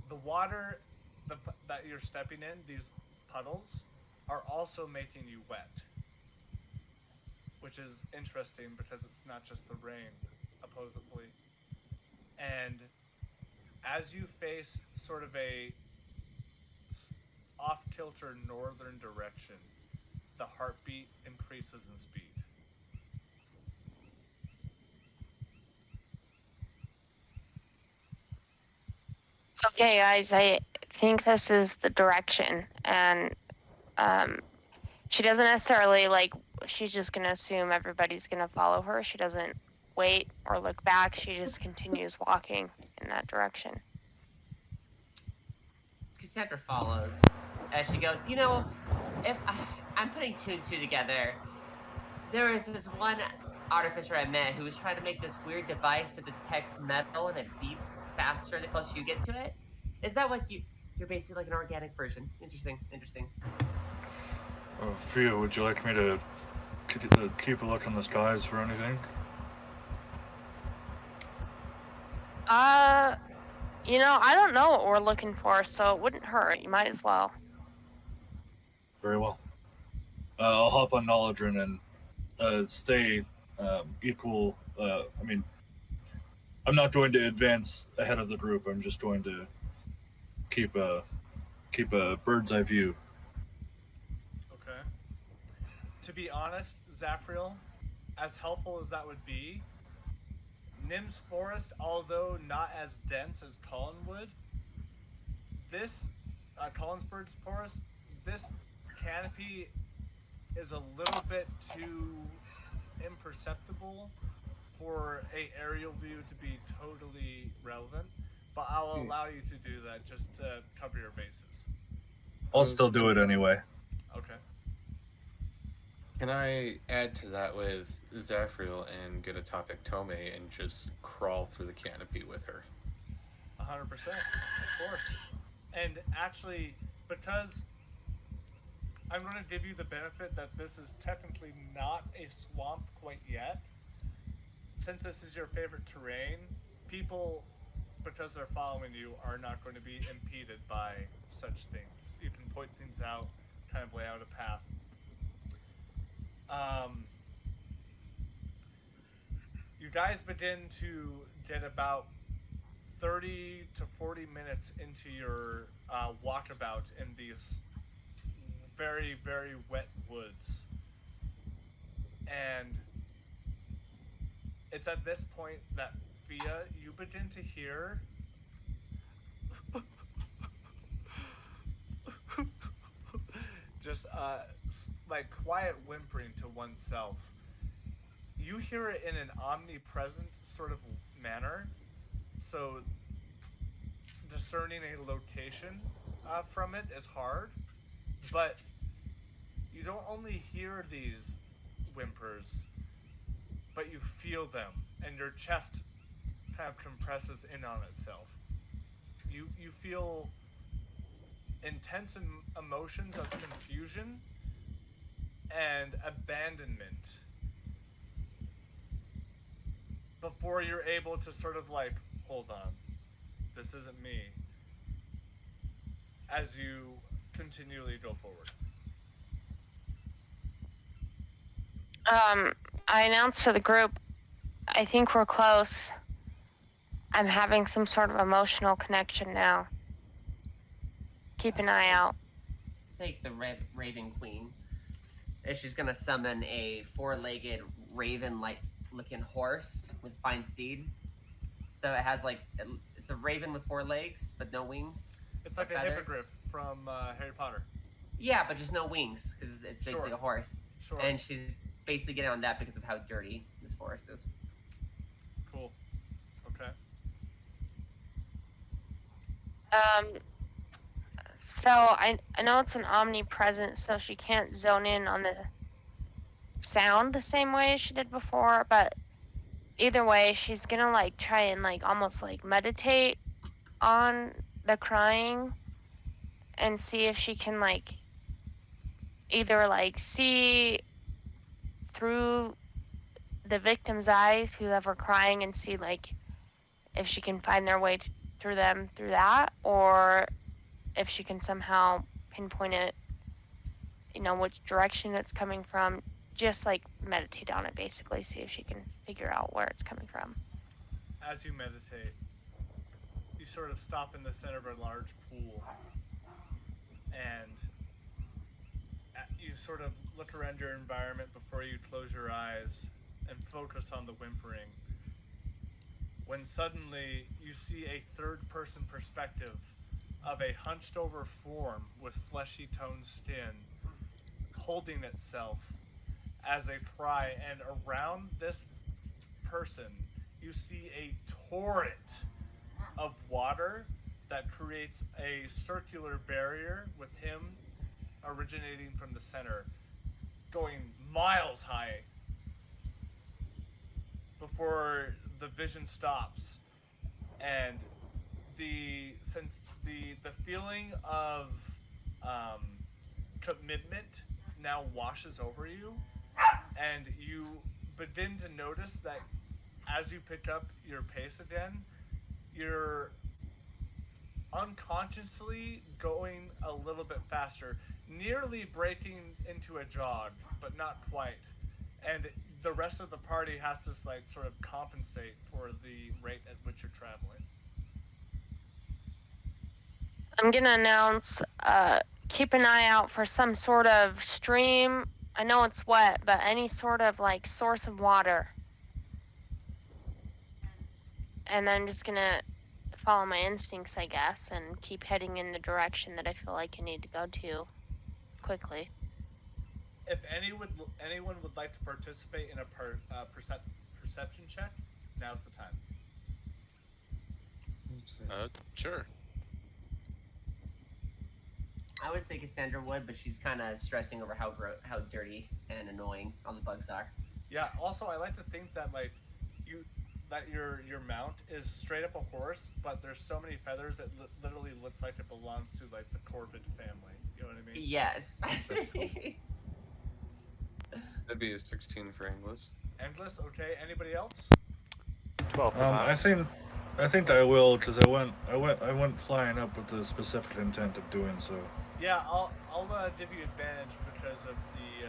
the water that you're stepping in, these puddles, are also making you wet. Which is interesting because it's not just the rain, opposably. And as you face sort of a off-kilter northern direction, the heartbeat increases in speed. Okay, guys, I think this is the direction, and she doesn't necessarily, she's just gonna assume everybody's gonna follow her. She doesn't wait or look back. She just continues walking in that direction. Cassandra follows as she goes, if I'm putting two and two together, there was this one artificer I met who was trying to make this weird device that detects metal and it beeps faster the closer you get to it. Is that what you're basically like an organic version? Interesting. Fia, would you like me to keep a look in the skies for anything? I don't know what we're looking for, so it wouldn't hurt. You might as well. Very well. I'll hop on Knowledge and stay equal. I mean, I'm not going to advance ahead of the group. I'm just going to keep a bird's eye view. Okay. To be honest, Zaphreal, as helpful as that would be, Nim's Forest, although not as dense as Collinwood, this Collinsburg's Forest, this canopy is a little bit too imperceptible for a aerial view to be totally relevant. But I'll allow you to do that just to cover your bases. I'll still do it anyway. Okay. Can I add to that with Zaphreal and get a topic Tome and just crawl through the canopy with her? 100%, of course. And actually, because I'm going to give you the benefit that this is technically not a swamp quite yet, since this is your favorite terrain, people, because they're following you, are not going to be impeded by such things. You can point things out, kind of lay out a path. You guys begin to get about 30 to 40 minutes into your walkabout in these very, very wet woods. And it's at this point that, Fia, you begin to hear just like quiet whimpering to oneself. You hear it in an omnipresent sort of manner, so discerning a location from it is hard, but you don't only hear these whimpers, but you feel them, and your chest kind of compresses in on itself. You feel intense emotions of confusion and abandonment before you're able to sort of like, hold on, this isn't me, as you continually go forward. I announced to the group, I think we're close. I'm having some sort of emotional connection now. Keep an eye out. Take the Raven Queen. And she's gonna summon a four-legged raven-like looking horse with fine steed. So it has like, it's a raven with 4 legs, but no wings. It's like a hippogriff from Harry Potter. Yeah, but just no wings, because it's basically Sure. a horse. Sure. And she's basically getting on that because of how dirty this forest is. Cool. Okay. So I know it's an omnipresent, so she can't zone in on the sound the same way as she did before, but either way, she's gonna like try and like almost like meditate on the crying and see if she can like either like see through the victim's eyes, whoever crying, and see like if she can find their way through them through that, or if she can somehow pinpoint it, you know, which direction it's coming from. Just like meditate on it, basically, see if she can figure out where it's coming from. As you meditate, you sort of stop in the center of a large pool, and you sort of look around your environment before you close your eyes and focus on the whimpering. When suddenly you see a third-person perspective of a hunched-over form with fleshy toned skin holding itself as a cry, and around this person you see a torrent of water that creates a circular barrier with him originating from the center, going miles high before the vision stops, and the feeling of commitment now washes over you, and you begin to notice that as you pick up your pace again, you're unconsciously going a little bit faster, nearly breaking into a jog, but not quite. and the rest of the party has to like sort of compensate for the rate at which you're traveling. I'm gonna announce, keep an eye out for some sort of stream. I know it's wet, but any sort of like source of water. And I'm just gonna follow my instincts, I guess, and keep heading in the direction that I feel like I need to go to quickly. If anyone would like to participate in a perception check, now's the time. Sure. I would say Cassandra would, but she's kind of stressing over how dirty and annoying all the bugs are. Yeah. Also, I like to think that like your mount is straight up a horse, but there's so many feathers it literally looks like it belongs to like the Corvid family. You know what I mean? Yes. That'd be a 16 for English. Endless. Okay. Anybody else? 12 for I Mox. think I will, because I went flying up with the specific intent of doing so. Yeah. I'll give you advantage because of the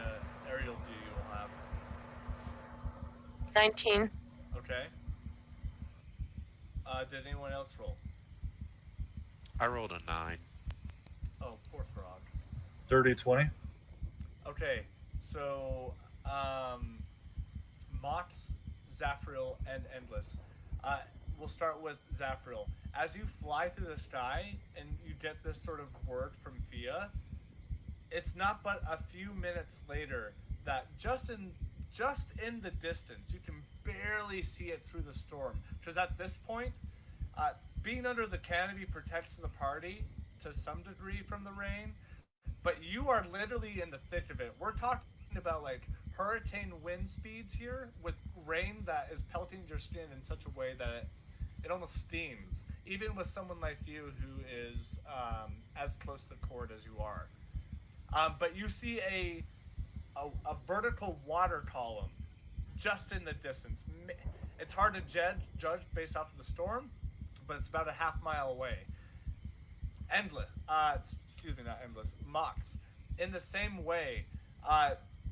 aerial view you will have. 19. Okay. Did anyone else roll? I rolled a 9. Oh, poor Frog. 30-20. Okay, so Mhox, Zaphreal, and Endless. We'll start with Zaphreal. As you fly through the sky and you get this sort of word from Fia, it's not but a few minutes later that just in the distance, you can barely see it through the storm. Because at this point, being under the canopy protects the party to some degree from the rain, but you are literally in the thick of it. We're talking about like hurricane wind speeds here with rain that is pelting your skin in such a way that it almost steams, even with someone like you who is as close to the cord as you are. But you see a vertical water column just in the distance. It's hard to judge based off of the storm, but it's about a half-mile away. Excuse me, not Endless. Mhox. In the same way,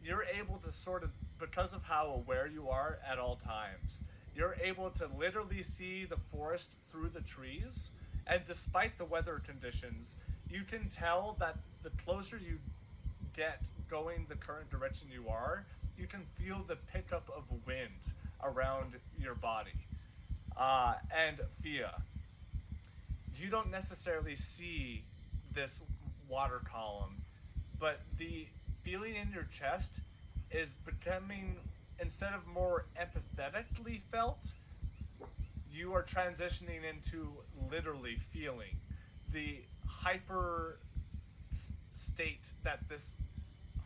you're able to sort of, because of how aware you are at all times, you're able to literally see the forest through the trees, and despite the weather conditions, you can tell that the closer you get going the current direction you are, you can feel the pickup of wind around your body. And Fia, you don't necessarily see this water column, but the feeling in your chest is becoming, instead of more empathetically felt, you are transitioning into literally feeling the hyper state that this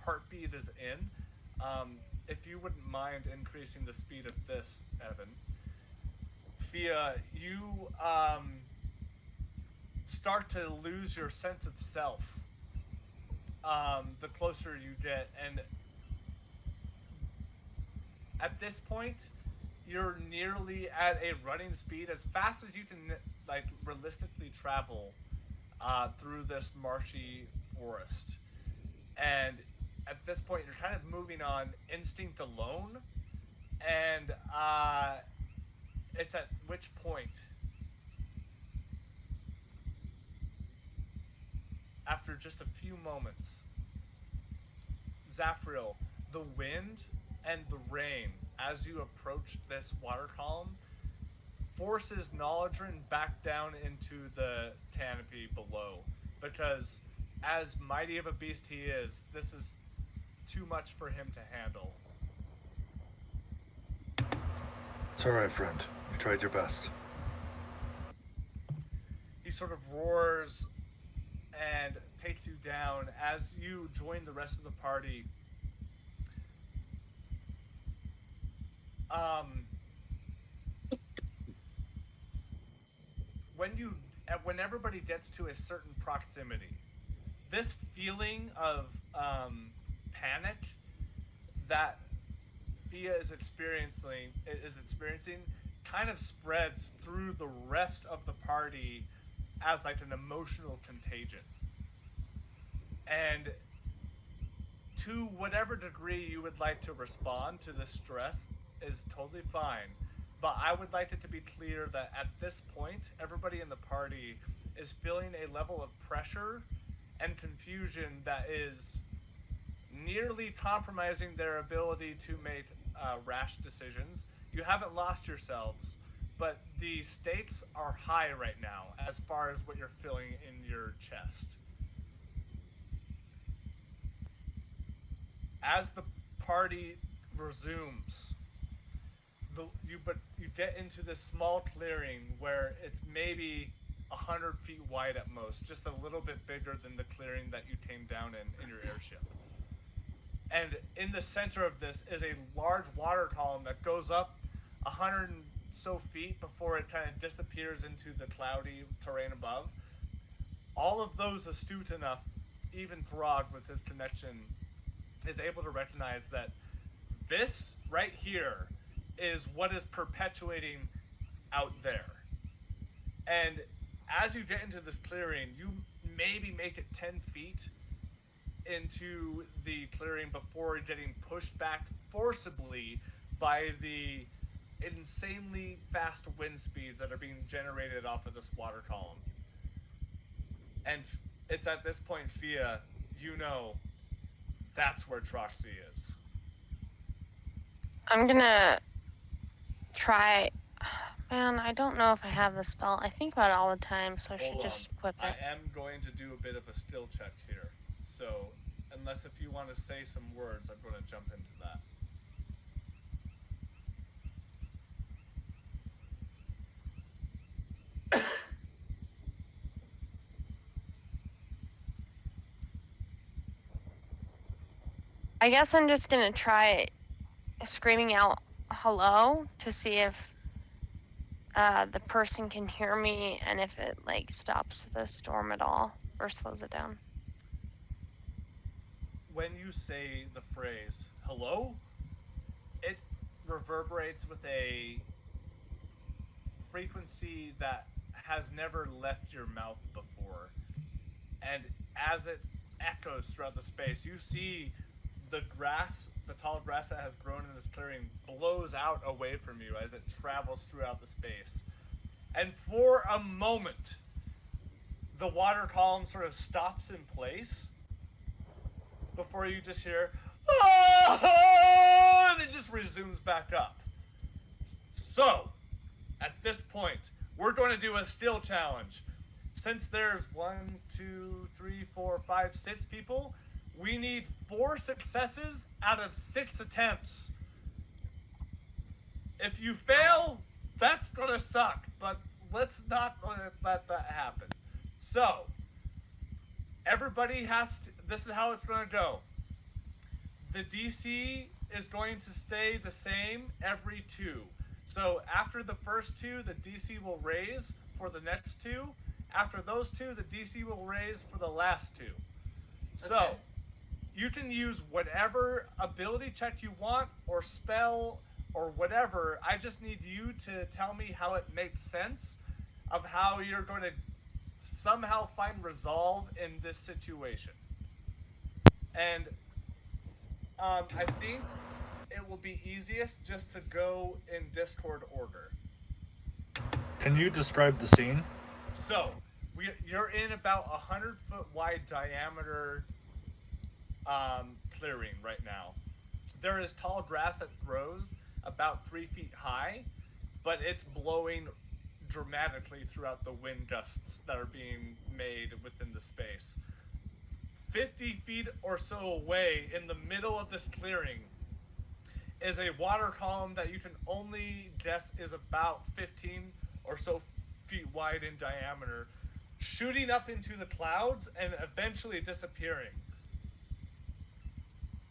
heartbeat is in. If you wouldn't mind increasing the speed of this, Evan. Fia, you start to lose your sense of self the closer you get, and at this point you're nearly at a running speed as fast as you can like realistically travel through this marshy forest. And at this point you're kind of moving on instinct alone, and it's at which point, after just a few moments, Zaphreal, the wind and the rain, as you approach this water column, forces Nolladrin back down into the canopy below, because as mighty of a beast he is, this is too much for him to handle. It's alright, friend. You tried your best. He sort of roars and takes you down as you join the rest of the party. When everybody gets to a certain proximity, this feeling of panic that Fia is experiencing kind of spreads through the rest of the party as like an emotional contagion. And to whatever degree you would like to respond to this stress is totally fine. But I would like it to be clear that at this point, everybody in the party is feeling a level of pressure and confusion that is nearly compromising their ability to make rash decisions. You haven't lost yourselves, but the stakes are high right now as far as what you're feeling in your chest. As the party resumes, you get into this small clearing where it's maybe 100 feet wide at most, just a little bit bigger than the clearing that you came down in your airship. And in the center of this is a large water column that goes up 100 and so feet before it kind of disappears into the cloudy terrain above. All of those astute enough, even Throg with his connection, is able to recognize that this right here is what is perpetuating out there. And as you get into this clearing, you maybe make it 10 feet into the clearing before getting pushed back forcibly by the insanely fast wind speeds that are being generated off of this water column. And it's at this point, Fia, you know that's where Troxy is. I'm gonna try. Man, I don't know if I have the spell. I think about it all the time, so I should just equip it. I am going to do a bit of a skill check here. So, unless if you want to say some words, I'm going to jump into that. I guess I'm just gonna try screaming out hello to see if the person can hear me and if it like stops the storm at all or slows it down. When you say the phrase hello, it reverberates with a frequency that has never left your mouth before. And as it echoes throughout the space, you see the grass, the tall grass that has grown in this clearing, blows out away from you as it travels throughout the space. And for a moment, the water column sort of stops in place before you just hear, "Ah!" and it just resumes back up. So, at this point, we're going to do a skill challenge. Since there's 1, 2, 3, 4, 5, 6 people, we need 4 successes out of 6 attempts. If you fail, that's gonna suck, but let's not let that happen. So, everybody has to, this is how it's gonna go. The DC is going to stay the same every 2. So after the first 2, the DC will raise for the next 2. After those 2, the DC will raise for the last 2. So, Okay. you can use whatever ability check you want, or spell, or whatever. I just need you to tell me how it makes sense of how you're going to somehow find resolve in this situation. And I think it will be easiest just to go in Discord order. Can you describe the scene? So, you're in about 100-foot wide diameter clearing right now. There is tall grass that grows about 3 feet high, but it's blowing dramatically throughout the wind gusts that are being made within the space. 50 feet or so away, in the middle of this clearing, is a water column that you can only guess is about 15 or so feet wide in diameter, shooting up into the clouds and eventually disappearing.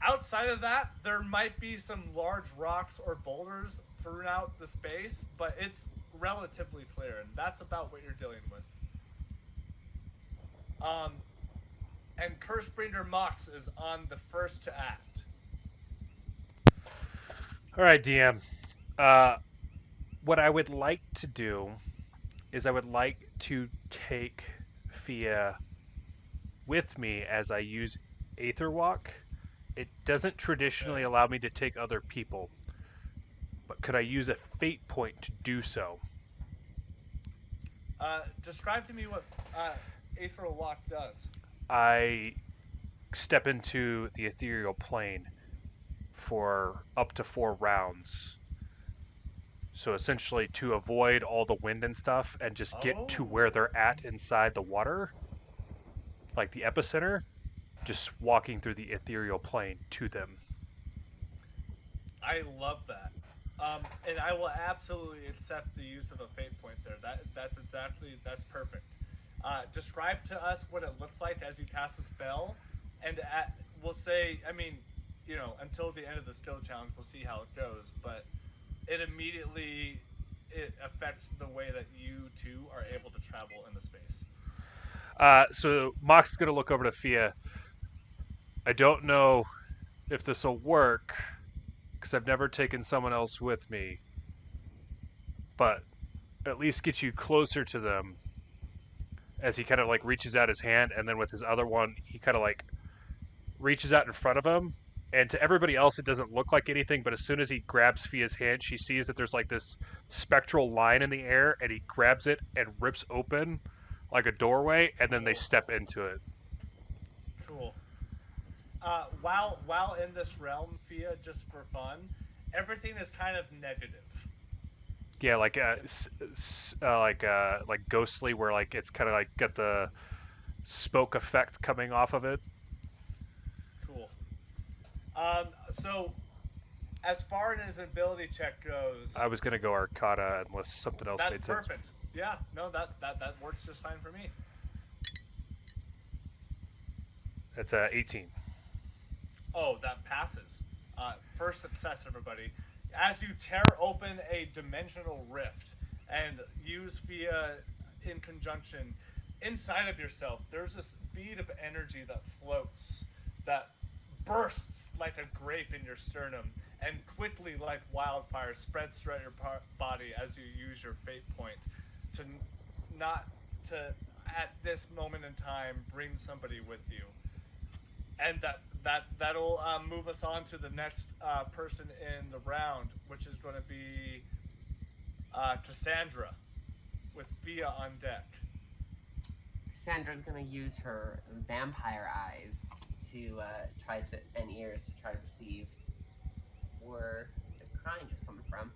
Outside of that, there might be some large rocks or boulders throughout the space, but it's relatively clear, and that's about what you're dealing with. And Cursebringer Mhox is on the first to act. All right, DM. What I would like to do is I would like to take Fia with me as I use Aether Walk It doesn't traditionally allow me to take other people, but could I use a fate point to do so? Describe to me what Aetherial Walk does. I step into the ethereal plane for up to 4 rounds. So essentially to avoid all the wind and stuff and just get to where they're at inside the water, like the epicenter, just walking through the ethereal plane to them. I love that. And I will absolutely accept the use of a fate point there. That's perfect. Describe to us what it looks like as you cast a spell, and we'll say, I mean, until the end of the skill challenge, we'll see how it goes. But it affects the way that you two are able to travel in the space. So Mox is gonna look over to Fia. I don't know if this will work because I've never taken someone else with me, but at least get you closer to them. As he kind of like reaches out his hand, and then with his other one, he kind of like reaches out in front of him. And to everybody else, it doesn't look like anything, but as soon as he grabs Fia's hand, she sees that there's like this spectral line in the air, and he grabs it and rips open like a doorway, and then they step into it. Cool. While in this realm, Fia, just for fun, everything is kind of negative. Yeah, like ghostly, where like it's kind of like got the smoke effect coming off of it. Cool. So, as far as an ability check goes, I was gonna go Arcana unless something else made sense. that's perfect. Yeah, no, that works just fine for me. It's 18. Oh, that passes. First success, everybody. As you tear open a dimensional rift and use Fia in conjunction, inside of yourself, there's this bead of energy that floats, that bursts like a grape in your sternum, and quickly, like wildfire, spreads throughout your body as you use your fate point to at this moment in time, bring somebody with you. And that'll move us on to the next person in the round, which is going to be Cassandra, with Fia on deck. Cassandra's gonna use her vampire eyes to and ears to try to perceive where the crying is coming from.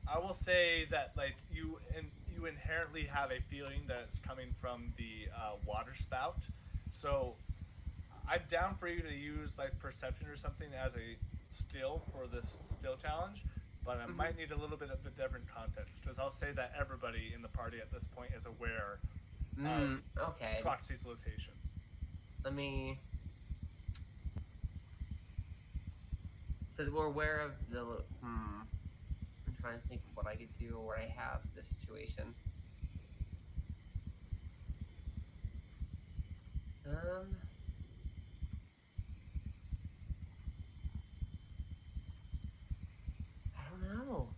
I will say that like you inherently have a feeling that it's coming from the water spout, so I'm down for you to use like perception or something as a skill for this skill challenge, but I might need a little bit of a different context, because I'll say that everybody in the party at this point is aware of Troxy's location. Let me. So we're aware of the. I'm trying to think of what I could do or what I have the situation. I don't know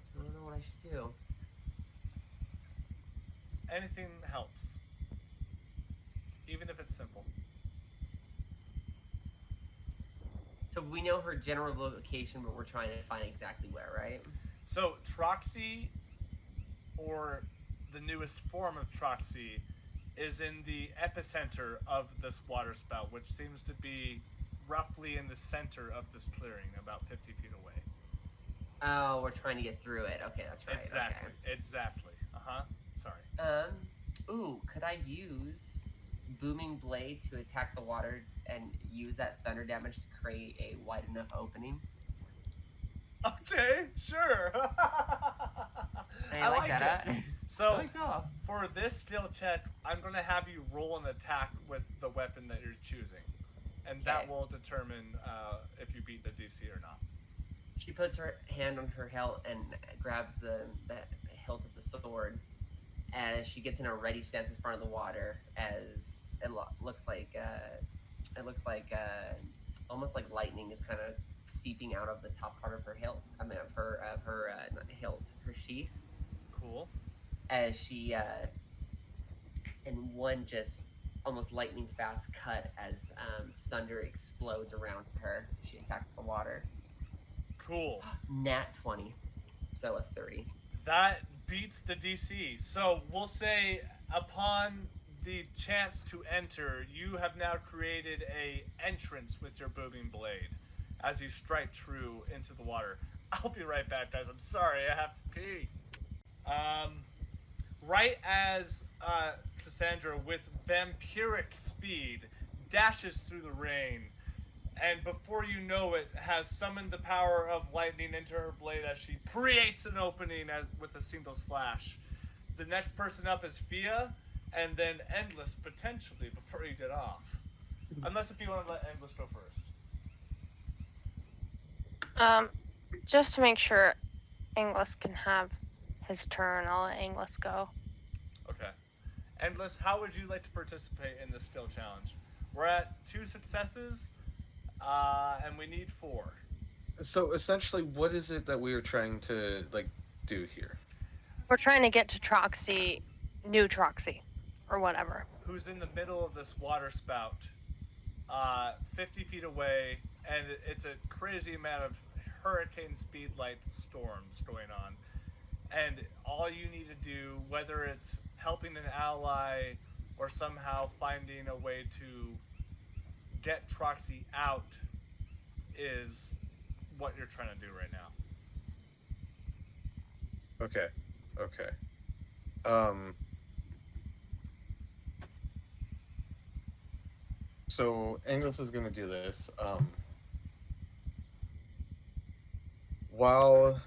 what I should do. Anything helps, even if it's simple. So we know her general location, but we're trying to find exactly where, right? So Troxy, or the newest form of Troxy, is in the epicenter of this water spout, which seems to be roughly in the center of this clearing, about 50 feet away. Oh, we're trying to get through it. Okay, that's right. Exactly. Sorry. Could I use Booming Blade to attack the water and use that thunder damage to create a wide enough opening? Okay, sure. I like that. So, for this skill check, I'm going to have you roll an attack with the weapon that you're choosing. And that will determine if you beat the DC or not. She puts her hand on her hilt and grabs the hilt of the sword as she gets in a ready stance in front of the water, as it looks like almost like lightning is kind of seeping out of the top part of her hilt. Not hilt, her sheath. Cool. As she and one just almost lightning fast cut as thunder explodes around her. She attacks the water. Cool. Nat 20, so a 30. That beats the DC. So we'll say upon the chance to enter, you have now created a entrance with your booming blade as you strike true into the water. I'll be right back, guys. I'm sorry, I have to pee. Right as Cassandra, with vampiric speed, dashes through the rain, and before you know it, has summoned the power of lightning into her blade as she creates an opening with a single slash. The next person up is Fia, and then Endless, potentially, before you get off. Unless if you want to let Endless go first. Just to make sure English can have his turn, I'll let English go. Okay. Endless, how would you like to participate in this skill challenge? We're at 2 successes, and we need 4. So essentially, what is it that we are trying to do here? We're trying to get to Troxy, new Troxy, or whatever. Who's in the middle of this water spout, 50 feet away, and it's a crazy amount of hurricane speed light storms going on. And all you need to do, whether it's helping an ally or somehow finding a way to get Troxy out, is what you're trying to do right now. Okay. So Angus is gonna do this. While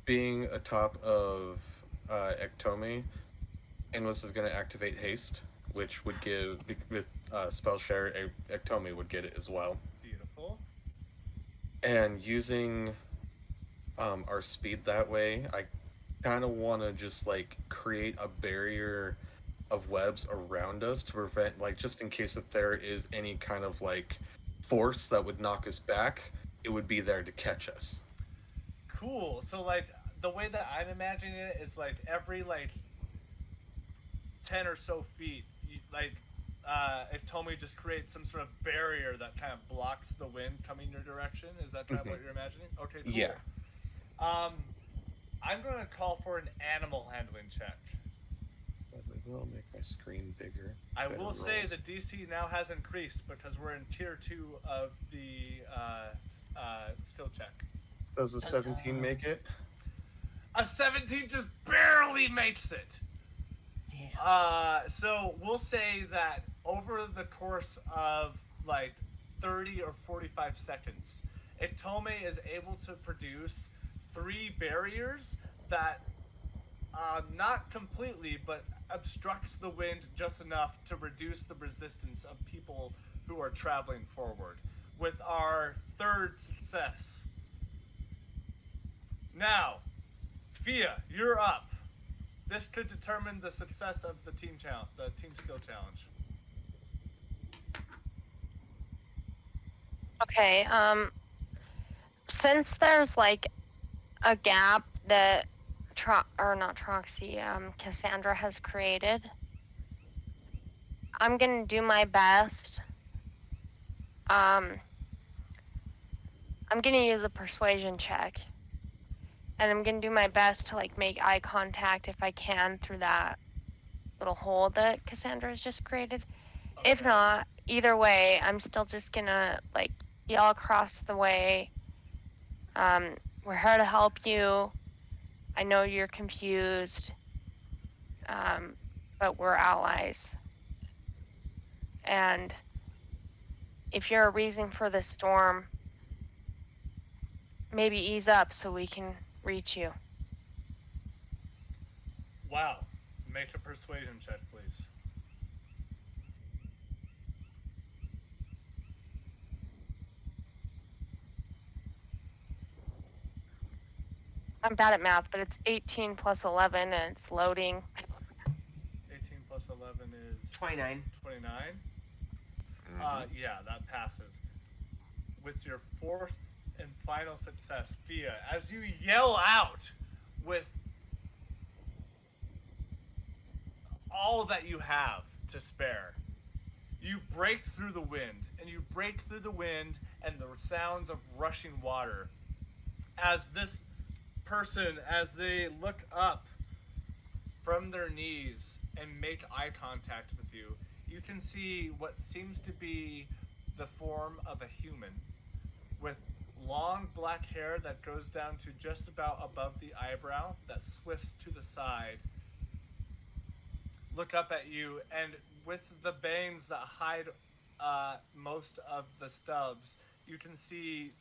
being atop of Xehtom, Angus is gonna activate haste, which would give with spell share. Xehtom would get it as well. Beautiful. And using our speed that way, I kind of want to just create a barrier of webs around us to prevent, just in case if there is any kind of force that would knock us back, it would be there to catch us. Cool. So the way that I'm imagining it is every 10 or so feet, if Tommy just creates some sort of barrier that kind of blocks the wind coming your direction. Is that kind of what you're imagining? Okay, cool. Yeah. I'm going to call for an animal handling check. I will make my screen bigger. I Better will say rolls. the DC now has increased because we're in tier 2 of the skill check. Does a 17 make it? A 17 just barely makes it. Damn. So we'll say that over the course of 30 or 45 seconds, Xehtom is able to produce 3 barriers that not completely, but obstructs the wind just enough to reduce the resistance of people who are traveling forward. With our 3rd success. Now, Fia, you're up. This could determine the success of the team challenge, the team skill challenge. Okay, since there's a gap that Cassandra has created, I'm gonna do my best. I'm gonna use a persuasion check, and I'm gonna do my best to make eye contact if I can through that little hole that Cassandra has just created. Okay. If not, either way, I'm still just gonna yell across the way. We're here to help you. I know you're confused, but we're allies. And if you're a reason for the storm, maybe ease up so we can reach you. Wow. Make a persuasion check, please. I'm bad at math, but it's 18 plus 11 and it's loading. 18 plus 11 is 29. 29. Mhm. Yeah, that passes. With your 4th and final success, Fia, as you yell out with all that you have to spare. You break through the wind, and you break through the wind and the sounds of rushing water. As this person, as they look up from their knees and make eye contact with you, you can see what seems to be the form of a human with long black hair that goes down to just about above the eyebrow that swifts to the side. Look up at you, and with the bangs that hide most of the stubs, you can see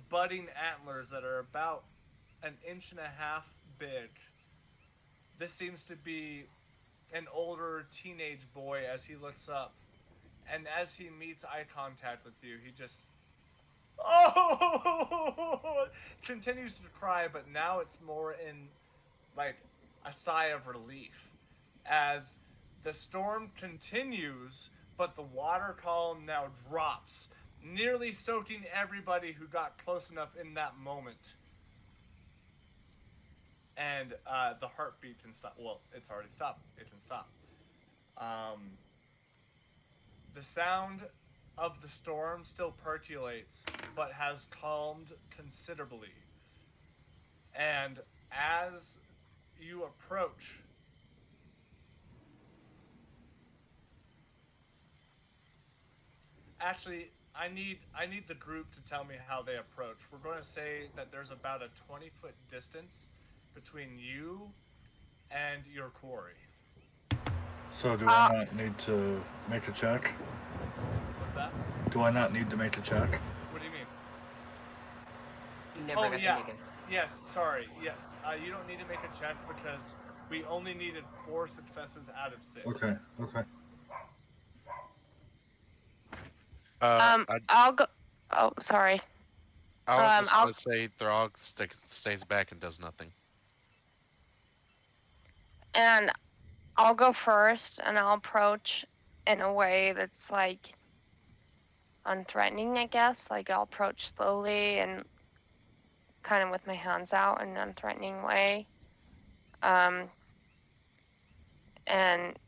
budding antlers that are about 1.5 inches big. This seems to be an older teenage boy as he looks up, and as he meets eye contact with you, he just continues to cry, but now it's more in like a sigh of relief as the storm continues, but the water column now drops, nearly soaking everybody who got close enough in that moment. And the heartbeat can stop. Well, it's already stopped. It can stop. The sound of the storm still percolates, but has calmed considerably. And as you approach, actually, I need the group to tell me how they approach. We're going to say that there's about a 20-foot distance between you and your quarry. So do I not need to make a check? What's that? Do I not need to make a check? What do you mean? You never Oh, got yeah. to make it. Yes, sorry. Yeah, you don't need to make a check because we only needed 4 successes out of 6. Okay. I'll go. Oh, sorry. I was just I'll- going to say Throg stays back and does nothing. And I'll go first, and I'll approach in a way that's like unthreatening, I guess. Like I'll approach slowly and kind of with my hands out in an unthreatening way. And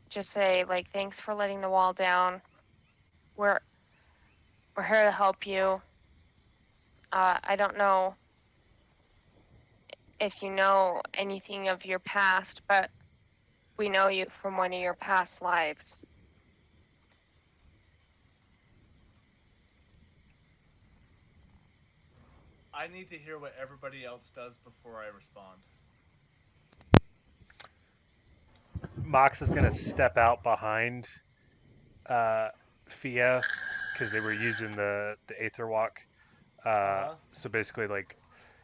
just say like, thanks for letting the wall down. We're here to help you. I don't know if you know anything of your past, but we know you from one of your past lives. I need to hear what everybody else does before I respond. Mox is gonna step out behind Fia because they were using the Aether Walk. So basically, like,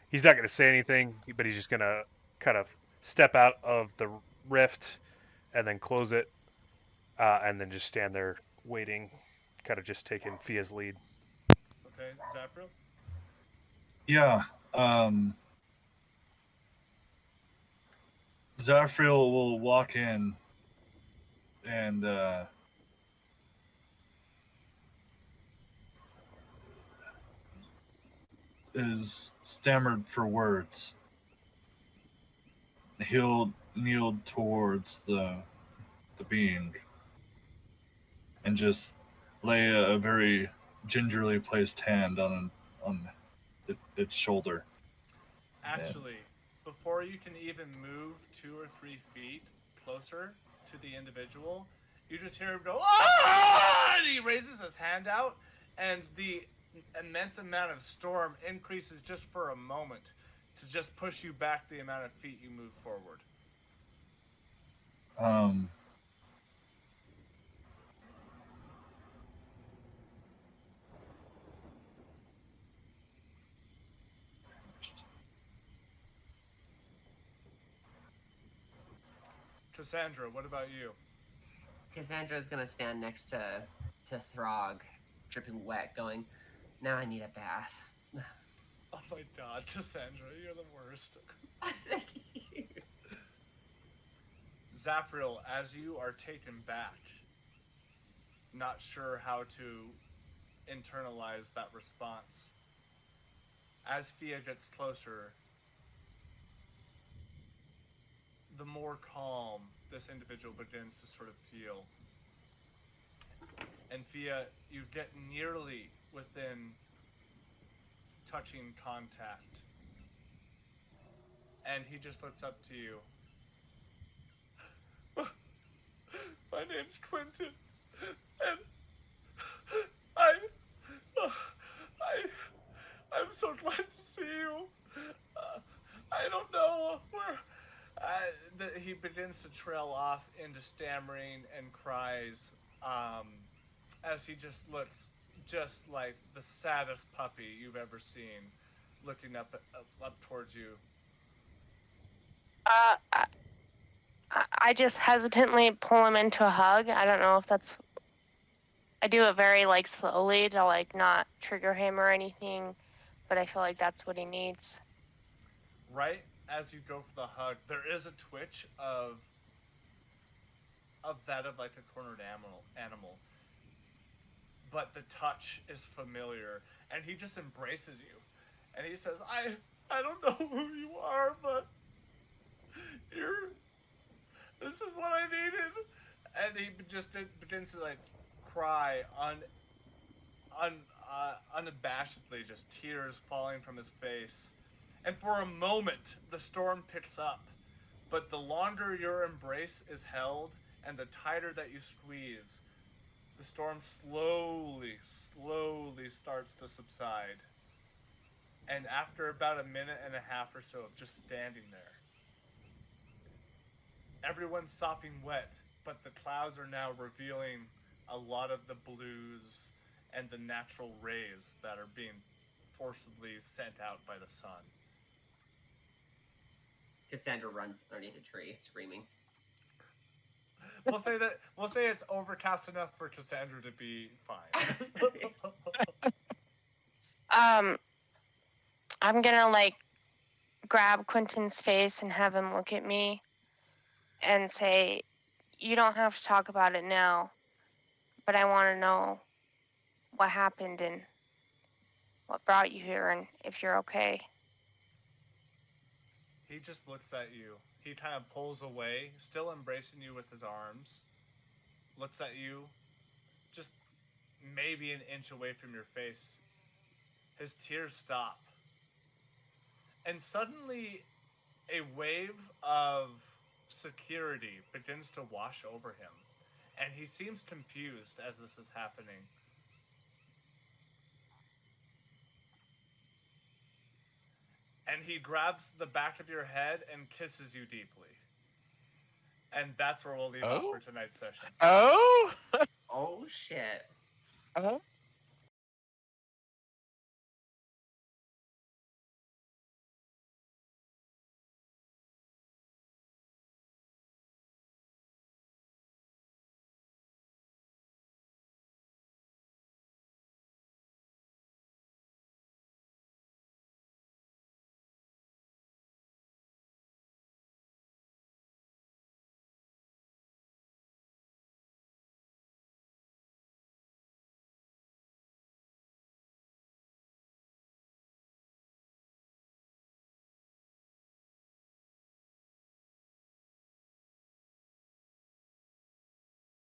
he's not gonna say anything, but he's just gonna kind of step out of the rift and then close it, and then just stand there waiting, kind of just taking Fia's lead. Okay, Zaphreal? Yeah. Zaphreal will walk in and is stammered for words. He'll kneel towards the being and just lay a very gingerly placed hand on its shoulder. Actually, before you can even move 2 or 3 feet closer to the individual, you just hear him go, "Ah!" And he raises his hand out, and the immense amount of storm increases just for a moment to just push you back the amount of feet you move forward. Cassandra, what about you? Cassandra's gonna stand next to Throg, dripping wet, going, now I need a bath. Oh my god, Cassandra, you're the worst. Zaphreal, as you are taken back, not sure how to internalize that response, as Fia gets closer, the more calm this individual begins to sort of feel. And Fia, you get nearly within touching contact. And he just looks up to you. My name's Quentin, and I'm so glad to see you. I don't know where. He begins to trail off into stammering and cries, as he just looks just like the saddest puppy you've ever seen, looking up towards you. I just hesitantly pull him into a hug. I don't know if that's. I do it very like slowly to like not trigger him or anything, but I feel like that's what he needs. Right as you go for the hug, there is a twitch of that of like a cornered animal. But the touch is familiar, and he just embraces you, and he says, I don't know who you are, but this is what I needed. And he just begins to like cry unabashedly, just tears falling from his face. And for a moment, the storm picks up, but the longer your embrace is held and the tighter that you squeeze, the storm slowly starts to subside. And after about a minute and a half or so of just standing there, everyone's sopping wet, but the clouds are now revealing a lot of the blues and the natural rays that are being forcibly sent out by the sun. Cassandra runs underneath a tree, screaming. We'll say it's overcast enough for Cassandra to be fine. I'm gonna like grab Quentin's face and have him look at me and say, you don't have to talk about it now, but I want to know what happened and what brought you here and if you're okay. He just looks at you. He kind of pulls away, still embracing you with his arms. Looks at you, just maybe an inch away from your face. His tears stop. And suddenly, a wave of security begins to wash over him. And he seems confused as this is happening. And he grabs the back of your head and kisses you deeply. And that's where we'll leave off for tonight's session. Oh? Oh shit. Oh?